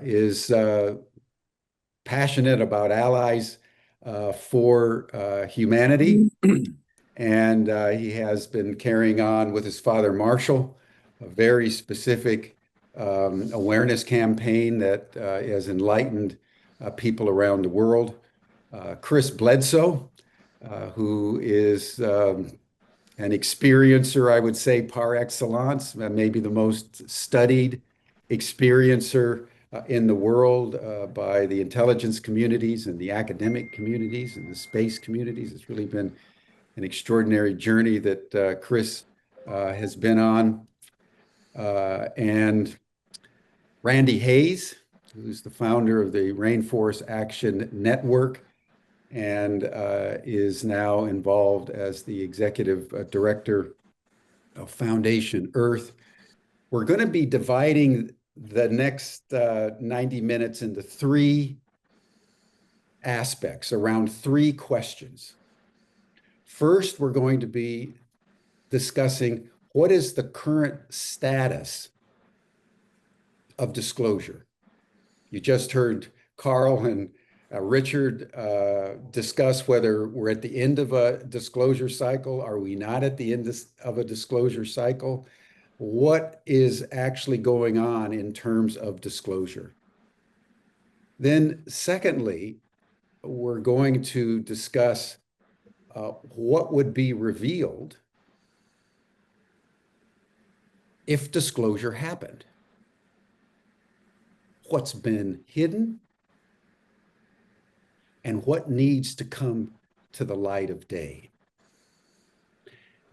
is passionate about allies for humanity. And he has been carrying on with his father, Marshall, a very specific awareness campaign that has enlightened people around the world. Chris Bledsoe, who is an experiencer, I would say, par excellence, maybe the most studied experiencer in the world by the intelligence communities and the academic communities and the space communities. It's really been an extraordinary journey that Chris has been on. And Randy Hayes, who's the founder of the Rainforest Action Network and is now involved as the executive director of Foundation Earth. We're going to be dividing the next 90 minutes into three aspects around three questions. First, we're going to be discussing what is the current status of disclosure. You just heard Karl and Richard discuss whether we're at the end of a disclosure cycle. Are we not at the end of a disclosure cycle? What is actually going on in terms of disclosure? Then secondly, we're going to discuss what would be revealed if disclosure happened. What's been hidden and what needs to come to the light of day.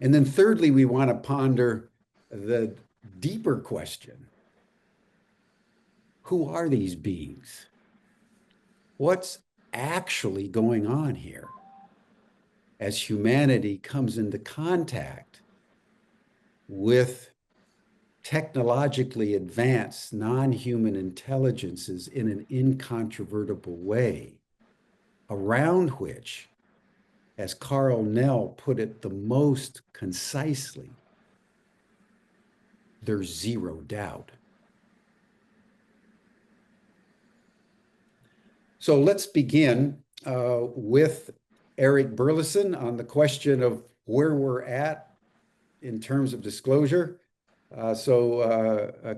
And then thirdly, we want to ponder the deeper question. Who are these beings? What's actually going on here as humanity comes into contact with technologically advanced non-human intelligences in an incontrovertible way, around which, as Karl Nell put it the most concisely, there's zero doubt. So let's begin with Eric Burlison on the question of where we're at in terms of disclosure.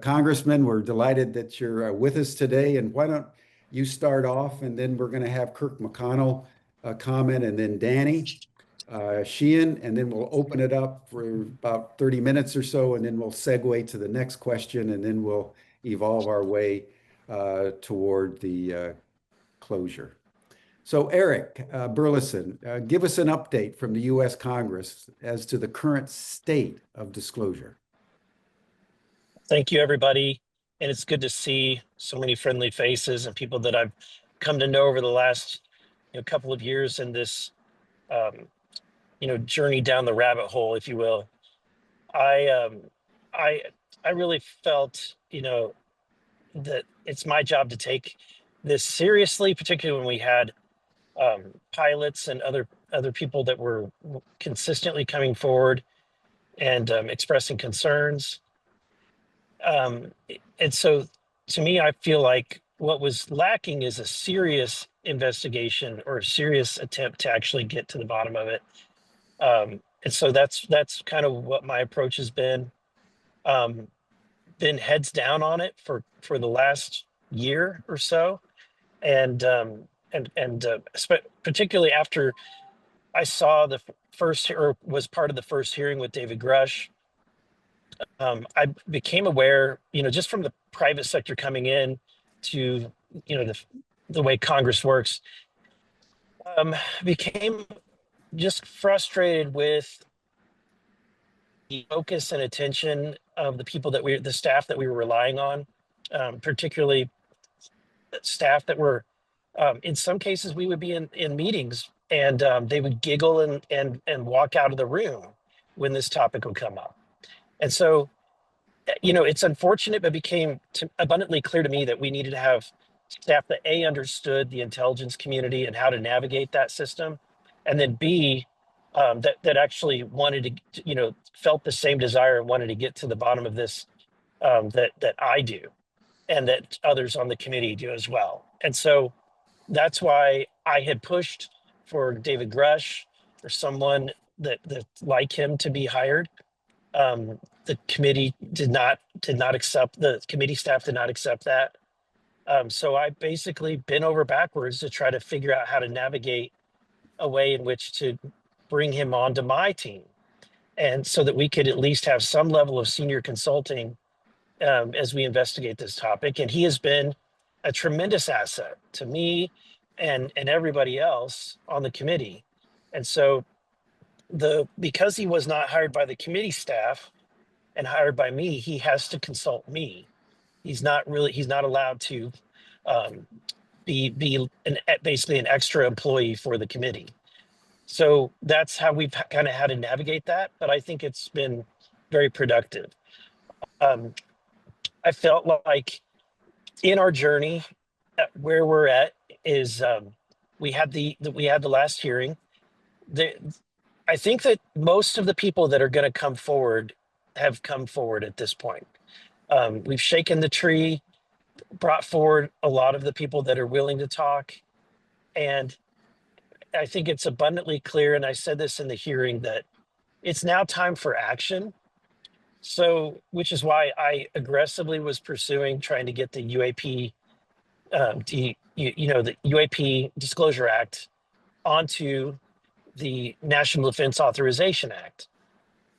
Congressman, we're delighted that you're with us today. And why don't you start off, and then we're going to have Kirk McConnell comment, and then Danny Sheehan, and then we'll open it up for about 30 minutes or so, and then we'll segue to the next question, and then we'll evolve our way toward the closure. So Eric Burlison, give us an update from the U.S. Congress as to the current state of disclosure. Thank you, everybody. And it's good to see so many friendly faces and people that I've come to know over the last couple of years in this journey down the rabbit hole, if you will. I really felt that it's my job to take this seriously, particularly when we had pilots and other people that were consistently coming forward and expressing concerns. And so to me, I feel like what was lacking is a serious investigation or a serious attempt to actually get to the bottom of it. And so that's kind of what my approach has been. Been heads down on it for the last year or so. And particularly after I saw the first, or was part of the first hearing with David Grush, I became aware, just from the private sector coming in to, the way Congress works, became just frustrated with the focus and attention of the people the staff that we were relying on, particularly staff that were, in some cases, we would be in meetings and they would giggle and walk out of the room when this topic would come up. And so, it's unfortunate, but became abundantly clear to me that we needed to have staff that A, understood the intelligence community and how to navigate that system, and then B, that actually wanted to, felt the same desire and wanted to get to the bottom of this that I do, and that others on the committee do as well. And so that's why I had pushed for David Grush, for someone that like him to be hired. The committee did not accept, the committee staff did not accept that. So I basically bent over backwards to try to figure out how to navigate a way in which to bring him onto my team, and so that we could at least have some level of senior consulting as we investigate this topic. And he has been a tremendous asset to me and everybody else on the committee. And so because he was not hired by the committee staff and hired by me, he has to consult me. He's not allowed to be basically an extra employee for the committee. So that's how we've kind of had to navigate that, but I think it's been very productive. I felt like in our journey, where we're at is we had the last hearing. I think that most of the people that are going to come forward have come forward at this point. We've shaken the tree, brought forward a lot of the people that are willing to talk, and I think it's abundantly clear, and I said this in the hearing, that it's now time for action. So, which is why I aggressively was pursuing trying to get the UAP, the UAP Disclosure Act onto the National Defense Authorization Act.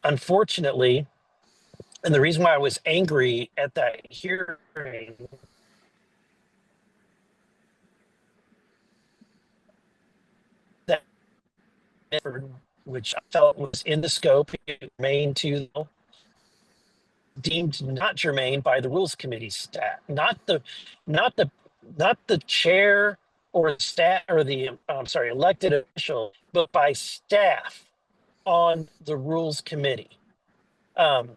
Unfortunately, and the reason why I was angry at that hearing, that which I felt was in the scope, remained to deemed not germane by the Rules Committee staff, not the chair or staff or the elected official, but by staff on the Rules Committee.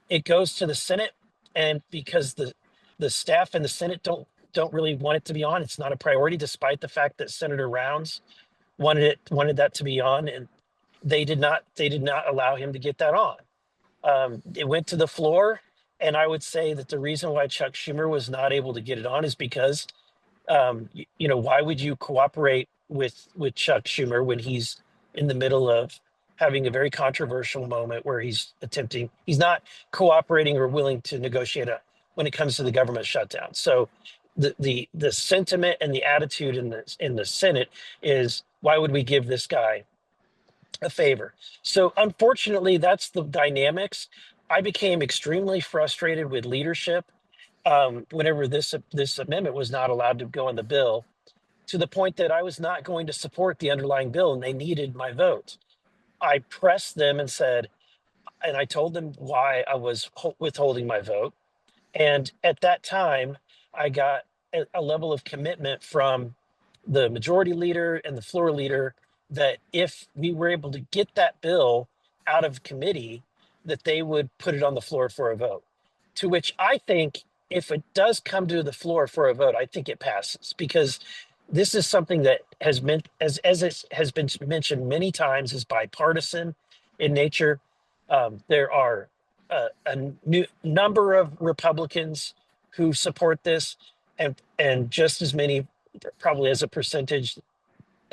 It goes to the Senate, and because the staff and the Senate don't really want it to be on, it's not a priority, despite the fact that Senator Rounds wanted that to be on, and they did not allow him to get that on. It went to the floor, and I would say that the reason why Chuck Schumer was not able to get it on is because, why would you cooperate with Chuck Schumer when he's in the middle of having a very controversial moment where he's not cooperating or willing to negotiate when it comes to the government shutdown. So the sentiment and the attitude in the Senate is, why would we give this guy a favor? So unfortunately, that's the dynamics. I became extremely frustrated with leadership whenever this amendment was not allowed to go in the bill, to the point that I was not going to support the underlying bill, and they needed my vote. I pressed them and I told them why I was withholding my vote. And at that time, I got a level of commitment from the majority leader and the floor leader that if we were able to get that bill out of committee, that they would put it on the floor for a vote. To which I think, if it does come to the floor for a vote, I think it passes, because this is something that has been, as it has been mentioned many times, is bipartisan in nature. There are a new number of Republicans who support this, and just as many, probably as a percentage,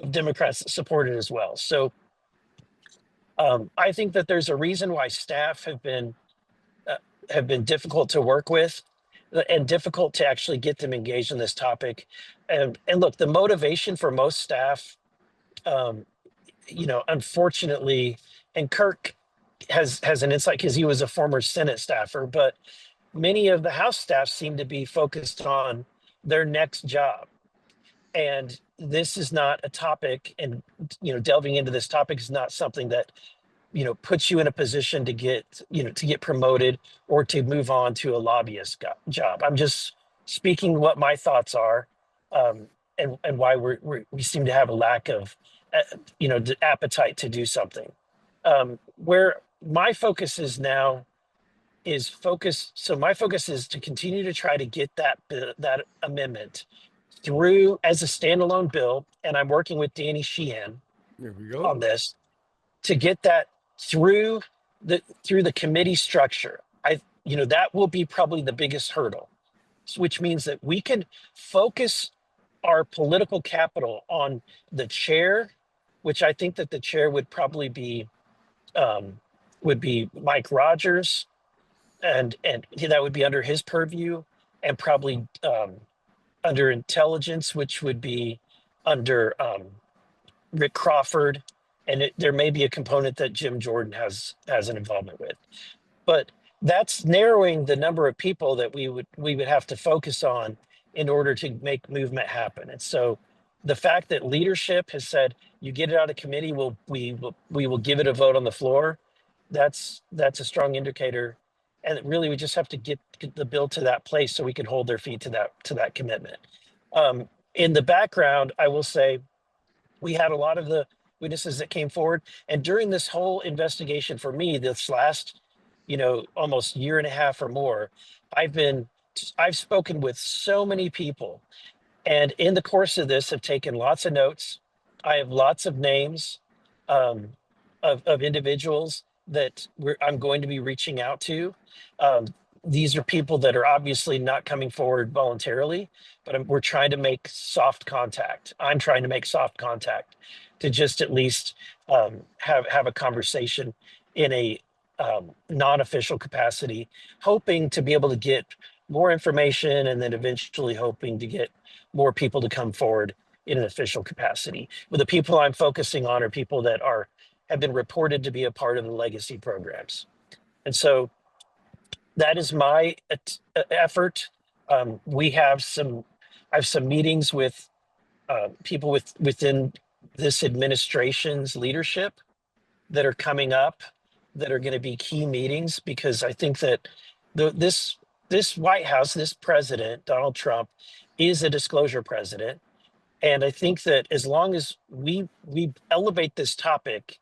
of Democrats that support it as well. So I think that there's a reason why staff have been difficult to work with, and difficult to actually get them engaged in this topic. And look, the motivation for most staff, unfortunately, and Kirk has an insight because he was a former Senate staffer, but many of the House staff seem to be focused on their next job. And this is not a topic, and delving into this topic is not something that puts you in a position to get promoted or to move on to a lobbyist job. I'm just speaking what my thoughts are, and why we seem to have a lack of the appetite to do something. Where my focus is now is my focus is to continue to try to get that amendment through as a standalone bill, and I'm working with Danny Sheehan on this to get that through the committee structure. that will be probably the biggest hurdle, which means that we can focus our political capital on the chair, which I think that the chair would probably be Mike Rogers, and that would be under his purview, and probably under intelligence, which would be under Rick Crawford, and there may be a component that Jim Jordan has an involvement with, but that's narrowing the number of people that we would have to focus on in order to make movement happen. And so the fact that leadership has said, you get it out of committee, we will give it a vote on the floor, that's a strong indicator. And really, we just have to get the bill to that place so we can hold their feet to that commitment. In the background, I will say, we had a lot of the witnesses that came forward, and during this whole investigation, for me, this last almost year and a half or more, I've spoken with so many people, and in the course of this have taken lots of notes. I have lots of names of individuals that I'm going to be reaching out to. These are people that are obviously not coming forward voluntarily, but we're trying to make soft contact. I'm trying to make soft contact to just at least have a conversation in a non-official capacity, hoping to be able to get more information, and then eventually hoping to get more people to come forward in an official capacity. But the people I'm focusing on are people that have been reported to be a part of the legacy programs. And so that is my effort. I have some meetings with people within this administration's leadership that are coming up, that are going to be key meetings, because I think that this White House, this president, Donald Trump, is a disclosure president. And I think that as long as we elevate this topic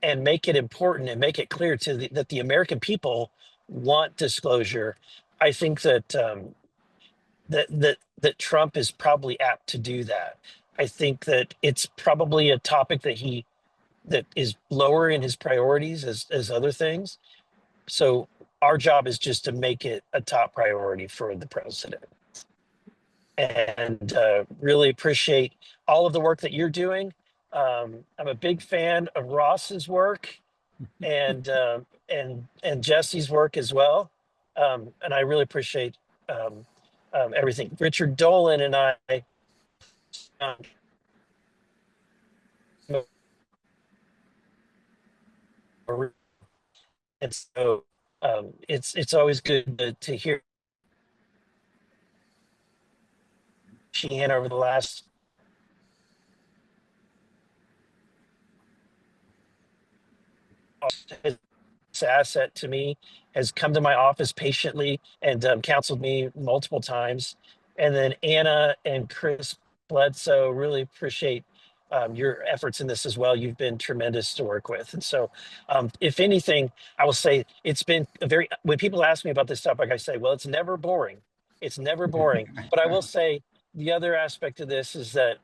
and make it important and make it clear that the American people want disclosure, I think that that Trump is probably apt to do that. I think that it's probably a topic that is lower in his priorities as other things. So our job is just to make it a top priority for the president. And really appreciate all of the work that you're doing. I'm a big fan of Ross's work and Jesse's work as well. And I really appreciate everything. Richard Dolan and I, and so it's always good to hear Sheehan over the last asset to me, has come to my office patiently and counseled me multiple times. And then Anna and Chris Bledsoe, really appreciate your efforts in this as well. You've been tremendous to work with. And so if anything, I will say it's been when people ask me about this topic, I say, well, it's never boring. It's never boring. But I will say the other aspect of this is that,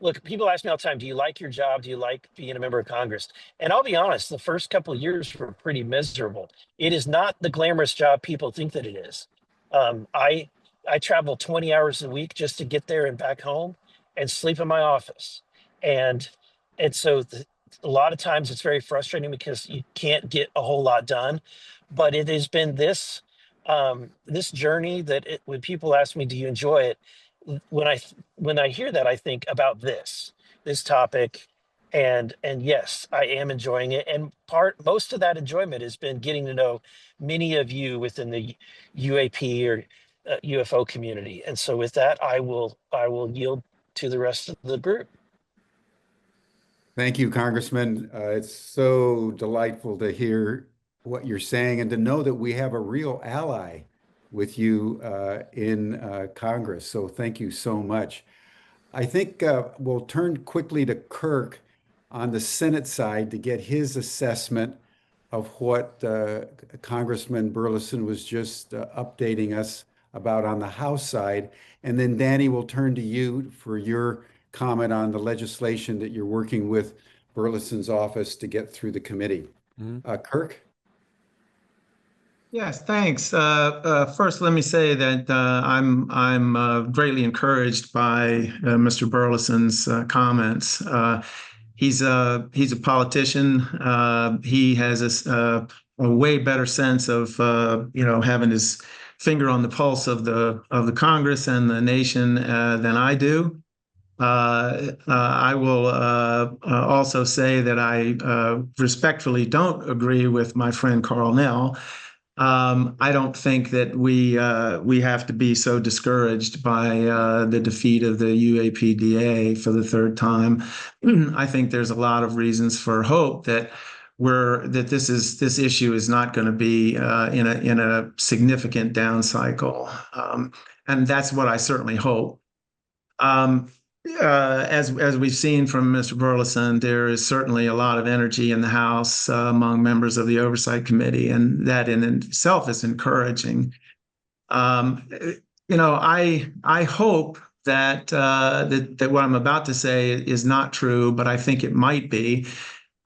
look, people ask me all the time, do you like your job? Do you like being a member of Congress? And I'll be honest, the first couple of years were pretty miserable. It is not the glamorous job people think that it is. I travel 20 hours a week just to get there and back home and sleep in my office. And so a lot of times it's very frustrating because you can't get a whole lot done. But it has been this journey that when people ask me, do you enjoy it? When I hear that, I think about this topic, and yes, I am enjoying it. And most of that enjoyment has been getting to know many of you within the UAP or UFO community. And so with that, I will yield to the rest of the group. Thank you, Congressman. It's so delightful to hear what you're saying and to know that we have a real ally with you in Congress. So thank you so much. I think we'll turn quickly to Kirk on the Senate side to get his assessment of what Congressman Burlison was just updating us about on the House side. And then Danny, will turn to you for your comment on the legislation that you're working with Burlison's office to get through the committee. Kirk? Yes, thanks. First, let me say that I'm greatly encouraged by Mr. Burlison's comments. He's a politician. He has a way better sense of having his finger on the pulse of the Congress and the nation than I do. I will also say that I respectfully don't agree with my friend Karl Nell. I don't think that we have to be so discouraged by the defeat of the UAPDA for the third time. I think there's a lot of reasons for hope that this issue is not going to be in a significant down cycle, and that's what I certainly hope. As we've seen from Mr. Burlison, there is certainly a lot of energy in the House among members of the Oversight Committee, and that in itself is encouraging. I hope that that what I'm about to say is not true, but I think it might be,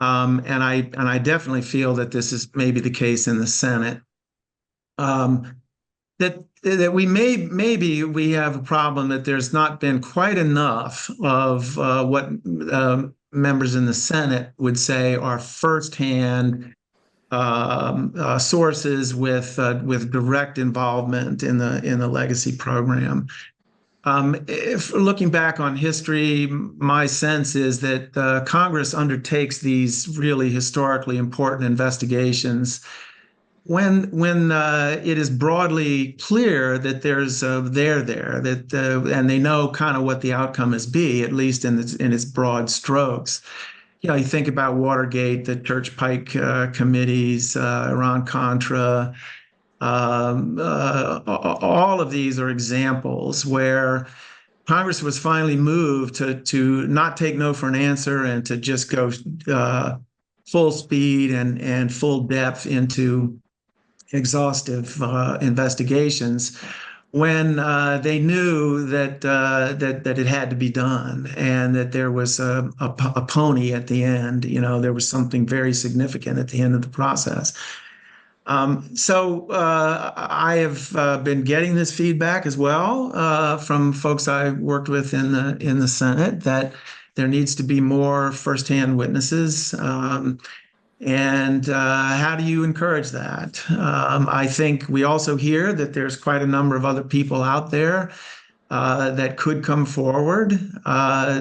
and I definitely feel that this is maybe the case in the Senate. That maybe we have a problem that there's not been quite enough of what members in the Senate would say are firsthand sources with direct involvement in the legacy program. If looking back on history, my sense is that Congress undertakes these really historically important investigations when it is broadly clear that there's there that and they know kind of what the outcome is at least in its broad strokes. You think about Watergate, the Church Pike committees, Iran-Contra. All of these are examples where Congress was finally moved to not take no for an answer and to just go full speed and full depth into exhaustive investigations when they knew that it had to be done and that there was a pony at the end. There was something very significant at the end of the process. So I have been getting this feedback as well from folks I worked with in the Senate that there needs to be more firsthand witnesses. And how do you encourage that? I think we also hear that there's quite a number of other people out there that could come forward.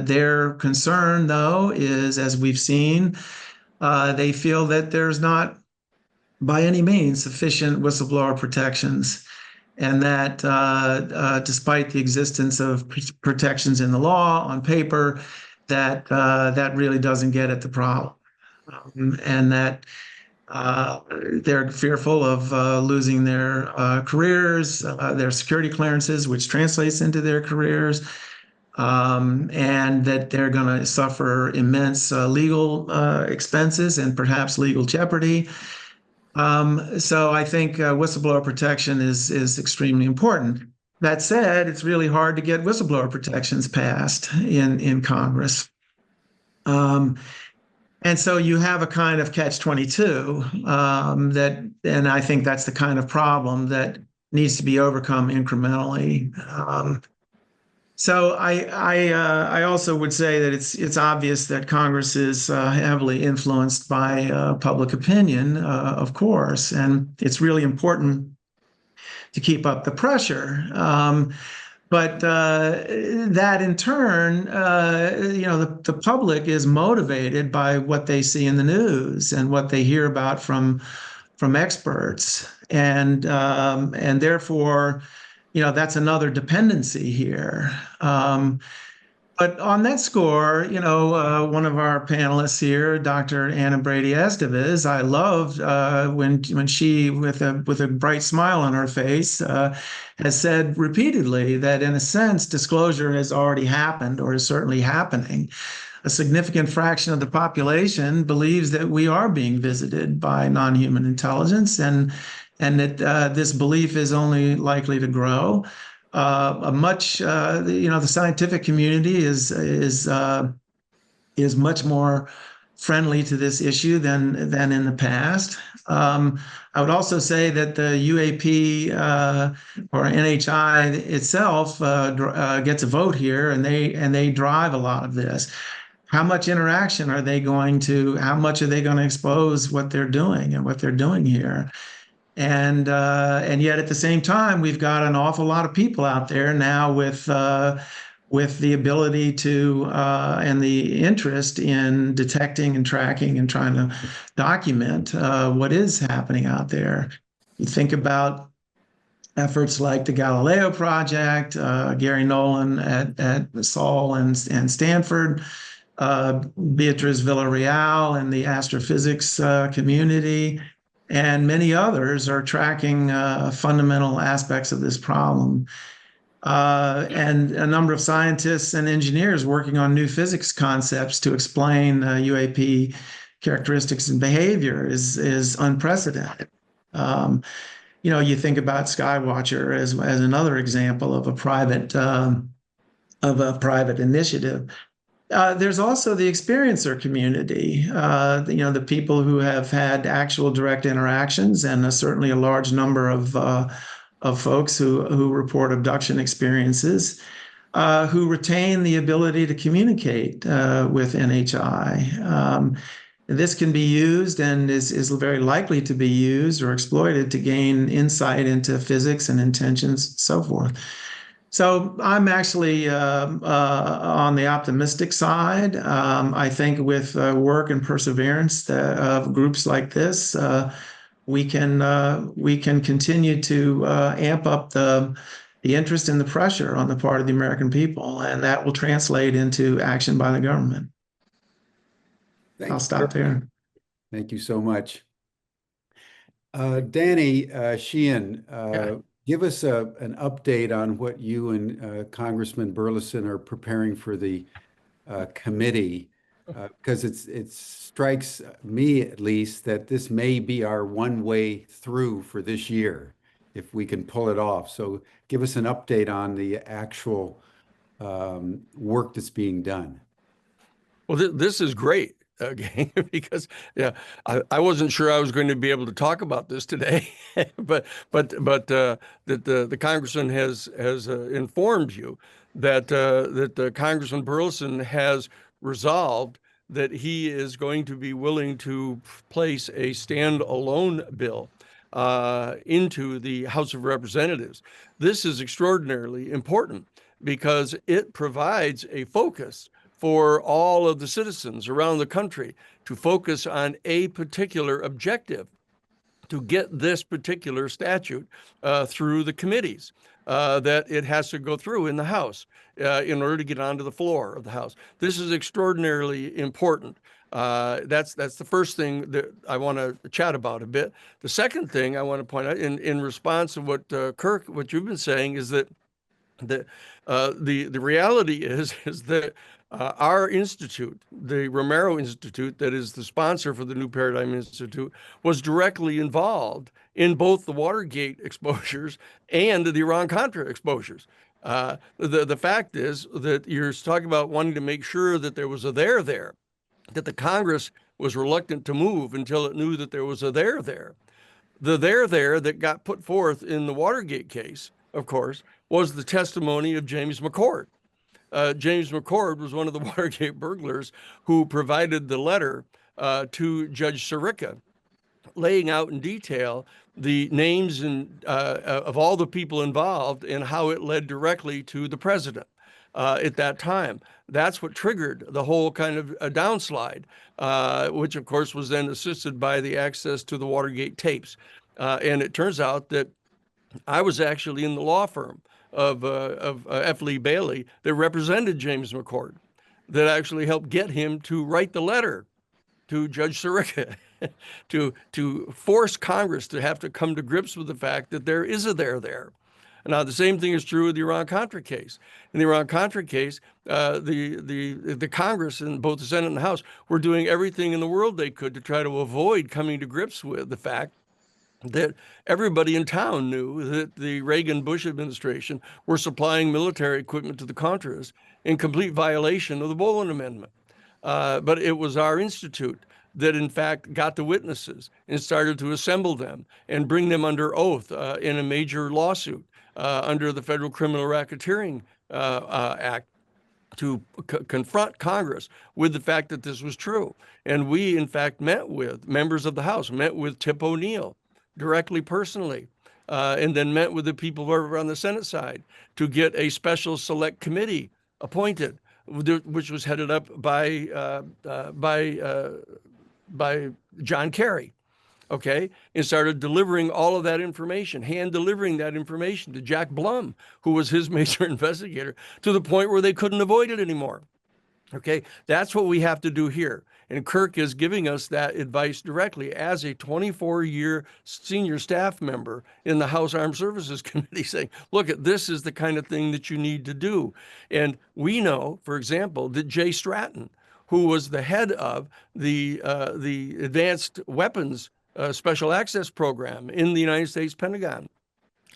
Their concern, though, is, as we've seen, they feel that there's not, by any means, sufficient whistleblower protections, and that despite the existence of protections in the law on paper, that really doesn't get at the problem. And that they're fearful of losing their careers, their security clearances, which translates into their careers, and that they're going to suffer immense legal expenses and perhaps legal jeopardy. So I think whistleblower protection is extremely important. That said, it's really hard to get whistleblower protections passed in Congress. And so you have a kind of catch-22 and I think that's the kind of problem that needs to be overcome incrementally. So I also would say that it's obvious that Congress is heavily influenced by public opinion, of course, and it's really important to keep up the pressure. But that in turn, the public is motivated by what they see in the news and what they hear about from experts, and therefore, that's another dependency here. But on that score, one of our panelists here, Dr. Anna Brady-Estevez, I loved when she, with a bright smile on her face, has said repeatedly that in a sense, disclosure has already happened or is certainly happening. A significant fraction of the population believes that we are being visited by non-human intelligence, and that this belief is only likely to grow. The scientific community is much more friendly to this issue than in the past. I would also say that the UAP or NHI itself gets a vote here, and they drive a lot of this. How much interaction are they going to? How much are they going to expose what they're doing and what they're doing here? And yet at the same time, we've got an awful lot of people out there now with the ability to and the interest in detecting and tracking and trying to document what is happening out there. You think about efforts like the Galileo Project, Gary Nolan at Saul and Stanford, Beatriz Villarreal and the astrophysics community, and many others are tracking fundamental aspects of this problem. And a number of scientists and engineers working on new physics concepts to explain UAP characteristics and behavior is unprecedented. You think about Skywatcher as another example of a private initiative. There's also the experiencer community, the people who have had actual direct interactions, and certainly a large number of folks who report abduction experiences, who retain the ability to communicate with NHI. This can be used and is very likely to be used or exploited to gain insight into physics and intentions and so forth. So I'm actually on the optimistic side. I think with work and perseverance of groups like this, we can continue to amp up the interest and the pressure on the part of the American people, and that will translate into action by the government. I'll stop there. Thank you so much. Danny Sheehan, give us an update on what you and Congressman Burlison are preparing for the committee, because it strikes me at least that this may be our one way through for this year, if we can pull it off. So give us an update on the actual work that's being done. Well, this is great. Okay, because I wasn't sure I was going to be able to talk about this today, but the congressman has informed you that Congressman Burlison has resolved that he is going to be willing to place a standalone bill into the House of Representatives. This is extraordinarily important because it provides a focus for all of the citizens around the country to focus on a particular objective, to get this particular statute through the committees that it has to go through in the House in order to get onto the floor of the House. This is extraordinarily important. That's the first thing that I want to chat about a bit. The second thing I want to point out in response to what Kirk, what you've been saying, is that the reality is that our institute, the Romero Institute, that is the sponsor for the New Paradigm Institute, was directly involved in both the Watergate exposures and the Iran-Contra exposures. The fact is that you're talking about wanting to make sure that there was a there there, that the Congress was reluctant to move until it knew that there was a there there. The there there that got put forth in the Watergate case, of course, was the testimony of James McCord. James McCord was one of the Watergate burglars who provided the letter to Judge Sirica, laying out in detail the names of all the people involved and how it led directly to the president at that time. That's what triggered the whole kind of downslide, which of course was then assisted by the access to the Watergate tapes. And it turns out that I was actually in the law firm of F. Lee Bailey that represented James McCord, that actually helped get him to write the letter to Judge Sirica to force Congress to have to come to grips with the fact that there is a there there. Now, the same thing is true with the Iran-Contra case. In the Iran-Contra case, the Congress, in both the Senate and the House, were doing everything in the world they could to try to avoid coming to grips with the fact that everybody in town knew that the Reagan-Bush administration were supplying military equipment to the Contras in complete violation of the Dolan Amendment. but it was our institute that in fact got the witnesses and started to assemble them and bring them under oath in a major lawsuit under the Federal Criminal Racketeering Act to confront Congress with the fact that this was true. And we, in fact, met with members of the House, met with Tip O'Neill directly, personally, and then met with the people over on the Senate side to get a special select committee appointed, which was headed up by John Kerry. Okay, and started delivering all of that information, hand delivering that information to Jack Blum, who was his major investigator, to the point where they couldn't avoid it anymore. Okay, that's what we have to do here. And Kirk is giving us that advice directly as a 24-year senior staff member in the House Armed Services Committee, saying, look, this is the kind of thing that you need to do. And we know, for example, that Jay Stratton, who was the head of the Advanced Weapons Special Access Program in the United States Pentagon,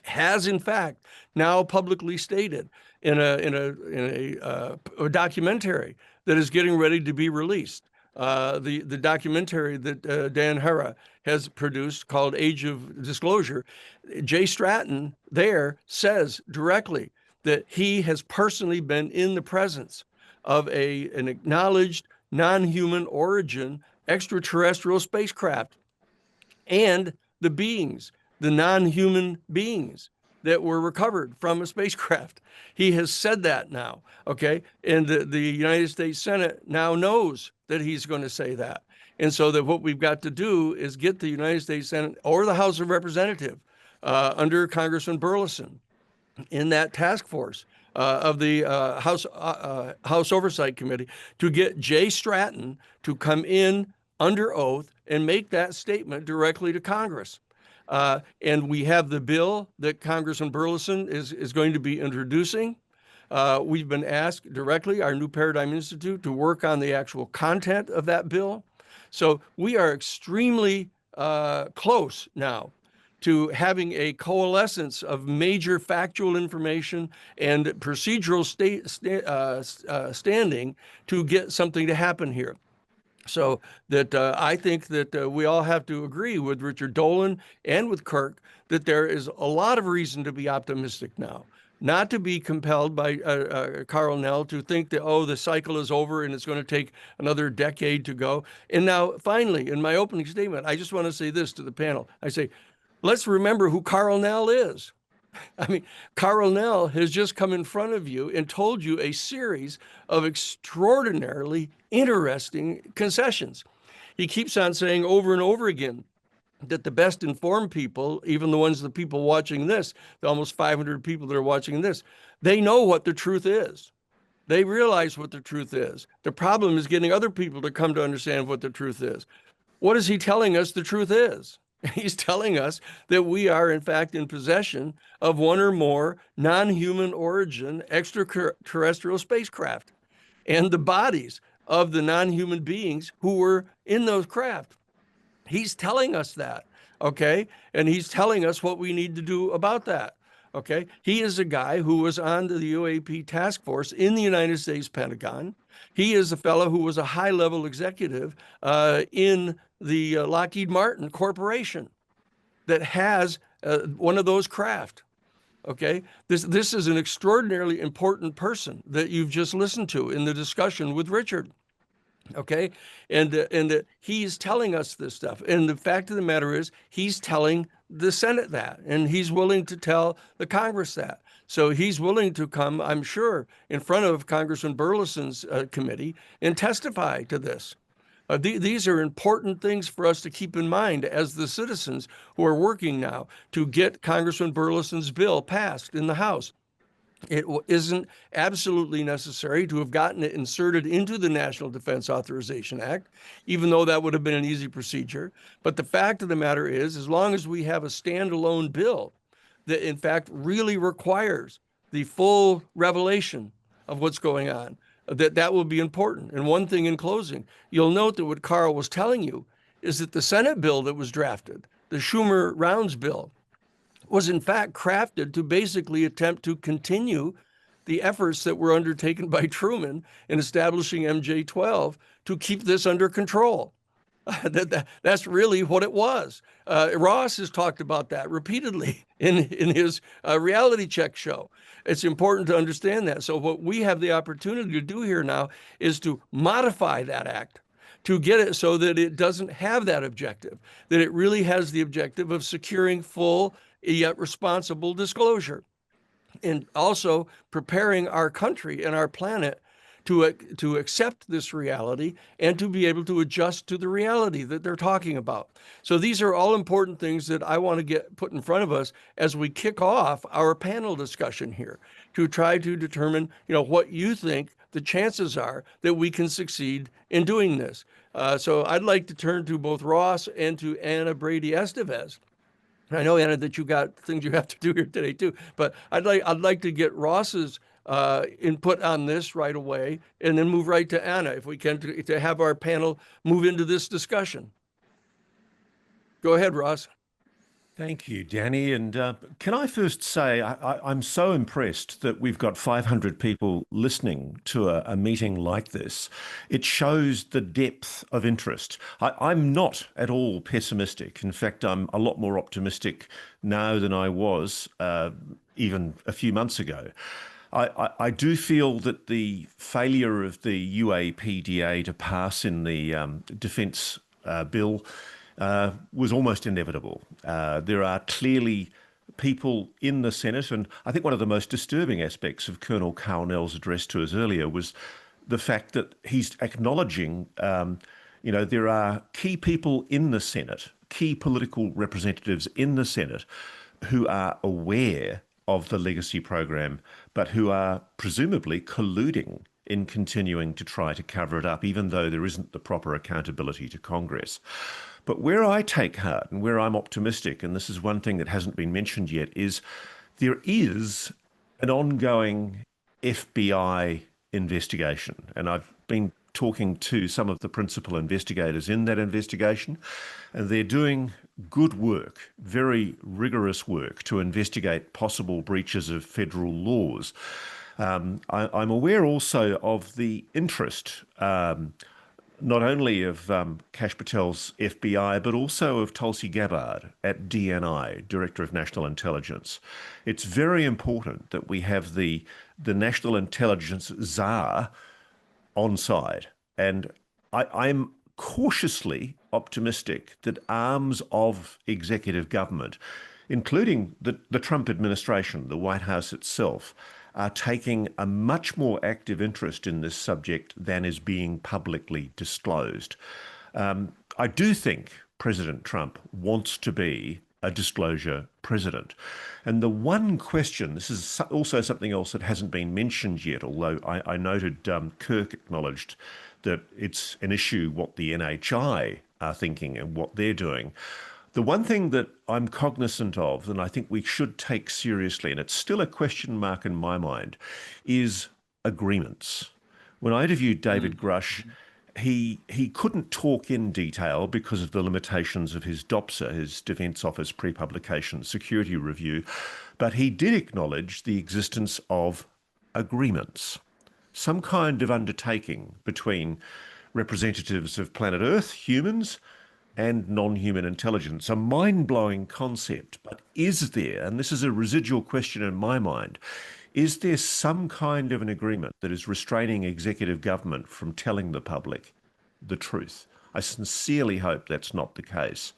has in fact now publicly stated in a documentary that is getting ready to be released. The documentary that Dan Hara has produced called Age of Disclosure, Jay Stratton there says directly that he has personally been in the presence of an acknowledged non-human origin extraterrestrial spacecraft, and the beings, the non-human beings that were recovered from a spacecraft. He has said that now, okay? And the United States Senate now knows that he's going to say that. And so that what we've got to do is get the United States Senate or the House of Representatives under Congressman Burlison in that task force of the House Oversight Committee to get Jay Stratton to come in under oath and make that statement directly to Congress. And we have the bill that Congressman Burlison is going to be introducing. We've been asked directly, our New Paradigm Institute, to work on the actual content of that bill. So we are extremely close now to having a coalescence of major factual information and procedural standing to get something to happen here. So that I think that we all have to agree with Richard Dolan and with Kirk that there is a lot of reason to be optimistic now, not to be compelled by Karl Nell to think that, oh, the cycle is over and it's going to take another decade to go. And now, finally, in my opening statement, I just want to say this to the panel. I say, let's remember who Karl Nell is. I mean, Karl Nell has just come in front of you and told you a series of extraordinarily interesting concessions. He keeps on saying over and over again that the best informed people, even the people watching this, the almost 500 people that are watching this, they know what the truth is. They realize what the truth is. The problem is getting other people to come to understand what the truth is. What is he telling us the truth is? He's telling us that we are, in fact, in possession of one or more non-human origin extraterrestrial spacecraft and the bodies of the non-human beings who were in those craft. He's telling us that, okay? And he's telling us what we need to do about that, okay? He is a guy who was on the UAP task force in the United States Pentagon. He is a fellow who was a high-level executive in the Lockheed Martin Corporation that has one of those craft. Okay, this is an extraordinarily important person that you've just listened to in the discussion with Richard. Okay, and he's telling us this stuff. And the fact of the matter is, he's telling the Senate that, and he's willing to tell the Congress that. So he's willing to come, I'm sure, in front of Congressman Burlison's committee and testify to this. These are important things for us to keep in mind as the citizens who are working now to get Congressman Burlison's bill passed in the House. It isn't absolutely necessary to have gotten it inserted into the National Defense Authorization Act, even though that would have been an easy procedure. But the fact of the matter is, as long as we have a standalone bill that in fact really requires the full revelation of what's going on, that will be important. And one thing in closing, you'll note that what Karl was telling you is that the Senate bill that was drafted, the Schumer-Rounds bill, was in fact crafted to basically attempt to continue the efforts that were undertaken by Truman in establishing MJ-12 to keep this under control. That's really what it was. Ross has talked about that repeatedly in his reality check show. It's important to understand that. So what we have the opportunity to do here now is to modify that act to get it so that it doesn't have that objective, that it really has the objective of securing full yet responsible disclosure, and also preparing our country and our planet to accept this reality and to be able to adjust to the reality that they're talking about. So these are all important things that I want to get put in front of us as we kick off our panel discussion here, to try to determine, what you think the chances are that we can succeed in doing this. So I'd like to turn to both Ross and to Anna Brady-Estevez. I know, Anna, that you got things you have to do here today too, but I'd like to get Ross's input on this right away, and then move right to Anna, if we can, to have our panel move into this discussion. Go ahead, Ross. Thank you, Danny. And can I first say I'm so impressed that we've got 500 people listening to a meeting like this. It shows the depth of interest. I'm not at all pessimistic. In fact, I'm a lot more optimistic now than I was even a few months ago. I do feel that the failure of the UAPDA to pass in the defence bill was almost inevitable. There are clearly people in the Senate, and I think one of the most disturbing aspects of Colonel Karl Nell's address to us earlier was the fact that he's acknowledging, there are key people in the Senate, key political representatives in the Senate who are aware of the legacy program, but who are presumably colluding in continuing to try to cover it up, even though there isn't the proper accountability to Congress. But where I take heart and where I'm optimistic, and this is one thing that hasn't been mentioned yet, is there is an ongoing FBI investigation. And I've been talking to some of the principal investigators in that investigation, and they're doing good work, very rigorous work to investigate possible breaches of federal laws. I'm aware also of the interest, not only of Kash Patel's FBI, but also of Tulsi Gabbard at DNI, Director of National Intelligence. It's very important that we have the National Intelligence czar on side. And I'm cautiously optimistic that arms of executive government, including the Trump administration, the White House itself, are taking a much more active interest in this subject than is being publicly disclosed. I do think President Trump wants to be a disclosure president. And the one question, this is also something else that hasn't been mentioned yet, although I noted Kirk acknowledged that it's an issue what the NHI are thinking and what they're doing. The one thing that I'm cognizant of, and I think we should take seriously, and it's still a question mark in my mind, is agreements. When I interviewed David Grush, he couldn't talk in detail because of the limitations of his DOPSA, his Defence Office Pre-Publication Security Review, but he did acknowledge the existence of agreements, some kind of undertaking between representatives of planet Earth, humans, and non-human intelligence, a mind-blowing concept. But is there, and this is a residual question in my mind, is there some kind of an agreement that is restraining executive government from telling the public the truth? I sincerely hope that's not the case.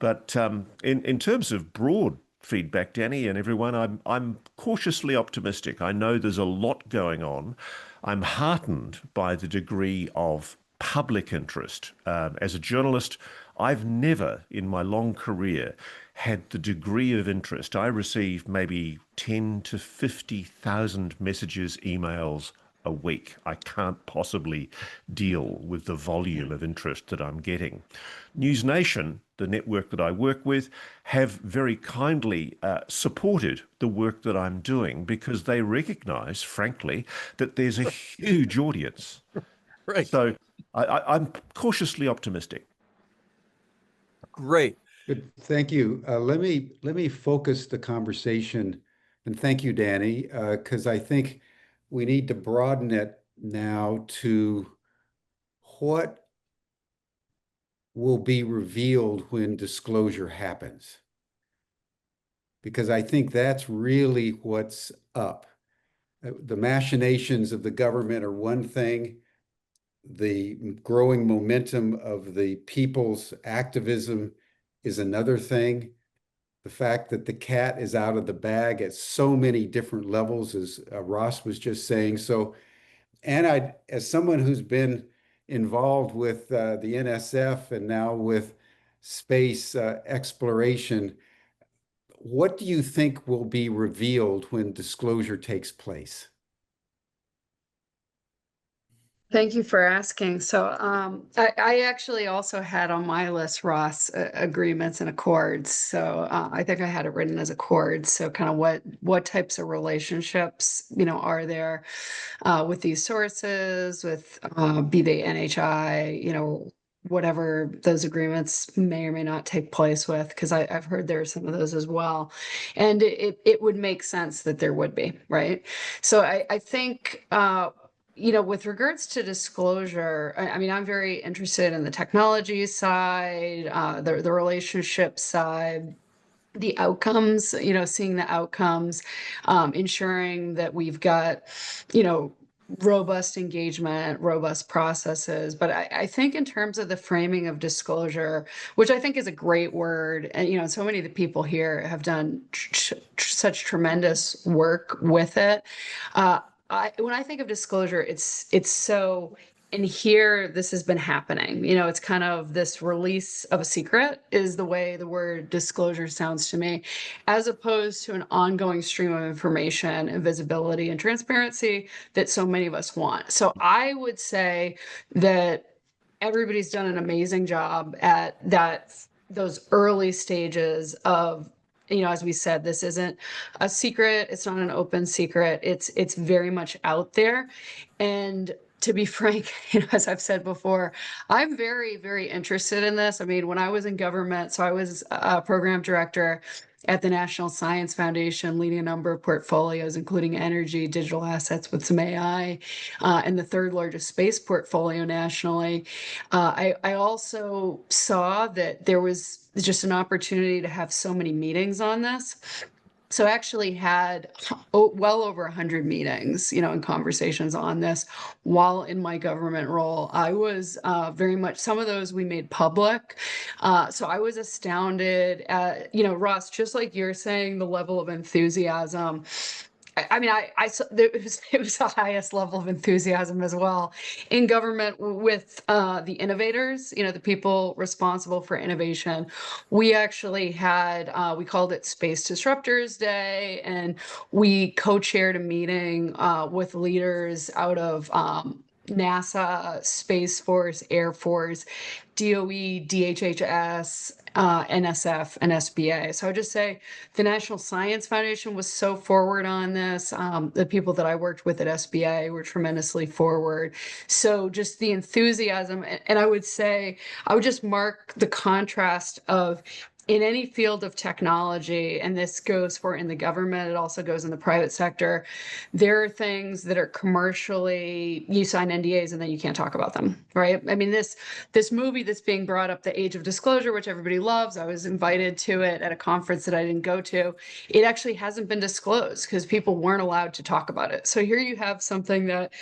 But in terms of broad feedback, Danny and everyone, I'm cautiously optimistic. I know there's a lot going on. I'm heartened by the degree of public interest. As a journalist, I've never in my long career had the degree of interest. I receive maybe 10 to 50,000 messages, emails a week. I can't possibly deal with the volume of interest that I'm getting. News Nation, the network that I work with, have very kindly supported the work that I'm doing because they recognize, frankly, that there's a huge audience. Right. So I'm cautiously optimistic. Great. Good. Thank you. Let me focus the conversation, and thank you, Danny, because I think we need to broaden it now to what will be revealed when disclosure happens. Because I think that's really what's up. The machinations of the government are one thing. The growing momentum of the people's activism is another thing. The fact that the cat is out of the bag at so many different levels, as Ross was just saying. So, and as someone who's been involved with the NSF and now with space exploration, what do you think will be revealed when disclosure takes place? Thank you for asking. So I actually also had on my list, Ross, agreements and accords. So I think I had it written as accords. So kind of what types of relationships, are there with these sources, with be they NHI, whatever those agreements may or may not take place with, because I've heard there are some of those as well. And it would make sense that there would be, right? So I think with regards to disclosure, I mean, I'm very interested in the technology side, the relationship side, the outcomes, seeing the outcomes, ensuring that we've got, robust engagement, robust processes. But I think in terms of the framing of disclosure, which I think is a great word, and, so many of the people here have done such tremendous work with it. When I think of disclosure, it's so, and here this has been happening. It's kind of this release of a secret is the way the word disclosure sounds to me, as opposed to an ongoing stream of information and visibility and transparency that so many of us want. So I would say that everybody's done an amazing job at those early stages of, as we said, this isn't a secret. It's not an open secret. It's very much out there. And to be frank, as I've said before, I'm very, very interested in this. I mean, when I was in government, so I was a program director at the National Science Foundation, leading a number of portfolios, including energy, digital assets with some AI, and the third largest space portfolio nationally. I also saw that there was just an opportunity to have so many meetings on this. So I actually had well over 100 meetings, and conversations on this while in my government role. I was very much, some of those we made public. So I was astounded at, Ross, just like you're saying, the level of enthusiasm. I mean, it was the highest level of enthusiasm as well in government with the innovators, the people responsible for innovation. We actually had, we called it Space Disruptors Day, and we co-chaired a meeting with leaders out of NASA, Space Force, Air Force, DOE, DHHS, NSF, and SBA. So I would just say the National Science Foundation was so forward on this. The people that I worked with at SBA were tremendously forward. So just the enthusiasm, and I would say, I would just mark the contrast of, in any field of technology, and this goes for in the government, it also goes in the private sector, there are things that are commercially, you sign NDAs and then you can't talk about them, right? I mean, this movie that's being brought up, The Age of Disclosure, which everybody loves, I was invited to it at a conference that I didn't go to. It actually hasn't been disclosed because people weren't allowed to talk about it. So here you have something that,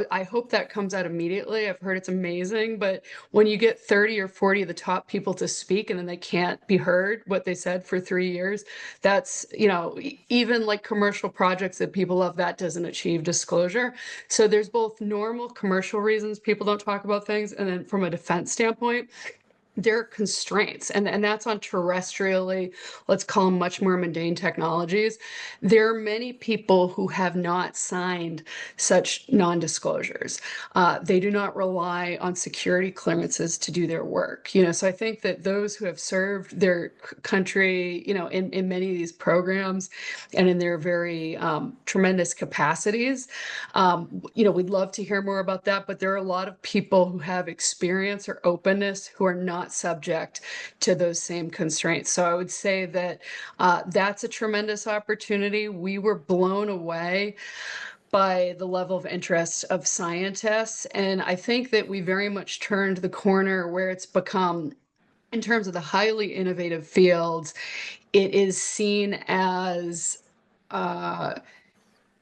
I hope that comes out immediately. I've heard it's amazing, but when you get 30 or 40 of the top people to speak and then they can't be heard what they said for 3 years, that's, even like commercial projects that people love, that doesn't achieve disclosure. So there's both normal commercial reasons people don't talk about things, and then from a defense standpoint, there are constraints, and that's on terrestrially, let's call them much more mundane technologies. There are many people who have not signed such non-disclosures. They do not rely on security clearances to do their work. So I think that those who have served their country, in many of these programs and in their very tremendous capacities, we'd love to hear more about that, but there are a lot of people who have experience or openness who are not subject to those same constraints. So I would say that that's a tremendous opportunity. We were blown away by the level of interest of scientists. And I think that we very much turned the corner where it's become, in terms of the highly innovative fields, it is seen as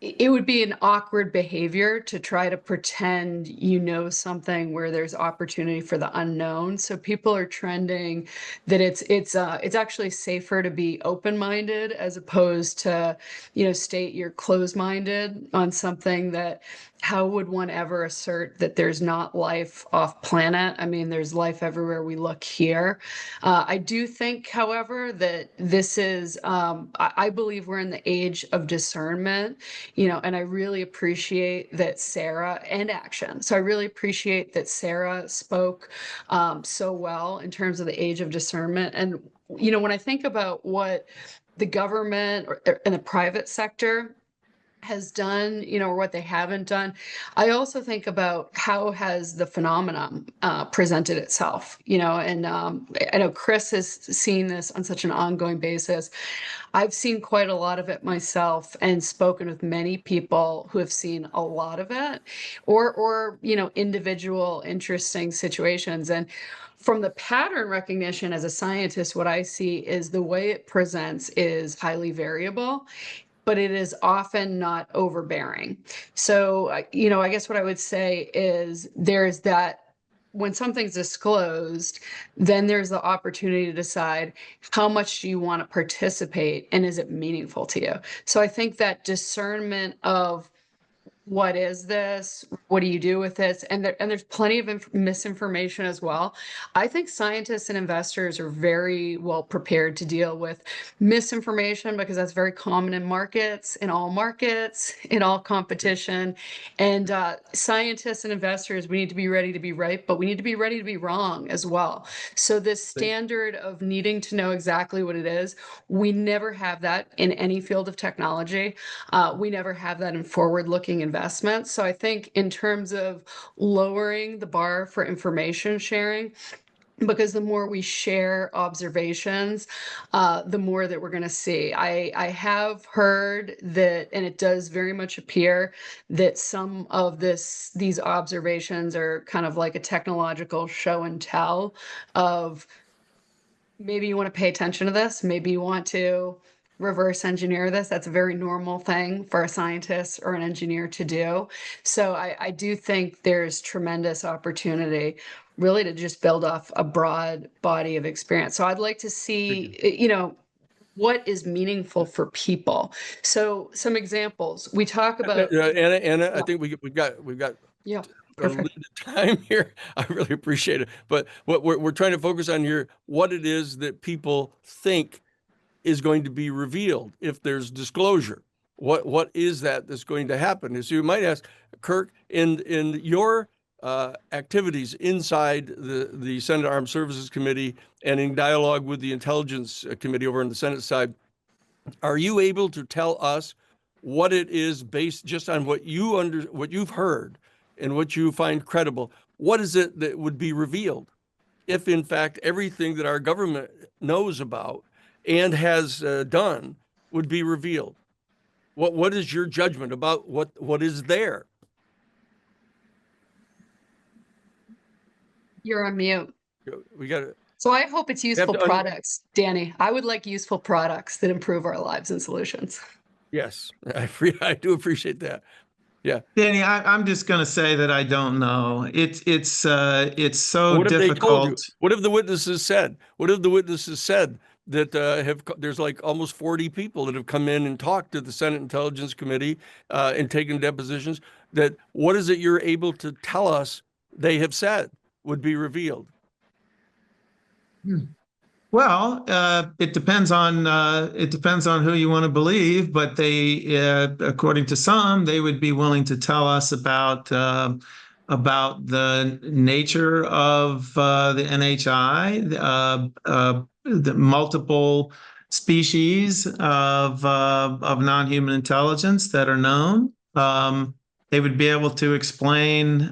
it would be an awkward behavior to try to pretend you know something where there's opportunity for the unknown. So people are trending that it's actually safer to be open-minded as opposed to, state you're closed-minded on something that, how would one ever assert that there's not life off planet? I mean, there's life everywhere we look here. I do think, however, that this is, I believe we're in the age of discernment, and I really appreciate that Sara, and action. So I really appreciate that Sara spoke so well in terms of the age of discernment. And, when I think about what the government and the private sector has done, or what they haven't done, I also think about how has the phenomenon presented itself, and I know Chris has seen this on such an ongoing basis. I've seen quite a lot of it myself and spoken with many people who have seen a lot of it, or individual interesting situations. And from the pattern recognition as a scientist, what I see is the way it presents is highly variable, but it is often not overbearing. So, I guess what I would say is there's that when something's disclosed, then there's the opportunity to decide how much do you want to participate and is it meaningful to you? So I think that discernment of what is this? What do you do with this? And there's plenty of misinformation as well. I think scientists and investors are very well prepared to deal with misinformation because that's very common in markets, in all competition. And scientists and investors, we need to be ready to be right, but we need to be ready to be wrong as well. So this standard of needing to know exactly what it is, we never have that in any field of technology. We never have that in forward-looking investments. So I think in terms of lowering the bar for information sharing, because the more we share observations, the more that we're going to see. I have heard that, and it does very much appear that some of these observations are kind of like a technological show and tell of maybe you want to pay attention to this, maybe you want to reverse engineer this. That's a very normal thing for a scientist or an engineer to do. So I do think there's tremendous opportunity really to just build off a broad body of experience. So I'd like to see, what is meaningful for people. So some examples we talk about. Anna, I think we've got yeah. a limited time here. I really appreciate it. But what we're trying to focus on here, what it is that people think is going to be revealed if there's disclosure. What is that's going to happen? So you might ask, Kirk, in your activities inside the Senate Armed Services Committee and in dialogue with the Intelligence Committee over on the Senate side, are you able to tell us what it is based just on what you've heard and what you find credible? What is it that would be revealed if, in fact, everything that our government knows about and has done would be revealed? What is your judgment about what is there? You're on mute. We got it. So I hope it's useful products, Danny. I would like useful products that improve our lives and solutions. Yes, I do appreciate that. Yeah, Danny, I'm just going to say that I don't know. It's so what if difficult. They told you? What if the witnesses said? What if the witnesses said that there's like almost 40 people that have come in and talked to the Senate Intelligence Committee and taken depositions? That what is it you're able to tell us they have said would be revealed? Well, it depends on who you want to believe, but they, according to some, they would be willing to tell us about the nature of the NHI, the multiple species of non-human intelligence that are known. They would be able to explain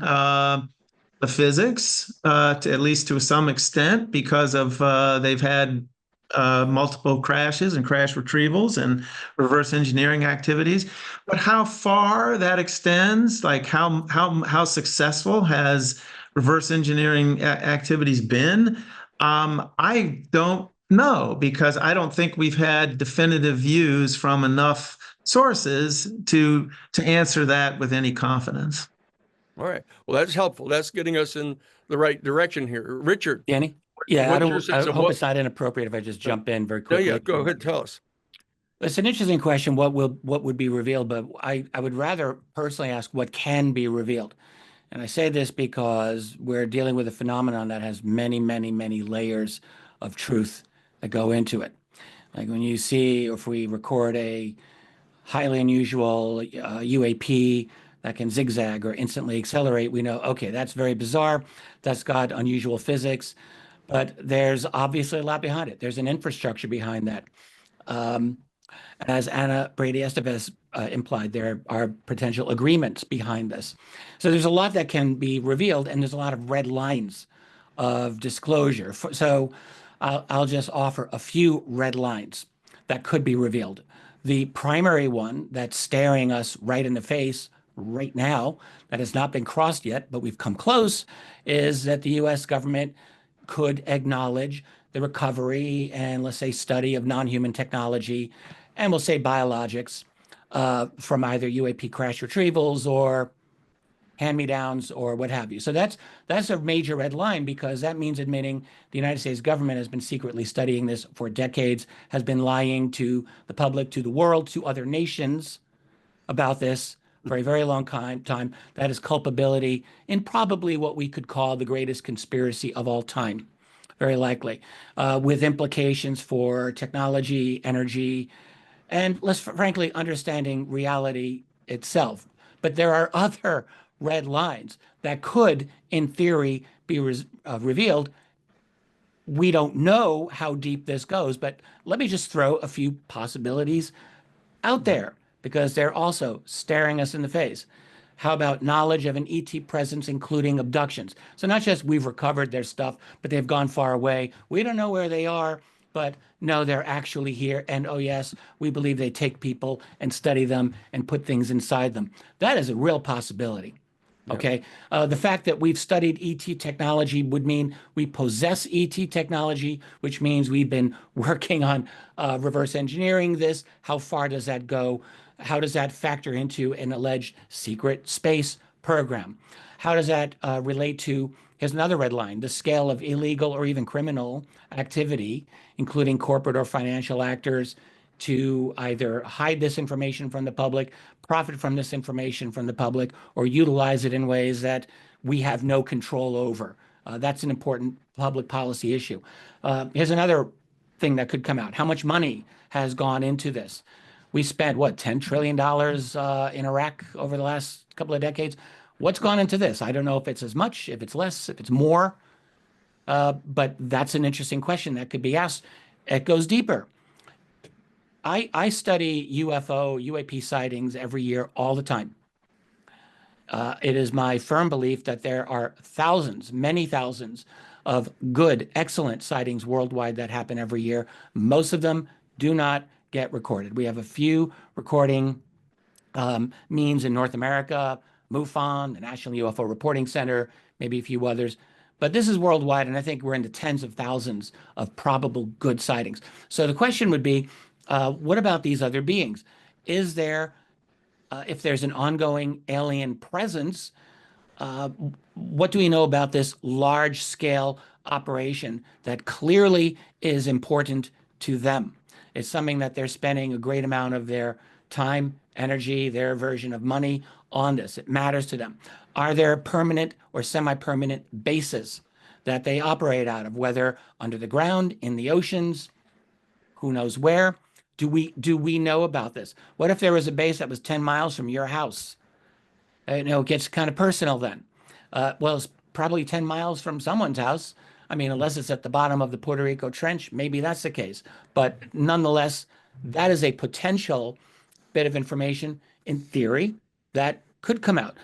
the physics, at least to some extent, because of they've had multiple crashes and crash retrievals and reverse engineering activities. But how far that extends, like how successful has reverse engineering activities been? I don't know, because I don't think we've had definitive views from enough sources to answer that with any confidence. All right. Well, that's helpful. That's getting us in the right direction here. Richard. Danny? Yeah, I what's your sense of hope what- it's not inappropriate if I just jump in very No, quickly. yeah, go ahead, tell us. It's an interesting question, what would be revealed, but I would rather personally ask what can be revealed. And I say this because we're dealing with a phenomenon that has many, many, many layers of truth that go into it. Like when you see, if we record a highly unusual UAP that can zigzag or instantly accelerate, we know, okay, that's very bizarre. That's got unusual physics, but there's obviously a lot behind it. There's an infrastructure behind that. As Anna Brady-Estevez implied, there are potential agreements behind this. So there's a lot that can be revealed, and there's a lot of red lines of disclosure. So I'll just offer a few red lines that could be revealed. The primary one that's staring us right in the face right now, that has not been crossed yet, but we've come close, is that the US government could acknowledge the recovery and, let's say, study of non-human technology, and we'll say biologics, from either UAP crash retrievals or hand-me-downs or what have you. So that's a major red line, because that means admitting the United States government has been secretly studying this for decades, has been lying to the public, to the world, to other nations about this for a very long time. That is culpability in probably what we could call the greatest conspiracy of all time, very likely, with implications for technology, energy, and less frankly, understanding reality itself. But there are other red lines that could, in theory, be revealed. We don't know how deep this goes, but let me just throw a few possibilities out there, because they're also staring us in the face. How about knowledge of an ET presence, including abductions? So not just we've recovered their stuff, but they've gone far away. We don't know where they are, but no, they're actually here. And oh yes, we believe they take people and study them and put things inside them. That is a real possibility. Okay. The fact that we've studied ET technology would mean we possess ET technology, which means we've been working on reverse engineering this. How far does that go? How does that factor into an alleged secret space program? How does that relate to, here's another red line, the scale of illegal or even criminal activity, including corporate or financial actors, to either hide this information from the public, profit from this information from the public, or utilize it in ways that we have no control over. That's an important public policy issue. Here's another thing that could come out. How much money has gone into this? We spent, what, $10 trillion in Iraq over the last couple of decades? What's gone into this? I don't know if it's as much, if it's less, if it's more, but that's an interesting question that could be asked. It goes deeper. I study UAP sightings every year all the time. It is my firm belief that there are thousands, many thousands of good, excellent sightings worldwide that happen every year. Most of them do not get recorded. We have a few recording means in North America, MUFON, the National UFO Reporting Center, maybe a few others. But this is worldwide, and I think we're in the tens of thousands of probable good sightings. So the question would be, what about these other beings? Is there, if there's an ongoing alien presence, what do we know about this large-scale operation that clearly is important to them? It's something that they're spending a great amount of their time, energy, their version of money on this. It matters to them. Are there permanent or semi-permanent bases that they operate out of, whether under the ground, in the oceans, who knows where? Do we know about this? What if there was a base that was 10 miles from your house? It gets kind of personal then. Well, it's probably 10 miles from someone's house. I mean, unless it's at the bottom of the Puerto Rico Trench, maybe that's the case. But nonetheless, that is a potential bit of information, in theory, that could come out.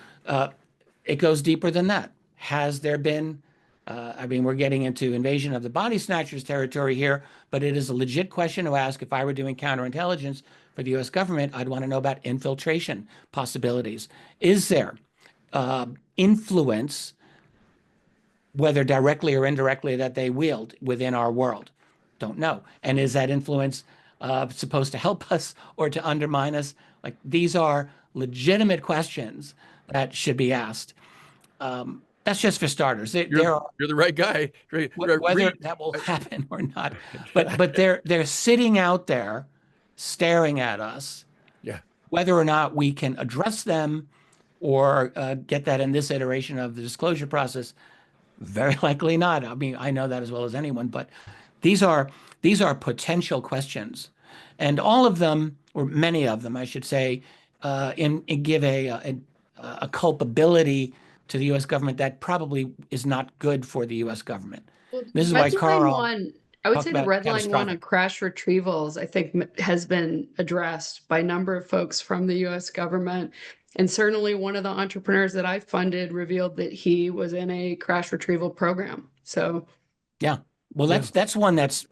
It goes deeper than that. Has there been I mean, we're getting into invasion of the body snatchers territory here, but it is a legit question to ask. If I were doing counterintelligence for the U.S. government, I'd want to know about infiltration possibilities. Is there influence, whether directly or indirectly, that they wield within our world? Don't know. And is that influence supposed to help us or to undermine us? Like, these are legitimate questions that should be asked. That's just for starters. You're the right guy. Whether that will happen or not, but they're sitting out there, staring at us. Yeah. Whether or not we can address them or get that in this iteration of the disclosure process, very likely not. I mean, I know that as well as anyone. But these are potential questions, and all of them, or many of them, I should say, give a culpability to the U.S. government that probably is not good for the U.S. government. Well, This is why Karl. I would say the red line one on crash retrievals, I think, has been addressed by a number of folks from the U.S. government. And certainly one of the entrepreneurs that I funded revealed that he was in a crash retrieval program. So, yeah, well, that's one that's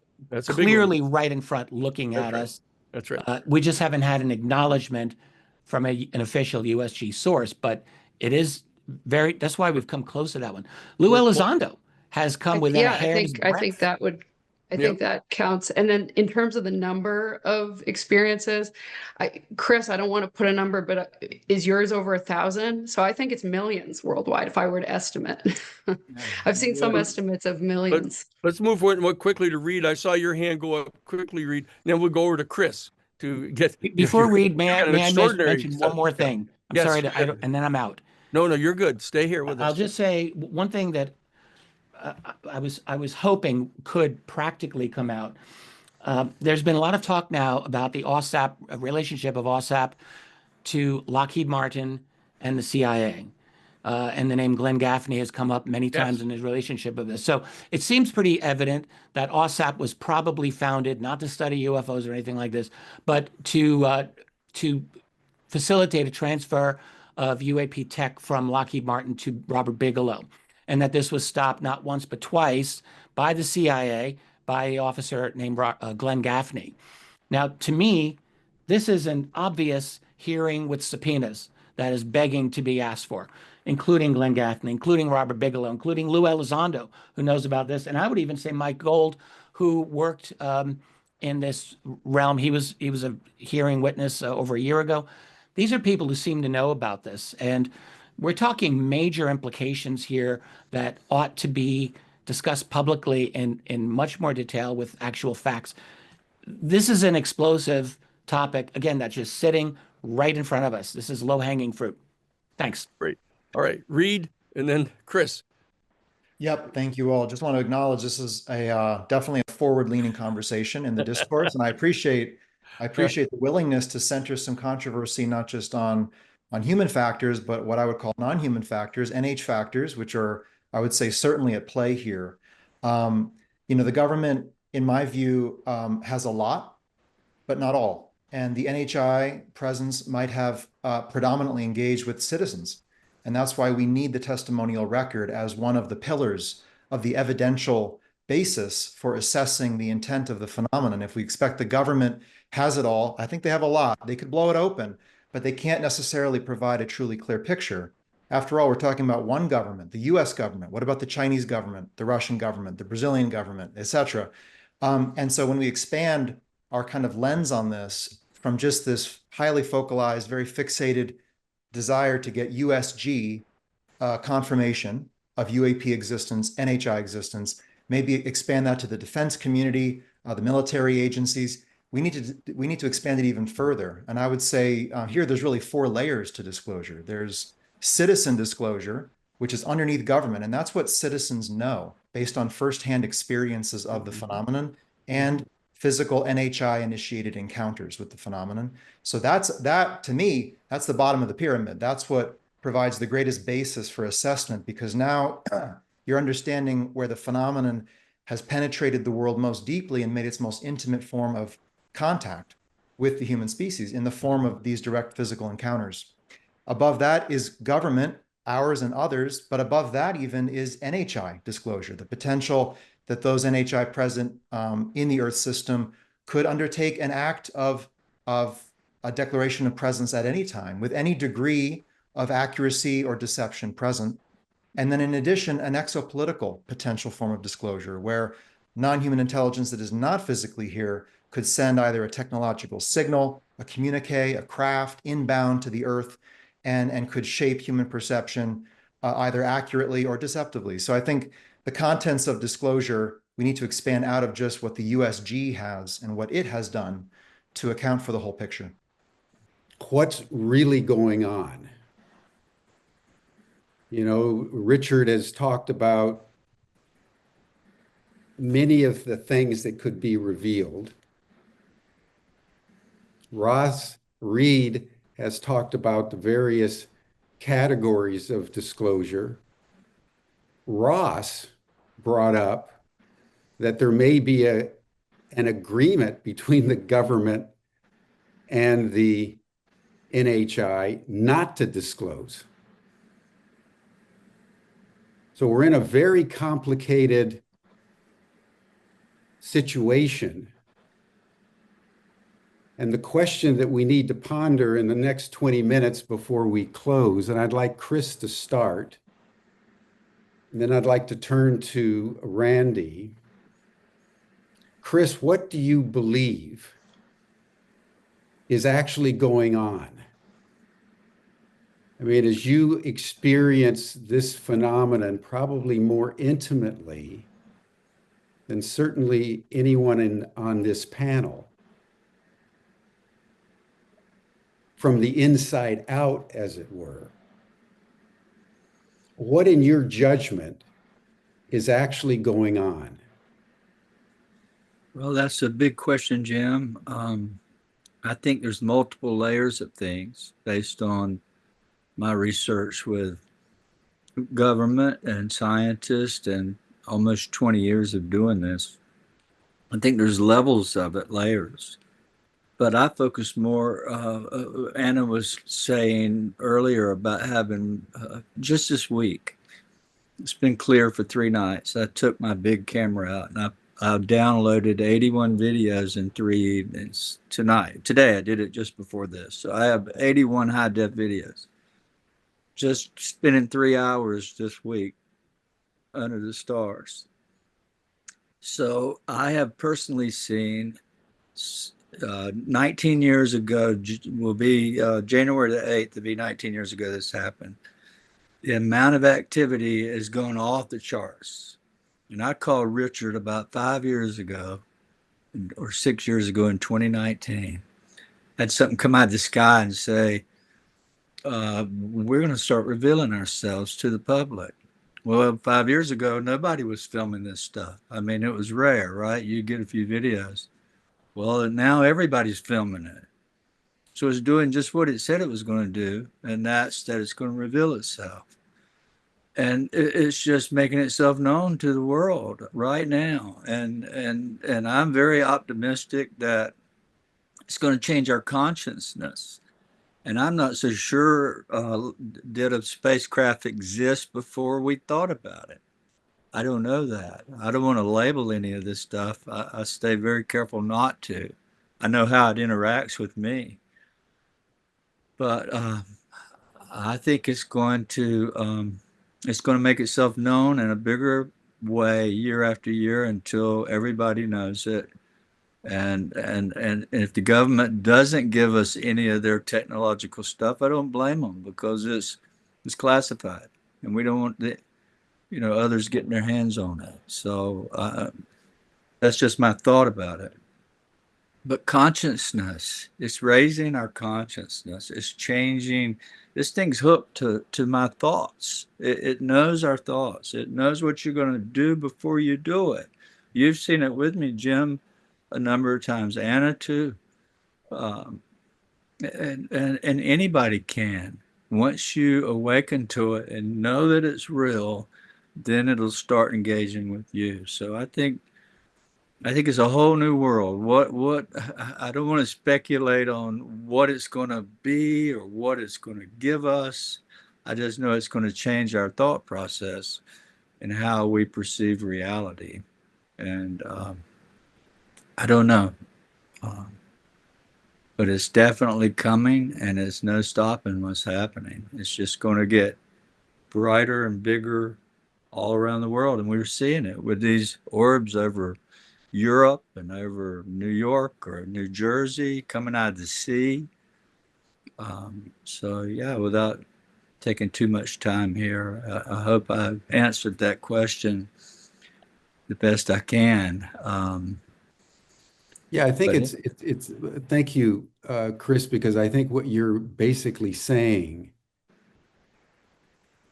clearly right in front looking at us. That's right. We just haven't had an acknowledgement from an official USG source, but it is that's why we've come close to that one. Lou Elizondo has come within a hair's breadth. I think that would, I think that counts. And then in terms of the number of experiences, Chris, I don't want to put a number, but is yours over 1,000? So I think it's millions worldwide if I were to estimate. I've seen some estimates of millions. Let's move forward quickly to Reed. I saw your hand go up quickly, Reed. Then we'll go over to Chris to get. Before Reed, may I mention one more thing? I'm sorry, and then I'm out. No, you're good. Stay here with us. I'll just say one thing that I was hoping could practically come out. There's been a lot of talk now about the OSAP relationship of OSAP to Lockheed Martin and the CIA. And the name Glenn Gaffney has come up many times in his relationship of this. So it seems pretty evident that OSAP was probably founded not to study UFOs or anything like this, but to facilitate a transfer of UAP tech from Lockheed Martin to Robert Bigelow, and that this was stopped not once but twice by the CIA, by an officer named Glenn Gaffney. Now, to me, this is an obvious hearing with subpoenas that is begging to be asked for, including Glenn Gaffney, including Robert Bigelow, including Lou Elizondo, who knows about this, and I would even say Mike Gold, who worked in this realm. He was a hearing witness over a year ago. These are people who seem to know about this, and we're talking major implications here that ought to be discussed publicly in much more detail with actual facts. This is an explosive topic, again, that's just sitting right in front of us. This is low-hanging fruit. Thanks. Great. All right, Reed, and then Chris. Yep, thank you all. Just want to acknowledge this is definitely a forward-leaning conversation in the discourse, and I appreciate the willingness to center some controversy, not just on human factors, but what I would call non-human factors, NH factors, which are, I would say, certainly at play here. The government, in my view, has a lot, but not all. And the NHI presence might have predominantly engaged with citizens. And that's why we need the testimonial record as one of the pillars of the evidential basis for assessing the intent of the phenomenon. If we expect the government has it all, I think they have a lot. They could blow it open, but they can't necessarily provide a truly clear picture. After all, we're talking about one government, the US government. What about the Chinese government, the Russian government, the Brazilian government, etc.? And so when we expand our kind of lens on this from just this highly focalized, very fixated desire to get USG confirmation of UAP existence, NHI existence, maybe expand that to the defense community, the military agencies. We need to expand it even further. And I would say here there's really 4 layers to disclosure. There's citizen disclosure, which is underneath government, and that's what citizens know based on firsthand experiences of the phenomenon and physical NHI-initiated encounters with the phenomenon. So that to me, that's the bottom of the pyramid. That's what provides the greatest basis for assessment, because now you're understanding where the phenomenon has penetrated the world most deeply and made its most intimate form of contact with the human species in the form of these direct physical encounters. Above that is government ours and others, but above that even is NHI disclosure, the potential that those NHI present in the Earth system could undertake an act of a declaration of presence at any time with any degree of accuracy or deception present. And then in addition, an exopolitical potential form of disclosure where non-human intelligence that is not physically here could send either a technological signal, a communique, a craft inbound to the Earth, and could shape human perception either accurately or deceptively. So I think the contents of disclosure, we need to expand out of just what the USG has and what it has done to account for the whole picture. What's really going on? You know, Richard has talked about many of the things that could be revealed. Ross Reed has talked about the various categories of disclosure. Ross brought up that there may be an agreement between the government and the NHI not to disclose. So we're in a very complicated situation. And the question that we need to ponder in the next 20 minutes before we close, and I'd like Chris to start, and then I'd like to turn to Randy. Chris, what do you believe is actually going on? I mean, as you experience this phenomenon probably more intimately than certainly anyone on this panel, from the inside out, as it were, what in your judgment is actually going on? Well, that's a big question, Jim. I think there's multiple layers of things based on my research with government and scientists and almost 20 years of doing this. I think there's levels of it, layers. But I focus more, Anna was saying earlier about having, just this week, it's been clear for 3 nights. I took my big camera out and I downloaded 81 videos in 3 evenings Today, I did it just before this. So I have 81 high-def videos. Just spending 3 hours this week under the stars. So I have personally seen 19 years ago, will be January the 8th, to be 19 years ago this happened. The amount of activity is going off the charts. And I called Richard about 5 years ago, or 6 years ago in 2019. Had something come out of the sky and say, we're going to start revealing ourselves to the public. Well, 5 years ago, nobody was filming this stuff. I mean, it was rare, right? You get a few videos. Well, now everybody's filming it. So it's doing just what it said it was going to do, and that's that it's going to reveal itself. And it's just making itself known to the world right now. And I'm very optimistic that it's going to change our consciousness. And I'm not so sure, did a spacecraft exist before we thought about it? I don't know that. I don't want to label any of this stuff. I stay very careful not to. I know how it interacts with me. But I think it's going to make itself known in a bigger way year after year until everybody knows it. And if the government doesn't give us any of their technological stuff, I don't blame them, because it's classified, and we don't want others getting their hands on it. So that's just my thought about it. But consciousness, it's raising our consciousness. It's changing. This thing's hooked to my thoughts. It knows our thoughts. It knows what you're going to do before you do it. You've seen it with me, Jim, a number of times. Anna too. And anybody can. Once you awaken to it and know that it's real, then it'll start engaging with you. So I think it's a whole new world. What I don't want to speculate on what it's going to be or what it's going to give us. I just know it's going to change our thought process and how we perceive reality. And I don't know. But it's definitely coming, and it's no stopping what's happening. It's just going to get brighter and bigger all around the world. And we're seeing it with these orbs over Europe and over New York or New Jersey coming out of the sea. So, yeah, without taking too much time here, I hope I've answered that question the best I can. Yeah, I think it's thank you, Chris, because I think what you're basically saying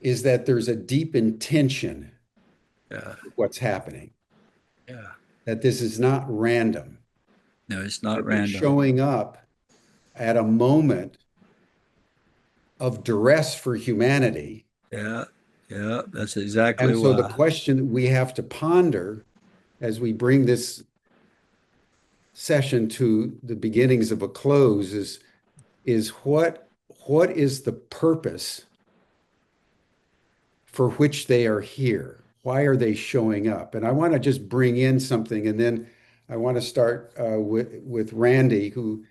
is that there's a deep intention of what's happening. Yeah. That this is not random. No, it's not That random. they're showing up at a moment of duress for humanity. Yeah, that's exactly And so why. the question that we have to ponder as we bring this session to the beginnings of a close is what is the purpose for which they are here? Why are they showing up? And I want to just bring in something, and then I want to start with Randy, who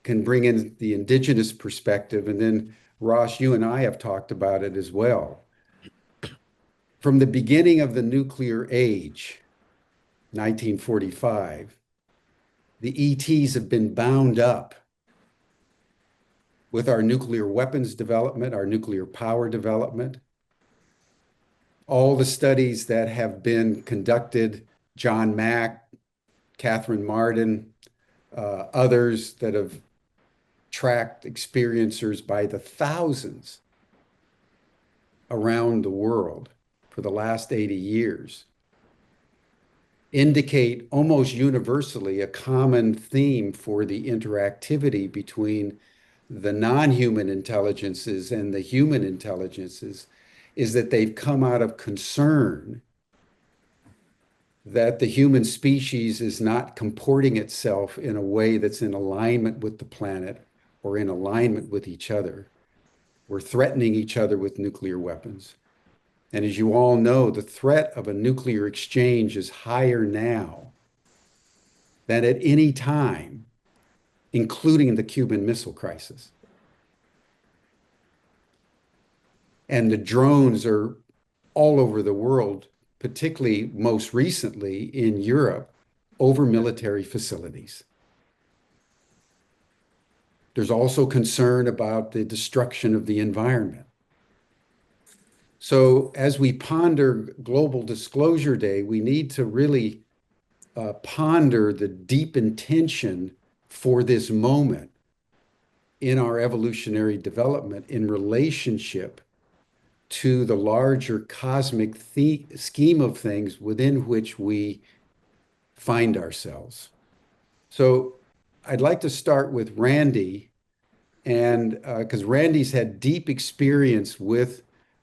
can bring in the Indigenous perspective, and then Ross, you and I have talked about it as well. From the beginning of the nuclear age, 1945, the ETs have been bound up with our nuclear weapons development, our nuclear power development. All the studies that have been conducted, John Mack, Catherine Martin, others that have tracked experiencers by the thousands around the world for the last 80 years, indicate almost universally a common theme for the interactivity between the non-human intelligences and the human intelligences is that they've come out of concern that the human species is not comporting itself in a way that's in alignment with the planet or in alignment with each other. We're threatening each other with nuclear weapons. And as you all know, the threat of a nuclear exchange is higher now than at any time, including the Cuban Missile Crisis. And the drones are all over the world, particularly most recently in Europe, over military facilities. There's also concern about the destruction of the environment. So as we ponder Global Disclosure Day, we need to really ponder the deep intention for this moment in our evolutionary development in relationship to the larger cosmic scheme of things within which we find ourselves. So I'd like to start with Randy, and because Randy's had deep experience with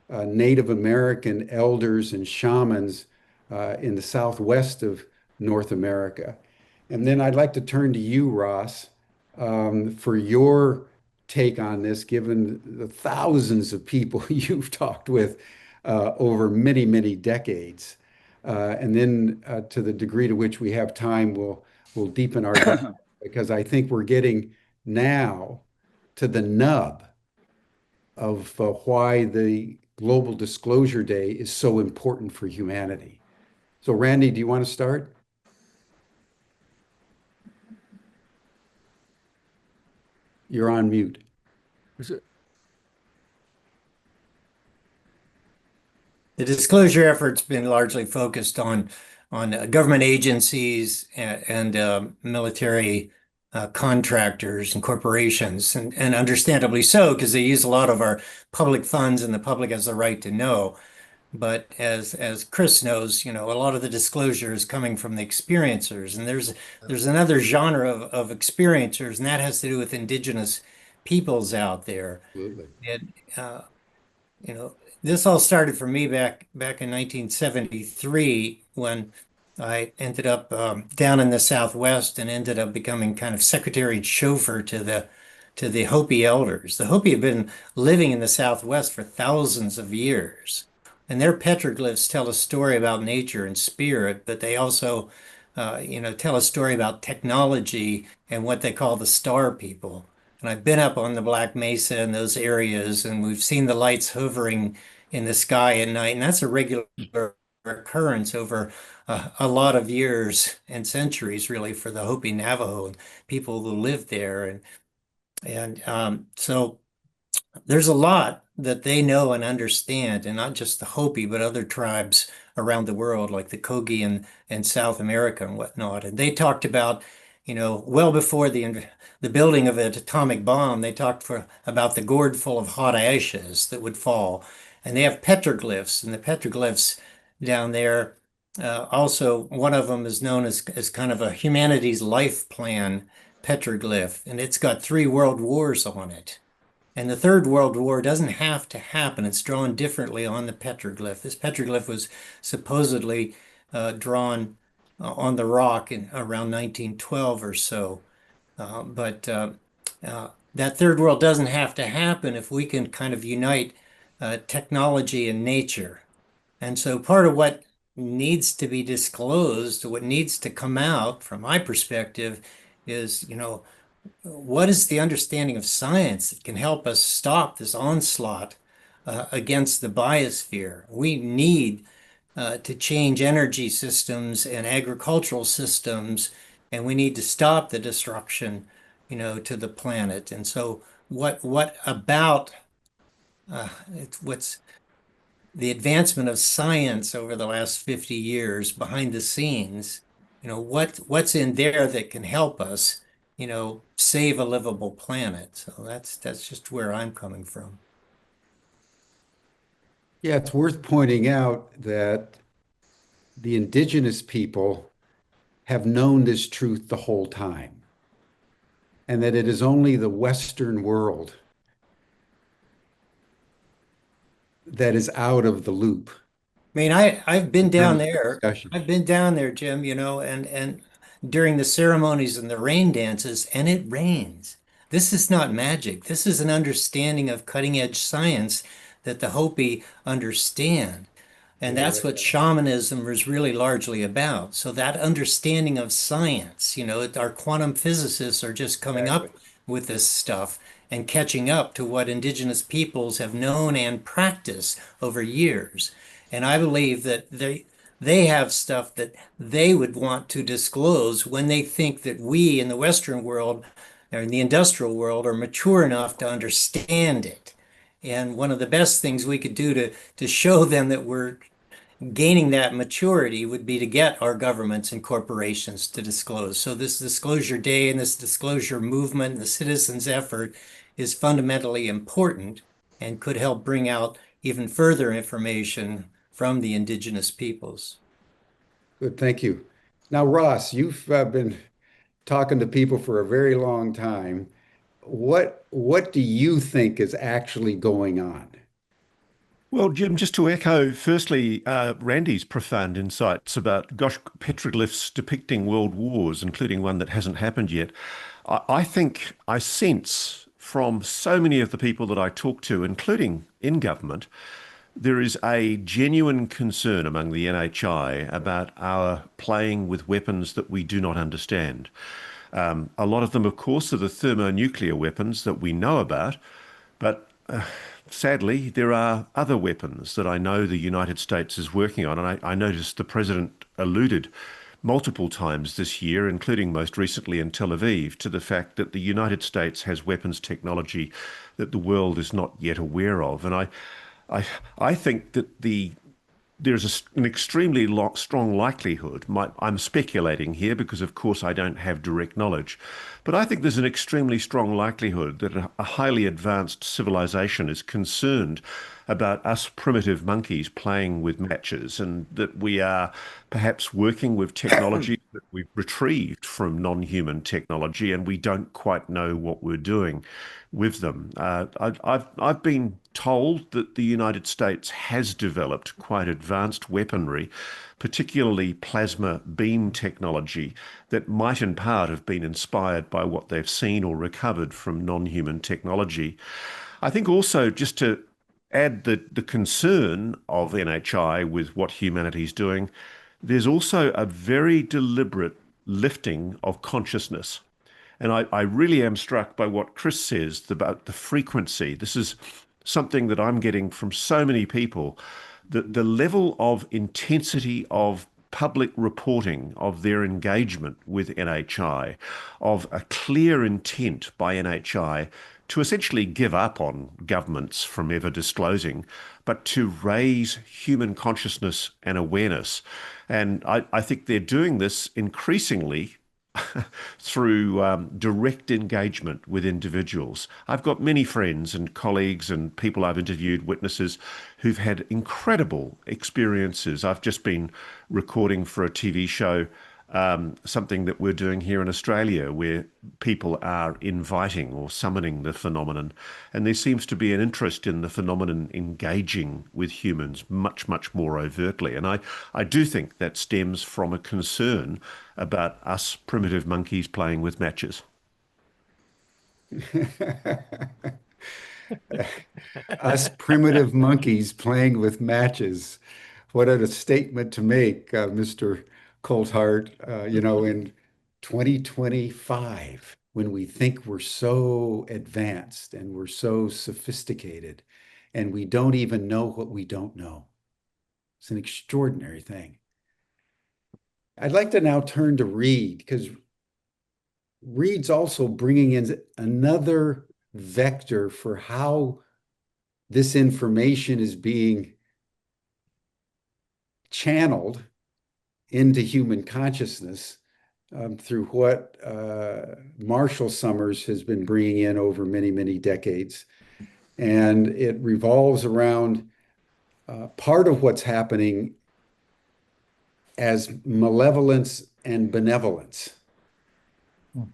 Native American elders and shamans in the Southwest of North America. And then I'd like to turn to you, Ross, for your take on this, given the thousands of people you've talked with over many, many decades. And then to the degree to which we have time, we'll deepen our dialogue, because I think we're getting now to the nub of why the Global Disclosure Day is so important for humanity. So Randy, do you want to start? You're on mute. Is it? The disclosure effort's been largely focused on government agencies and military contractors and corporations, and understandably so, because they use a lot of our public funds and the public has the right to know. But as Chris knows, a lot of the disclosure is coming from the experiencers, and there's another genre of experiencers, and that has to do with indigenous peoples out there. Absolutely. And this all started for me back in 1973 when I ended up down in the Southwest and ended up becoming kind of secretary chauffeur to the to the Hopi elders. The Hopi have been living in the Southwest for thousands of years, and their petroglyphs tell a story about nature and spirit, but they also, tell a story about technology and what they call the star people. And I've been up on the Black Mesa in those areas, and we've seen the lights hovering in the sky at night, and that's a regular occurrence over a lot of years and centuries, really, for the Hopi Navajo and people who live there. So there's a lot that they know and understand, and not just the Hopi, but other tribes around the world, like the Kogi and South America and whatnot. And they talked about, well before the building of an atomic bomb, they talked about the gourd full of hot ashes that would fall. And they have petroglyphs, and the petroglyphs down there, also one of them is known as kind of a humanity's life plan petroglyph, and it's got 3 world wars on it. And the Third World War doesn't have to happen. It's drawn differently on the petroglyph. This petroglyph was supposedly drawn on the rock in around 1912 or so. But that third world doesn't have to happen if we can kind of unite technology and nature. And so part of what needs to be disclosed, what needs to come out from my perspective is, what is the understanding of science that can help us stop this onslaught against the biosphere? We need to change energy systems and agricultural systems, and we need to stop the destruction, to the planet. And so what about what's the advancement of science over the last 50 years behind the scenes, what's in there that can help us, save a livable planet? So that's just where I'm coming from. Yeah, it's worth pointing out that the indigenous people have known this truth the whole time, and that it is only the Western world that is out of the loop. I mean, I've been down there. I've been down there, Jim, and during the ceremonies and the rain dances, and it rains. This is not magic. This is an understanding of cutting edge science that the Hopi understand. And that's what shamanism is really largely about. So that understanding of science, our quantum physicists are just coming up with this stuff and catching up to what indigenous peoples have known and practiced over years. And I believe that they have stuff that they would want to disclose when they think that we in the Western world or in the industrial world are mature enough to understand it. And one of the best things we could do to show them that we're gaining that maturity would be to get our governments and corporations to disclose. So this Disclosure Day and this disclosure movement and the citizens' effort is fundamentally important and could help bring out even further information from the indigenous peoples. Good, thank you. Now, Ross, you've been talking to people for a very long time. What do you think is actually going on? Well, Jim, just to echo, firstly, Randy's profound insights about, petroglyphs depicting world wars, including one that hasn't happened yet. I think I sense from so many of the people that I talk to, including in government, there is a genuine concern among the NHI about our playing with weapons that we do not understand. A lot of them, of course, are the thermonuclear weapons that we know about, but sadly, there are other weapons that I know the United States is working on, and I noticed the President alluded multiple times this year, including most recently in Tel Aviv, to the fact that the United States has weapons technology that the world is not yet aware of. And I think that there's an extremely strong likelihood, I'm speculating here because of course I don't have direct knowledge, but I think there's an extremely strong likelihood that a highly advanced civilization is concerned about us primitive monkeys playing with matches, and that we are perhaps working with technology that we've retrieved from non-human technology, and we don't quite know what we're doing with them. I've been told that the United States has developed quite advanced weaponry, particularly plasma beam technology, that might in part have been inspired by what they've seen or recovered from non-human technology. I think also, just to add the concern of NHI with what humanity's doing, there's also a very deliberate lifting of consciousness. And I really am struck by what Chris says about the frequency. This is something that I'm getting from so many people, that the level of intensity of public reporting of their engagement with NHI, of a clear intent by NHI to essentially give up on governments from ever disclosing, but to raise human consciousness and awareness. And I think they're doing this increasingly through direct engagement with individuals. I've got many friends and colleagues and people I've interviewed, witnesses, who've had incredible experiences. I've just been recording for a TV show something that we're doing here in Australia, where people are inviting or summoning the phenomenon. And there seems to be an interest in the phenomenon engaging with humans much, much more overtly. And I do think that stems from a concern about us primitive monkeys playing with matches. Us primitive monkeys playing with matches. What a statement to make, Mr. Coulthart. In 2025, when we think we're so advanced and we're so sophisticated, and we don't even know what we don't know. It's an extraordinary thing. I'd like to now turn to Reed, because Reed's also bringing in another vector for how this information is being channeled into human consciousness through what Marshall Summers has been bringing in over many, many decades. And it revolves around part of what's happening as malevolence and benevolence,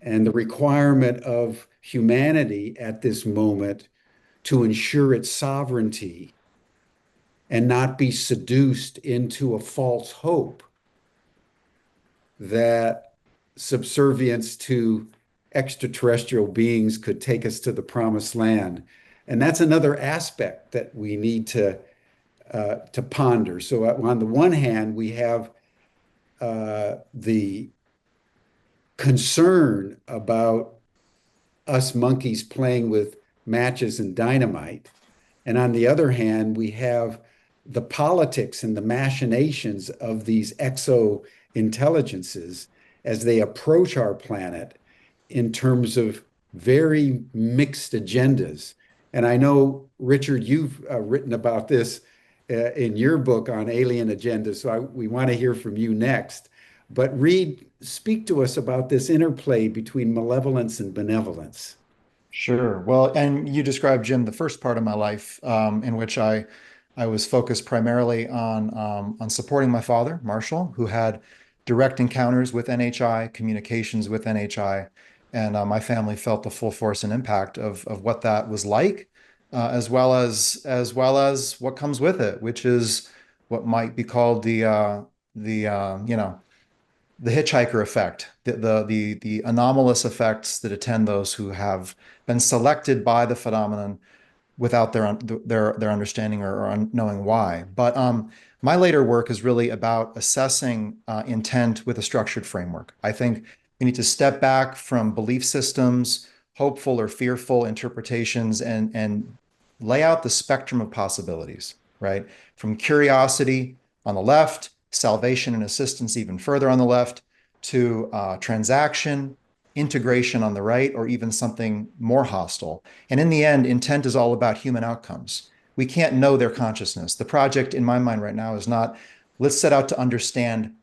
and the requirement of humanity at this moment to ensure its sovereignty and not be seduced into a false hope that subservience to extraterrestrial beings could take us to the promised land. And that's another aspect that we need to ponder. So on the one hand, we have the concern about us monkeys playing with matches and dynamite. And on the other hand, we have the politics and the machinations of these exo intelligences as they approach our planet in terms of very mixed agendas. And I know, Richard, you've written about this in your book on alien agendas, so we want to hear from you next. But Reed, speak to us about this interplay between malevolence and benevolence. Sure. Well, and you described, Jim, the first part of my life in which I was focused primarily on supporting my father, Marshall, who had direct encounters with NHI, communications with NHI, and my family felt the full force and impact of what that was like, as well as what comes with it, which is what might be called the hitchhiker effect, the anomalous effects that attend those who have been selected by the phenomenon without their understanding or knowing why. But my later work is really about assessing intent with a structured framework. I think we need to step back from belief systems, hopeful or fearful interpretations, and lay out the spectrum of possibilities, right? From curiosity on the left, salvation and assistance even further on the left, to transaction, integration on the right, or even something more hostile. And in the end, intent is all about human outcomes. We can't know their consciousness. The project in my mind right now is not, let's set out to understand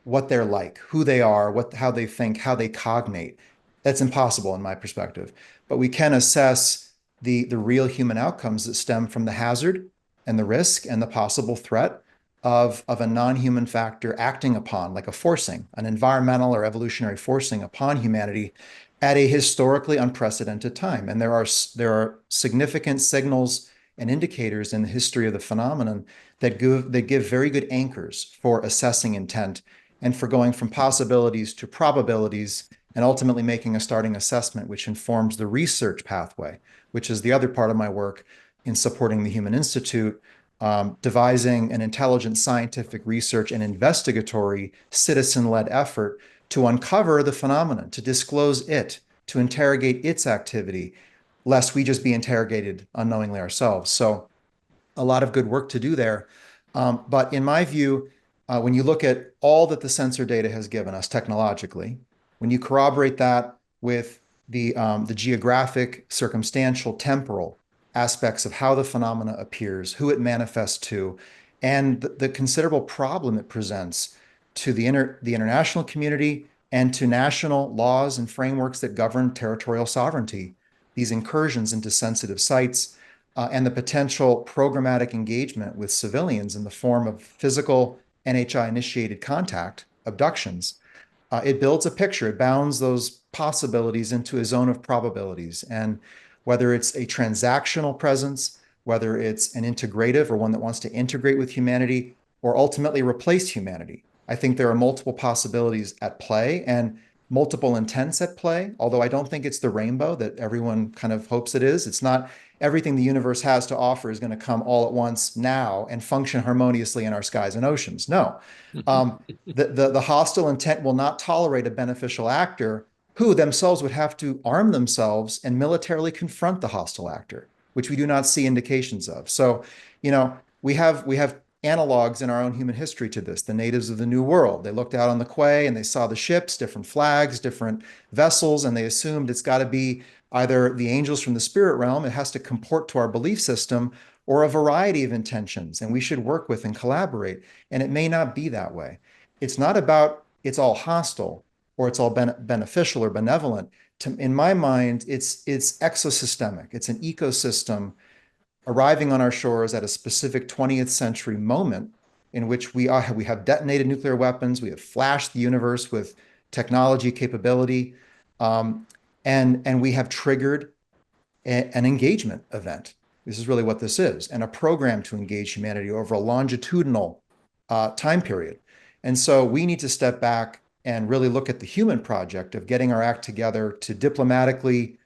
what they're like, who they are, how they think, how they cognate. That's impossible in my perspective. But we can assess the real human outcomes that stem from the hazard and the risk and the possible threat of a non-human factor acting upon, like a forcing, an environmental or evolutionary forcing upon humanity at a historically unprecedented time. And there are significant signals and indicators in the history of the phenomenon that give very good anchors for assessing intent and for going from possibilities to probabilities and ultimately making a starting assessment, which informs the research pathway, which is the other part of my work in supporting the Human Institute, devising an intelligent scientific research and investigatory citizen-led effort to uncover the phenomenon, to disclose it, to interrogate its activity, lest we just be interrogated unknowingly ourselves. So a lot of good work to do there. But in my view, when you look at all that the sensor data has given us technologically, when you corroborate that with the geographic, circumstantial, temporal aspects of how the phenomena appears, who it manifests to, and the considerable problem it presents to the international community and to national laws and frameworks that govern territorial sovereignty, these incursions into sensitive sites, and the potential programmatic engagement with civilians in the form of physical NHI-initiated contact, abductions, it builds a picture. It bounds those possibilities into a zone of probabilities. And whether it's a transactional presence, whether it's an integrative or one that wants to integrate with humanity or ultimately replace humanity, I think there are multiple possibilities at play and multiple intents at play, although I don't think it's the rainbow that everyone kind of hopes it is. It's not everything the universe has to offer is going to come all at once now and function harmoniously in our skies and oceans. No. The hostile intent will not tolerate a beneficial actor who themselves would have to arm themselves and militarily confront the hostile actor, which we do not see indications of. So, we have analogs in our own human history to this. The natives of the New World, they looked out on the quay and they saw the ships, different flags, different vessels, and they assumed it's got to be either the angels from the spirit realm, it has to comport to our belief system, or a variety of intentions, and we should work with and collaborate. And it may not be that way. It's not about it's all hostile or it's all beneficial or benevolent. In my mind, it's exosystemic. It's an ecosystem arriving on our shores at a specific 20th century moment in which we have detonated nuclear weapons, we have flashed the universe with technology capability, and we have triggered an engagement event. This is really what this is, and a program to engage humanity over a longitudinal time period. And so we need to step back and really look at the human project of getting our act together to diplomatically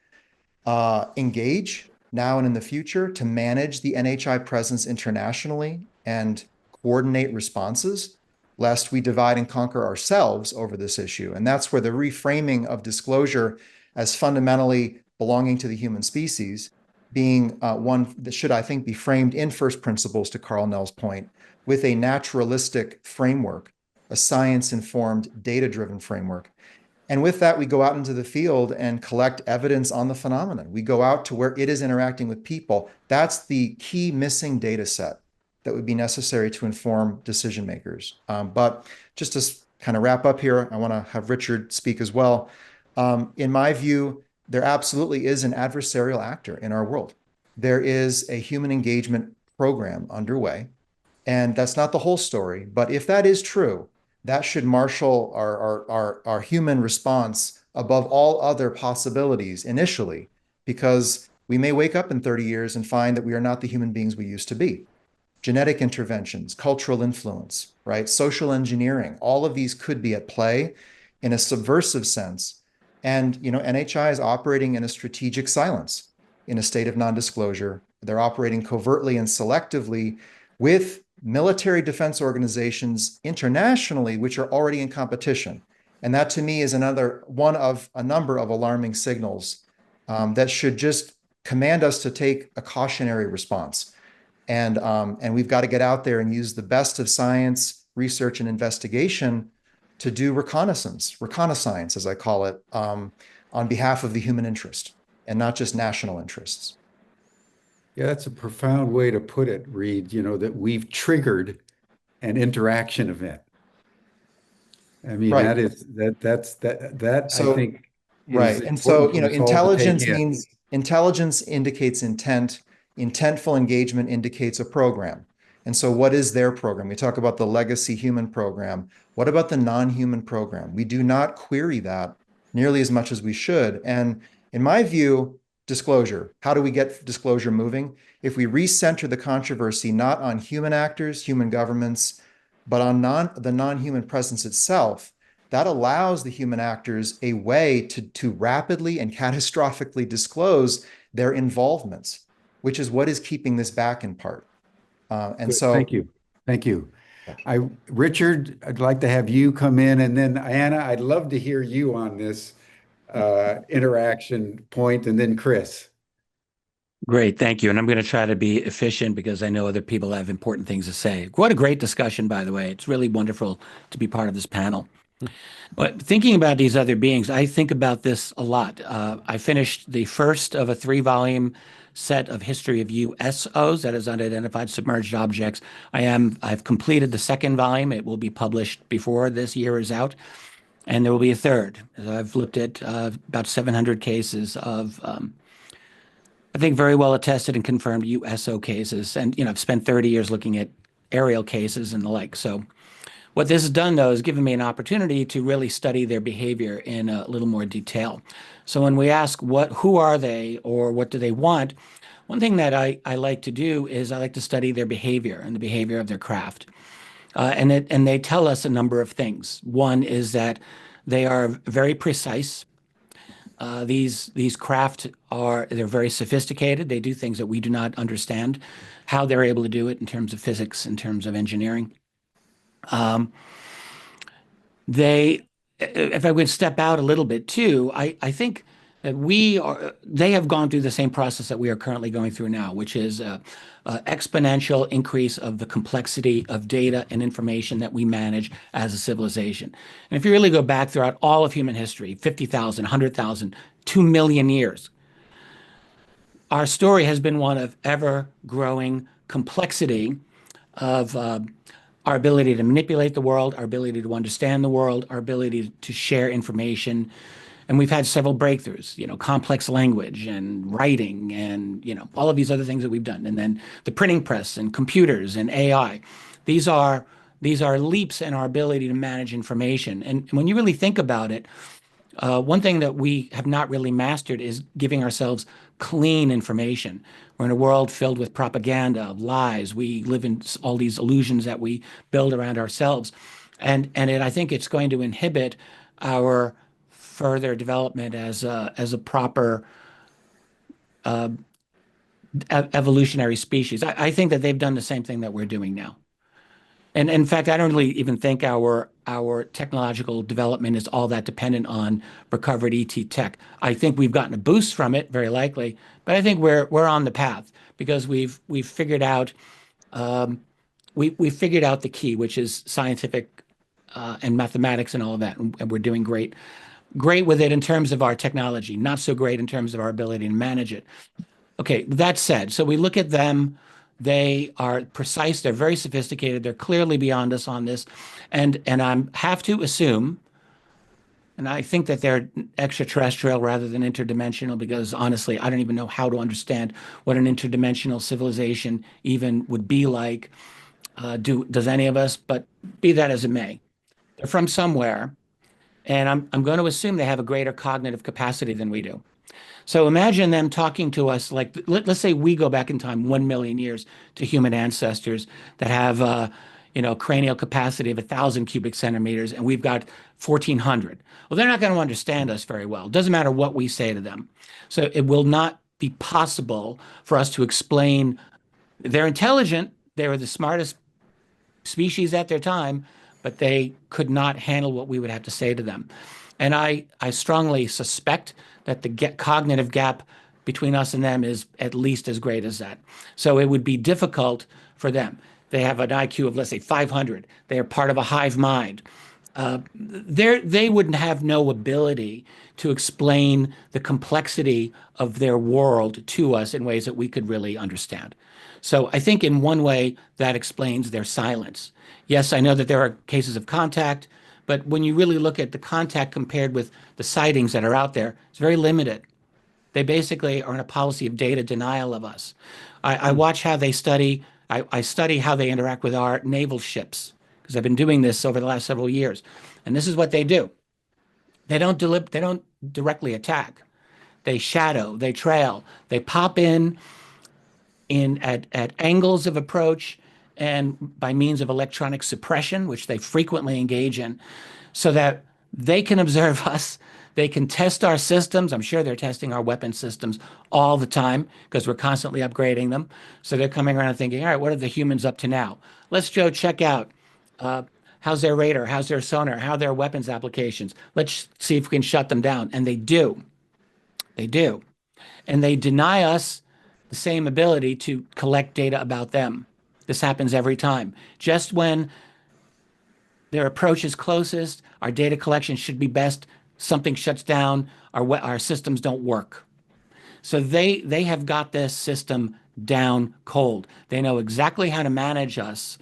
engage now and in the future, to manage the NHI presence internationally and coordinate responses, lest we divide and conquer ourselves over this issue. And that's where the reframing of disclosure as fundamentally belonging to the human species, being one that should, I think, be framed in first principles, to Karl Nell's point, with a naturalistic framework, a science-informed, data-driven framework. And with that, we go out into the field and collect evidence on the phenomenon. We go out to where it is interacting with people. That's the key missing data set that would be necessary to inform decision makers. But just to kind of wrap up here, I want to have Richard speak as well. In my view, there absolutely is an adversarial actor in our world. There is a human engagement program underway, and that's not the whole story. But if that is true, that should marshal our human response above all other possibilities initially, because we may wake up in 30 years and find that we are not the human beings we used to be. Genetic interventions, cultural influence, right? Social engineering, all of these could be at play in a subversive sense. And, NHI is operating in a strategic silence, in a state of non-disclosure. They're operating covertly and selectively with military defense organizations internationally, which are already in competition. And that, to me, is another one of a number of alarming signals that should just command us to take a cautionary response. And we've got to get out there and use the best of science, research, and investigation to do reconnaissance, as I call it, on behalf of the human interest and not just national interests. Yeah, that's a profound way to put it, Reed, that we've triggered an interaction event. I mean, right. I think right. And so, intelligence indicates intent. Intentful engagement indicates a program. And so what is their program? We talk about the legacy human program. What about the non-human program? We do not query that nearly as much as we should. And in my view, disclosure. How do we get disclosure moving? If we recenter the controversy not on human actors, human governments, but on the non-human presence itself, that allows the human actors a way to rapidly and catastrophically disclose their involvements, which is what is keeping this back in part. And so, thank you. Thank you. Richard, I'd like to have you come in, and then Anna, I'd love to hear you on this interaction point, and then Chris. Great, thank you. And I'm going to try to be efficient because I know other people have important things to say. What a great discussion, by the way. It's really wonderful to be part of this panel. But thinking about these other beings, I think about this a lot. I finished the first of a 3-volume set of history of USOs, that is unidentified submerged objects. I've completed the second volume. It will be published before this year is out. And there will be a third. I've looked at about 700 cases of, I think, very well attested and confirmed USO cases. And, I've spent 30 years looking at aerial cases and the like. So what this has done, though, is given me an opportunity to really study their behavior in a little more detail. So when we ask who are they or what do they want, one thing that I like to do is I like to study their behavior and the behavior of their craft. And they tell us a number of things. One is that they are very precise. These craft they're very sophisticated. They do things that we do not understand, how they're able to do it in terms of physics, in terms of engineering. If I would step out a little bit too, I think that they have gone through the same process that we are currently going through now, which is exponential increase of the complexity of data and information that we manage as a civilization. And if you really go back throughout all of human history, 50,000, 100,000, 2 million years, our story has been one of ever-growing complexity of our ability to manipulate the world, our ability to understand the world, our ability to share information. And we've had several breakthroughs, complex language and writing and, all of these other things that we've done. And then the printing press and computers and AI. These are leaps in our ability to manage information. And when you really think about it, one thing that we have not really mastered is giving ourselves clean information. We're in a world filled with propaganda, lies. We live in all these illusions that we build around ourselves. And I think it's going to inhibit our further development as a proper evolutionary species. I think that they've done the same thing that we're doing now. And in fact, I don't really even think our technological development is all that dependent on recovered ET tech. I think we've gotten a boost from it, very likely, but I think we're on the path because we've figured out we figured out the key, which is scientific and mathematics and all of that, and we're doing great with it in terms of our technology, not so great in terms of our ability to manage it. Okay, that said, so we look at them. They are precise. They're very sophisticated. They're clearly beyond us on this. And I have to assume, and I think that they're extraterrestrial rather than interdimensional because, honestly, I don't even know how to understand what an interdimensional civilization even would be like. Does any of us? But be that as it may. They're from somewhere, and I'm going to assume they have a greater cognitive capacity than we do. So imagine them talking to us like, let's say we go back in time 1 million years to human ancestors that have, cranial capacity of 1,000 cubic centimeters, and we've got 1,400. Well, they're not going to understand us very well. It doesn't matter what we say to them. So it will not be possible for us to explain. They're intelligent. They were the smartest species at their time, but they could not handle what we would have to say to them. And I strongly suspect that the cognitive gap between us and them is at least as great as that. So it would be difficult for them. They have an IQ of, let's say, 500. They are part of a hive mind. They wouldn't have no ability to explain the complexity of their world to us in ways that we could really understand. So I think in one way that explains their silence. Yes, I know that there are cases of contact, but when you really look at the contact compared with the sightings that are out there, it's very limited. They basically are in a policy of data denial of us. I watch how they study. I study how they interact with our naval ships because I've been doing this over the last several years. And this is what they do. They don't directly attack. They shadow, they trail, they pop in at angles of approach and by means of electronic suppression, which they frequently engage in, so that they can observe us. They can test our systems. I'm sure they're testing our weapon systems all the time because we're constantly upgrading them. So they're coming around thinking, all right, what are the humans up to now? Let's go check out how's their radar, how's their sonar, how are their weapons applications. Let's see if we can shut them down. And they do. They do. And they deny us the same ability to collect data about them. This happens every time. Just when their approach is closest, our data collection should be best, something shuts down, our systems don't work. So they have got this system down cold. They know exactly how to manage us.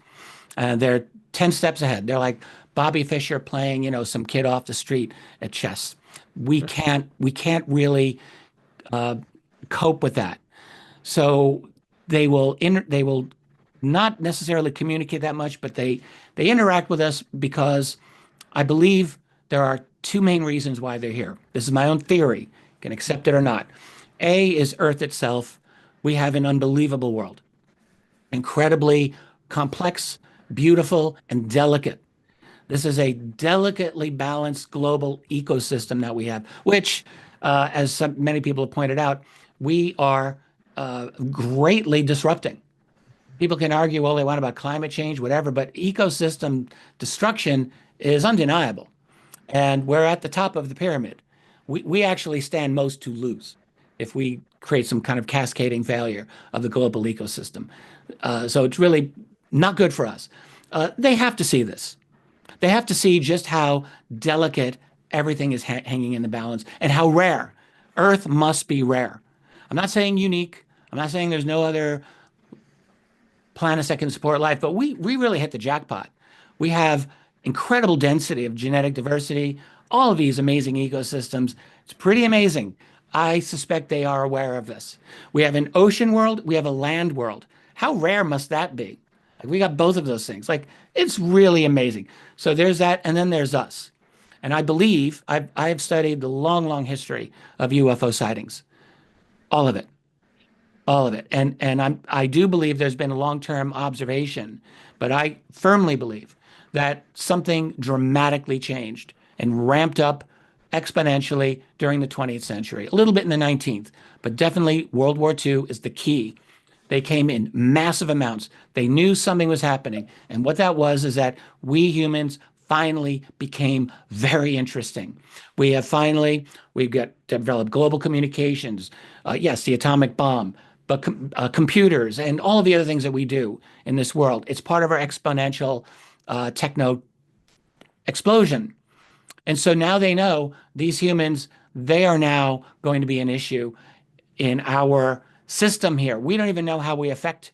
They're 10 steps ahead. They're like Bobby Fischer playing, some kid off the street at chess. We can't really cope with that. So they will not necessarily communicate that much, but they interact with us because I believe there are two main reasons why they're here. This is my own theory. You can accept it or not. A is Earth itself. We have an unbelievable world, incredibly complex, beautiful, and delicate. This is a delicately balanced global ecosystem that we have, which, as many people have pointed out, we are greatly disrupting. People can argue all they want about climate change, whatever, but ecosystem destruction is undeniable. And we're at the top of the pyramid. We actually stand most to lose if we create some kind of cascading failure of the global ecosystem. So it's really not good for us. They have to see this. They have to see just how delicate everything is hanging in the balance and how rare. Earth must be rare. I'm not saying unique. I'm not saying there's no other planets that can support life, but we really hit the jackpot. We have incredible density of genetic diversity, all of these amazing ecosystems. It's pretty amazing. I suspect they are aware of this. We have an ocean world, we have a land world. How rare must that be? Like, we got both of those things. Like, it's really amazing. So there's that, and then there's us. And I believe, I've studied the long, long history of UFO sightings. All of it. All of it. And I do believe there's been a long-term observation, but I firmly believe that something dramatically changed and ramped up exponentially during the 20th century, a little bit in the 19th, but definitely World War II is the key. They came in massive amounts. They knew something was happening. And what that was is that we humans finally became very interesting. We've got developed global communications, yes, the atomic bomb, but computers and all of the other things that we do in this world. It's part of our exponential techno explosion. And so now they know these humans, they are now going to be an issue in our system here. We don't even know how we affect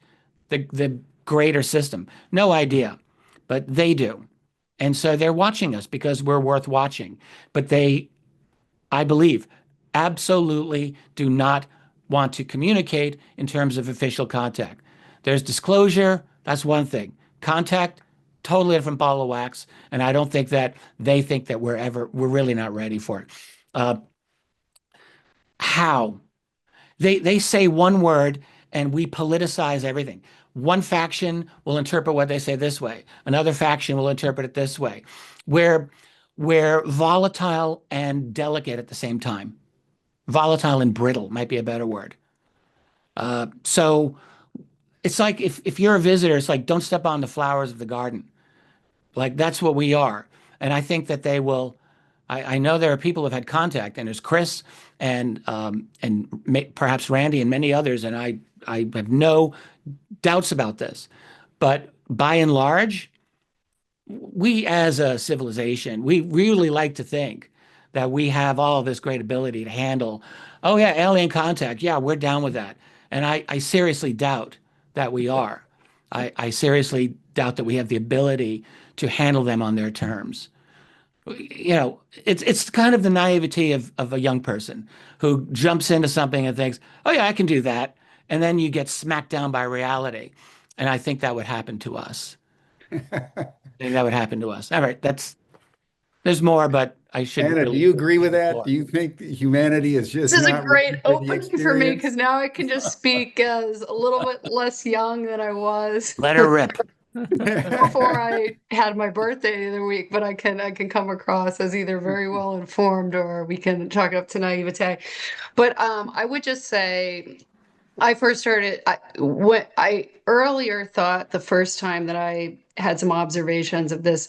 the greater system. No idea, but they do. And so they're watching us because we're worth watching. But they, I believe, absolutely do not want to communicate in terms of official contact. There's disclosure, that's one thing. Contact, totally different ball of wax. And I don't think that they think that we're really not ready for it. How? They say one word and we politicize everything. One faction will interpret what they say this way. Another faction will interpret it this way. We're volatile and delicate at the same time. Volatile and brittle might be a better word. So it's like if you're a visitor, it's like, don't step on the flowers of the garden. Like, that's what we are. And I think that they will. I know there are people who have had contact, and there's Chris and perhaps Randy and many others, and I have no doubts about this. But by and large, we as a civilization, we really like to think that we have all of this great ability to handle, oh yeah, alien contact, yeah, we're down with that. And I seriously doubt that we are. I seriously doubt that we have the ability to handle them on their terms. It's kind of the naivety of a young person who jumps into something and thinks, oh yeah, I can do that. And then you get smacked down by reality. And I think that would happen to us. All right, there's more, but I should Anna, really do you agree with that? explore. Do you think humanity is just This is a not great ready for the opening for me because experience? now I can just speak as a little bit less young than I was Let her rip. before I had my birthday the other week, but I can come across as either very well informed or we can chalk it up to naivete. But I would just say I first started what I earlier thought the first time that I had some observations of this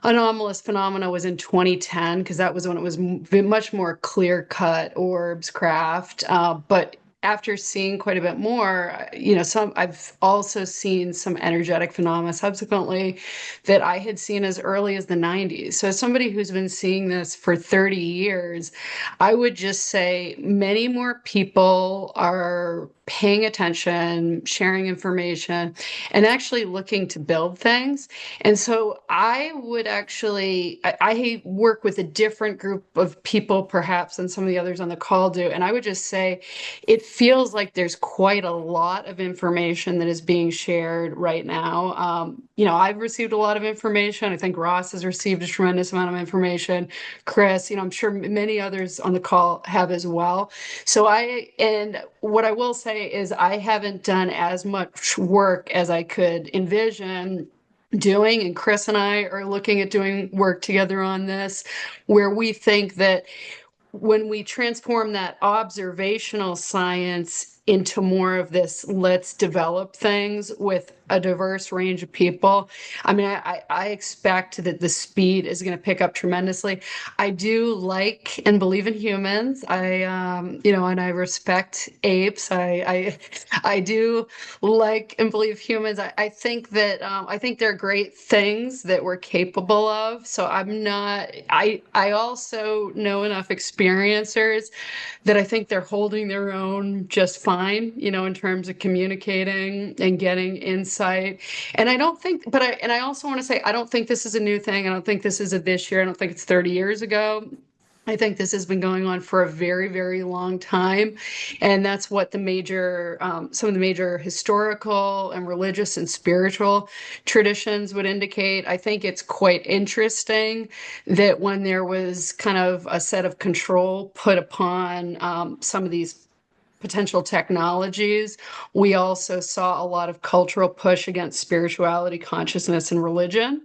anomalous phenomena was in 2010 because that was when it was much more clear cut orbs craft. But after seeing quite a bit more, I've also seen some energetic phenomena subsequently that I had seen as early as the 90s. So as somebody who's been seeing this for 30 years, I would just say many more people are paying attention, sharing information, and actually looking to build things. And so I would actually, I work with a different group of people perhaps than some of the others on the call do. And I would just say it feels like there's quite a lot of information that is being shared right now. I've received a lot of information. I think Ross has received a tremendous amount of information. Chris, I'm sure many others on the call have as well. And what I will say is I haven't done as much work as I could envision doing, and Chris and I are looking at doing work together on this, where we think that when we transform that observational science into more of this, let's develop things with a diverse range of people. I mean, I expect that the speed is going to pick up tremendously. I do like and believe in humans. And I respect apes. I do like and believe humans. I think that I think they're great things that we're capable of. So I'm not. I also know enough experiencers that I think they're holding their own just fine, in terms of communicating and getting insight. And I don't think, and I also want to say, I don't think this is a new thing. I don't think this is a this year. I don't think it's 30 years ago. I think this has been going on for a very, very long time. And that's what some of the major historical and religious and spiritual traditions would indicate. I think it's quite interesting that when there was kind of a set of control put upon some of these potential technologies, we also saw a lot of cultural push against spirituality, consciousness, and religion,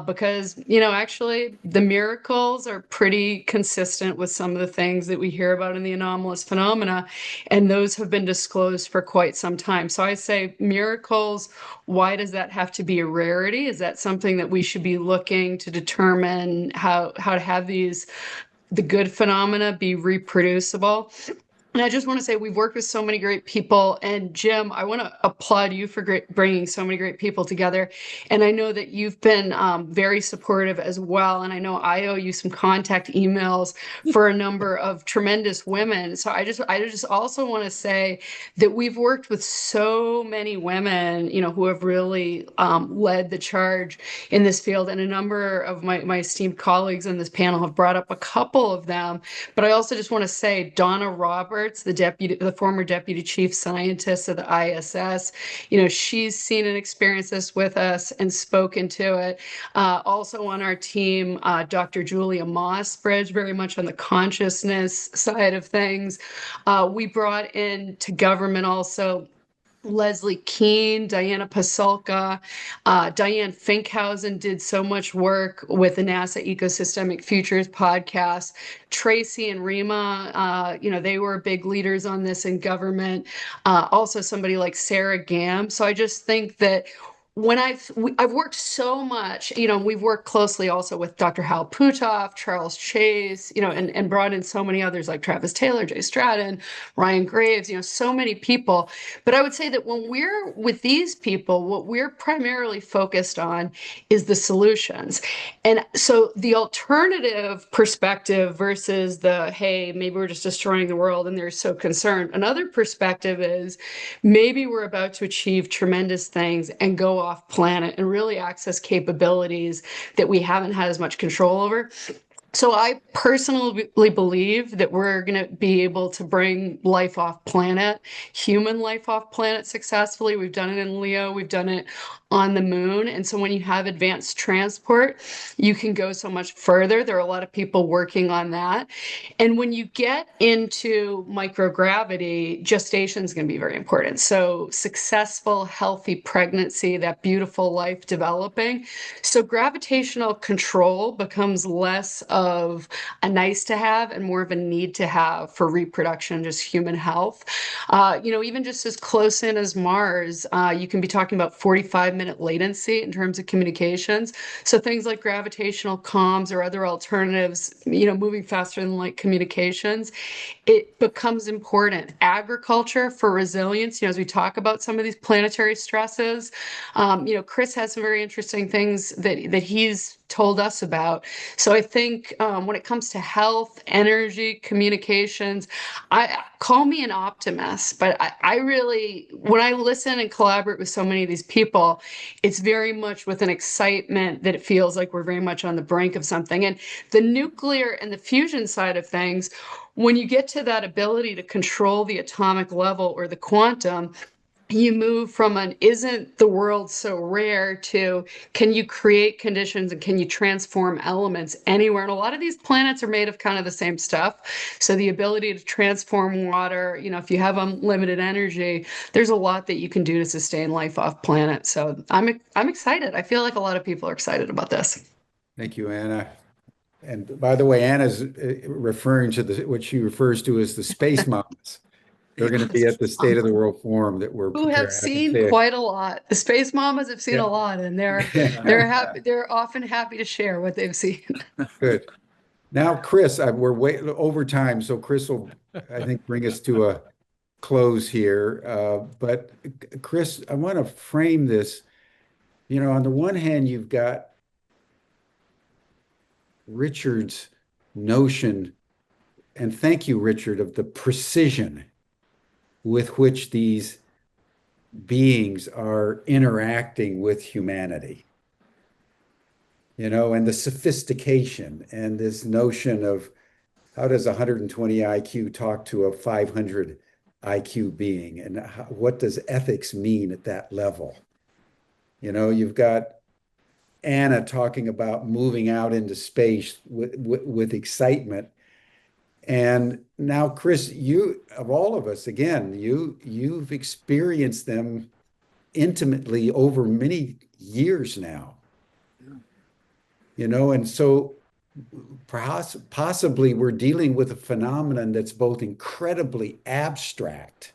because, actually the miracles are pretty consistent with some of the things that we hear about in the anomalous phenomena, and those have been disclosed for quite some time. So I say miracles, why does that have to be a rarity? Is that something that we should be looking to determine how to have the good phenomena be reproducible? And I just want to say we've worked with so many great people. And Jim, I want to applaud you for bringing so many great people together. And I know that you've been very supportive as well. And I know I owe you some contact emails for a number of tremendous women. So I just also want to say that we've worked with so many women, who have really led the charge in this field. And a number of my esteemed colleagues on this panel have brought up a couple of them. But I also just want to say Donna Roberts, the former deputy chief scientist of the ISS, she's seen and experienced this with us and spoken to it. Also on our team, Dr. Julia Mossbridge, very much on the consciousness side of things. We brought in to government also Leslie Keene, Diana Pasulka, Diane Finkhausen did so much work with the NASA Ecosystemic Futures podcast. Tracy and Rima, they were big leaders on this in government. Also somebody like Sara Gam. So I just think that when I've worked so much, we've worked closely also with Dr. Hal Puthoff, Charles Chase, and brought in so many others like Travis Taylor, Jay Stratton, Ryan Graves, so many people. But I would say that when we're with these people, what we're primarily focused on is the solutions. And so the alternative perspective versus the, hey, maybe we're just destroying the world and they're so concerned. Another perspective is maybe we're about to achieve tremendous things and go off planet and really access capabilities that we haven't had as much control over. So I personally believe that we're going to be able to bring life off planet, human life off planet successfully. We've done it in Leo, we've done it on the moon. And so when you have advanced transport, you can go so much further. There are a lot of people working on that. And when you get into microgravity, gestation is going to be very important. So successful, healthy pregnancy, that beautiful life developing. So gravitational control becomes less of a nice to have and more of a need to have for reproduction, just human health. Even just as close in as Mars, you can be talking about 45-minute latency in terms of communications. So things like gravitational comms or other alternatives, moving faster than light communications, it becomes important. Agriculture for resilience, as we talk about some of these planetary stresses, Chris has some very interesting things that he's told us about. So I think when it comes to health, energy, communications, I call me an optimist, but I really, when I listen and collaborate with so many of these people, it's very much with an excitement that it feels like we're very much on the brink of something. And the nuclear and the fusion side of things, when you get to that ability to control the atomic level or the quantum, you move from an isn't the world so rare to can you create conditions and can you transform elements anywhere? And a lot of these planets are made of kind of the same stuff. So the ability to transform water, if you have unlimited energy, there's a lot that you can do to sustain life off planet. So I'm excited. I feel like a lot of people are excited about this. Thank you, Anna. And by the way, Anna's referring to what she refers to as the space mamas. They're going to be at the State of the World Forum that we're Who have seen quite a lot. The space mamas have seen a lot, and they're happy. They're often happy to share what they've seen. Good. Now, Chris, we're way over time, so Chris will, I think, bring us to a close here. But Chris, I want to frame this. On the one hand, you've got Richard's notion, and thank you, Richard, of the precision with which these beings are interacting with humanity, and the sophistication and this notion of how does 120 IQ talk to a 500 IQ being, and what does ethics mean at that level? You've got Anna talking about moving out into space with excitement. And now, Chris, you, of all of us, again, you've experienced them intimately over many years now. And so perhaps possibly we're dealing with a phenomenon that's both incredibly abstract,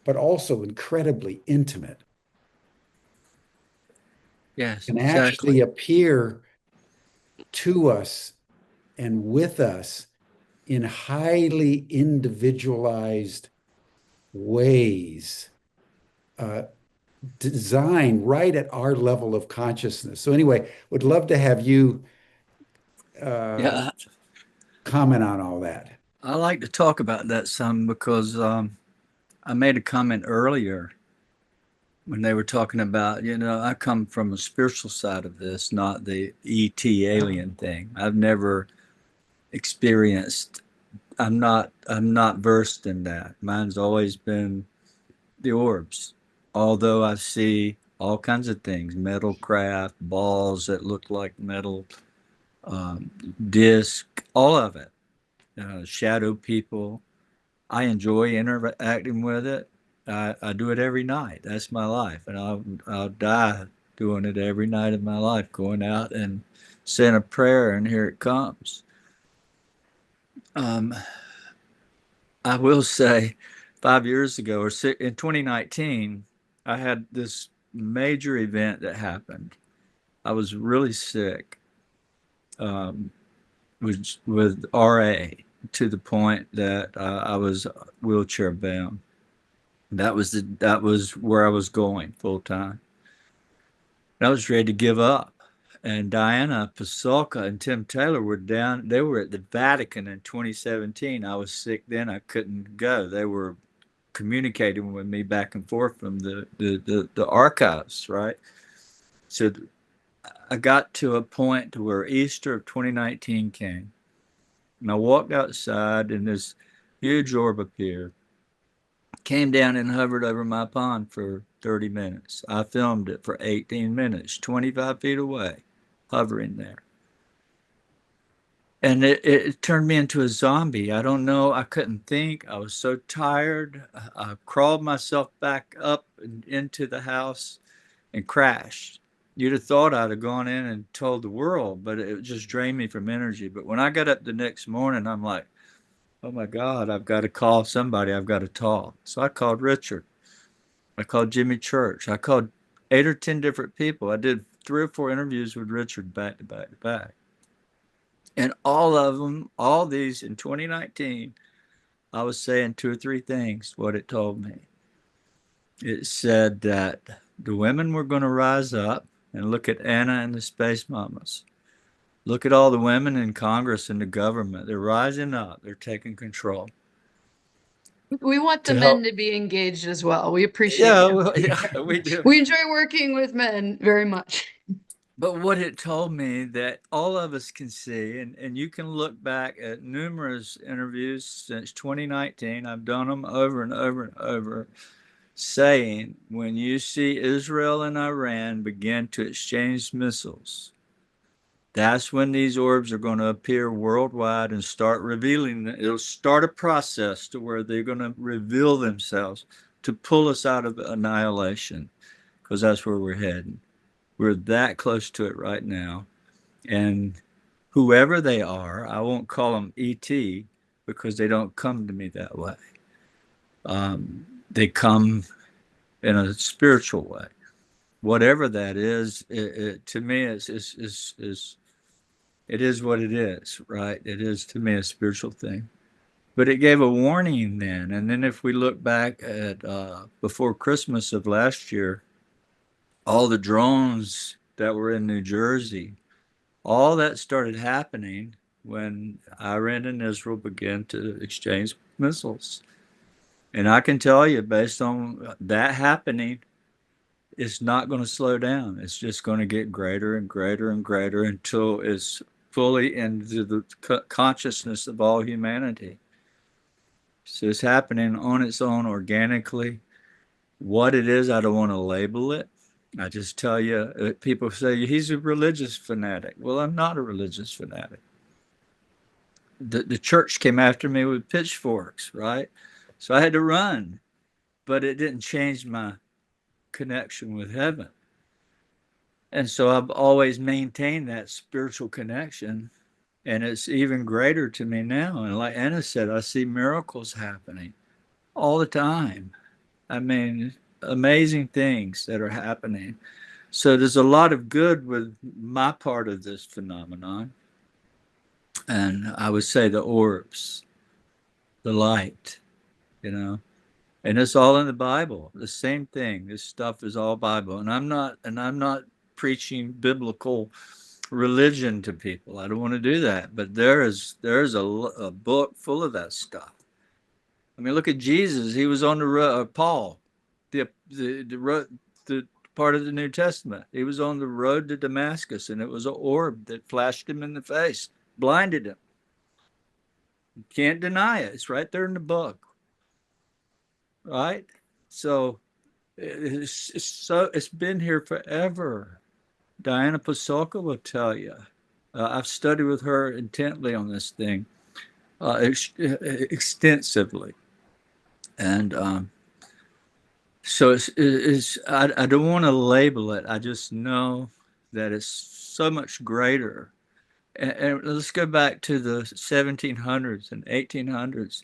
but also incredibly intimate. Yes, and exactly. Actually appear to us and with us in highly individualized ways, designed right at our level of consciousness. So anyway, would love to have you comment on all that. I like to talk about that some because I made a comment earlier when they were talking about, I come from a spiritual side of this, not the ET alien thing. I've never experienced, I'm not versed in that. Mine's always been the orbs, although I see all kinds of things, metal craft, balls that look like metal, disc, all of it, shadow people. I enjoy interacting with it. I do it every night. That's my life. And I'll die doing it every night of my life, going out and saying a prayer, and here it comes. I will say 5 years ago or in 2019, I had this major event that happened. I was really sick with RA to the point that I was wheelchair bound. That was where I was going full time. I was ready to give up. And Diana Pasulka and Tim Taylor were down. They were at the Vatican in 2017. I was sick then. I couldn't go. They were communicating with me back and forth from the archives, right? So I got to a point to where Easter of 2019 came, and I walked outside, and this huge orb appeared, came down and hovered over my pond for 30 minutes. I filmed it for 18 minutes, 25 feet away, hovering there. And it turned me into a zombie. I don't know. I couldn't think. I was so tired. I crawled myself back up and into the house and crashed. You'd have thought I'd have gone in and told the world, but it just drained me from energy. But when I got up the next morning, I'm like, oh my God, I've got to call somebody. I've got to talk. So I called Richard. I called Jimmy Church. I called 8 or 10 different people. I did 3 or 4 interviews with Richard back to back to back. And all of them, all these in 2019, I was saying 2 or 3 things, what it told me. It said that the women were going to rise up and look at Anna and the Space Mamas. Look at all the women in Congress and the government. They're rising up. They're taking control. We want the men to be engaged as well. We appreciate Yeah, you. well, yeah, we do. We enjoy working with men very much. But what it told me that all of us can see, and you can look back at numerous interviews since 2019, I've done them over and over and over, saying when you see Israel and Iran begin to exchange missiles, that's when these orbs are going to appear worldwide and start revealing. It'll start a process to where they're going to reveal themselves to pull us out of annihilation, because that's where we're heading. We're that close to it right now. And whoever they are, I won't call them ET because they don't come to me that way. They come in a spiritual way. Whatever that is, to me, it is what it is, right? It is, to me, a spiritual thing. But it gave a warning then. And then if we look back at before Christmas of last year, all the drones that were in New Jersey, all that started happening when Iran and Israel began to exchange missiles. And I can tell you, based on that happening, it's not going to slow down. It's just going to get greater and greater and greater until it's fully into the consciousness of all humanity. So it's happening on its own organically. What it is, I don't want to label it. I just tell you, people say he's a religious fanatic. Well, I'm not a religious fanatic. The church came after me with pitchforks, right? So I had to run, but it didn't change my connection with heaven. And so I've always maintained that spiritual connection, and it's even greater to me now. And like Anna said, I see miracles happening all the time. I mean, amazing things that are happening. So there's a lot of good with my part of this phenomenon. And I would say the orbs, the light, and it's all in the Bible. The same thing. This stuff is all Bible. And I'm not preaching biblical religion to people. I don't want to do that. But there's a book full of that stuff. I mean, look at Jesus. He was on the road. Paul, the part of the New Testament. He was on the road to Damascus, and it was an orb that flashed him in the face, blinded him. You can't deny it. It's right there in the book, right? So it's been here forever. Diana Pasulka will tell you. I've studied with her intently on this thing, extensively. And so I don't want to label it. I just know that it's so much greater. And let's go back to the 1700s and 1800s.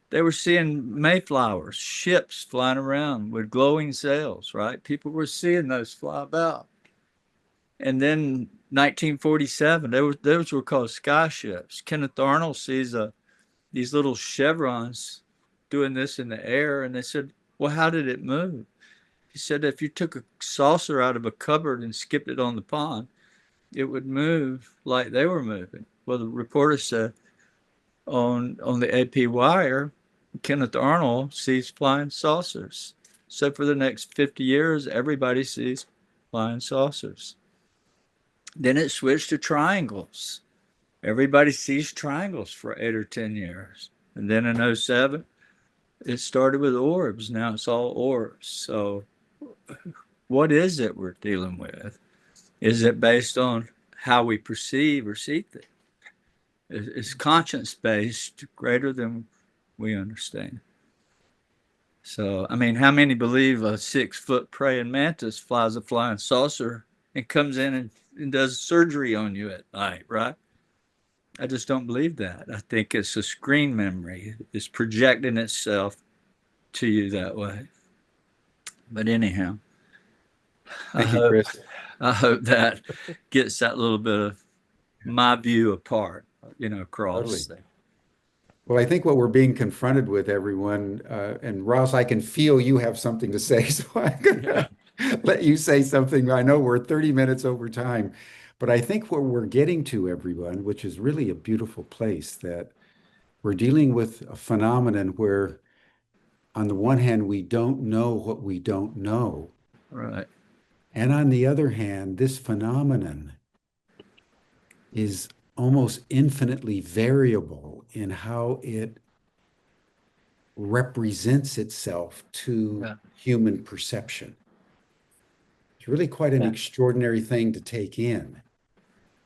They were seeing Mayflowers, ships flying around with glowing sails, right? People were seeing those fly about. And then 1947, those were called sky ships. Kenneth Arnold sees these little chevrons doing this in the air, and they said, well, how did it move? He said, if you took a saucer out of a cupboard and skipped it on the pond, it would move like they were moving. Well, the reporter said on the AP wire, Kenneth Arnold sees flying saucers. So for the next 50 years, everybody sees flying saucers. Then it switched to triangles. Everybody sees triangles for 8 or 10 years. And then in 07, it started with orbs. Now it's all orbs. So what is it we're dealing with? Is it based on how we perceive or see things? Is conscience-based greater than we understand? So, I mean, how many believe a 6-foot praying mantis flies a flying saucer and comes in and does surgery on you at night, right? I just don't believe that. I think it's a screen memory. It's projecting itself to you that way. But anyhow, Thank you, Chris. I hope that gets that little bit of my view apart, across. Totally. Well, I think what we're being confronted with, everyone, and Ross, I can feel you have something to say, so I'm gonna let you say something. I know we're 30 minutes over time, but I think what we're getting to, everyone, which is really a beautiful place, that we're dealing with a phenomenon where, on the one hand, we don't know what we don't know. Right. And on the other hand, this phenomenon is almost infinitely variable in how it represents itself to human perception. It's really quite an extraordinary thing to take in,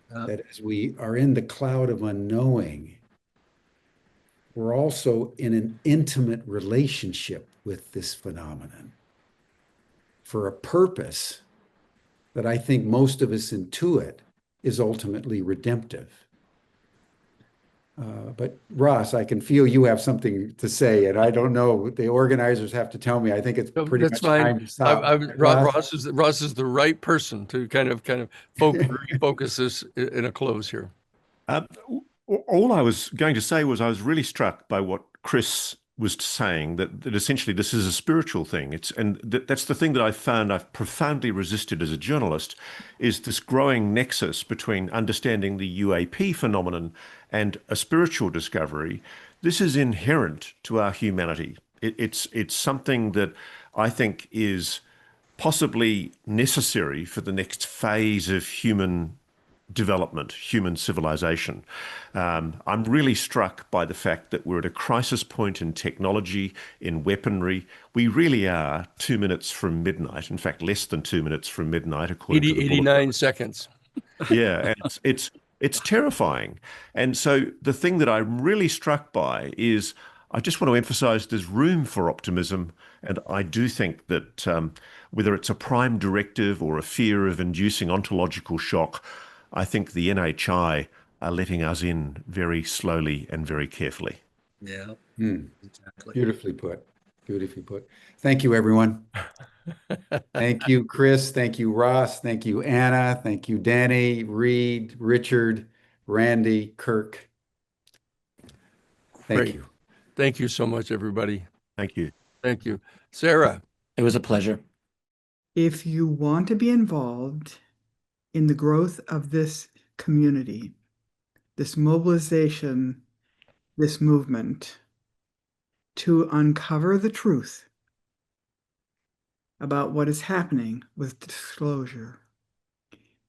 that as we are in the cloud of unknowing, we're also in an intimate relationship with this phenomenon for a purpose that I think most of us intuit is ultimately redemptive. But Ross, I can feel you have something to say, and I don't know, the organizers have to tell me. I think it's pretty much time to stop. Ross is the right person to kind of refocus this in a close here. All I was going to say was I was really struck by what Chris was saying, that essentially this is a spiritual thing. That's the thing that I found I've profoundly resisted as a journalist, is this growing nexus between understanding the UAP phenomenon and a spiritual discovery. This is inherent to our humanity. It's something that I think is possibly necessary for the next phase of human development, human civilization. I'm really struck by the fact that we're at a crisis point in technology, in weaponry. We really are 2 minutes from midnight. In fact, less than 2 minutes from midnight, according to the 89 seconds. Yeah, and it's terrifying. And so the thing that I'm really struck by is, I just want to emphasize there's room for optimism. And I do think that whether it's a prime directive or a fear of inducing ontological shock, I think the NHI are letting us in very slowly and very carefully. Yeah, exactly. Beautifully put. Beautifully put. Thank you, everyone. Thank you, Chris. Thank you, Ross. Thank you, Anna. Thank you, Danny, Reed, Richard, Randy, Kirk. Thank you. Thank you so much, everybody. Thank you. Thank you. Sara. It was a pleasure. If you want to be involved in the growth of this community, this mobilization, this movement, to uncover the truth about what is happening with disclosure,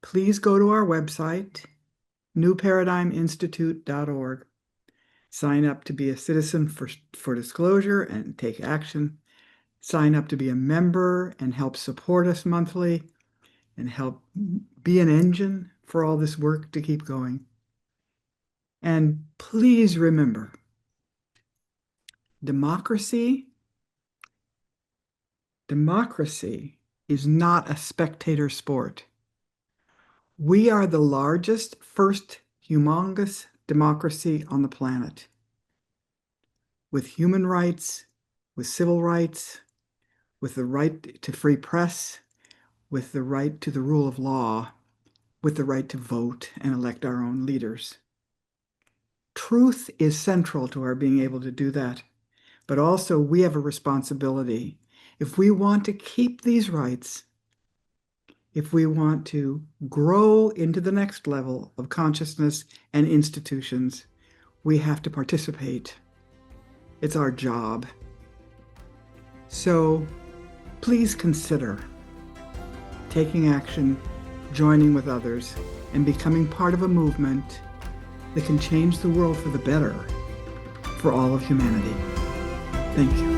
please go to our website, newparadigminstitute.org. Sign up to be a citizen for disclosure and take action. Sign up to be a member and help support us monthly and help be an engine for all this work to keep going. And please remember, democracy is not a spectator sport. We are the largest, first humongous democracy on the planet, with human rights, with civil rights, with the right to free press, with the right to the rule of law, with the right to vote and elect our own leaders. Truth is central to our being able to do that, but also we have a responsibility. If we want to keep these rights, if we want to grow into the next level of consciousness and institutions, we have to participate. It's our job. So please consider taking action, joining with others, and becoming part of a movement that can change the world for the better for all of humanity. Thank you.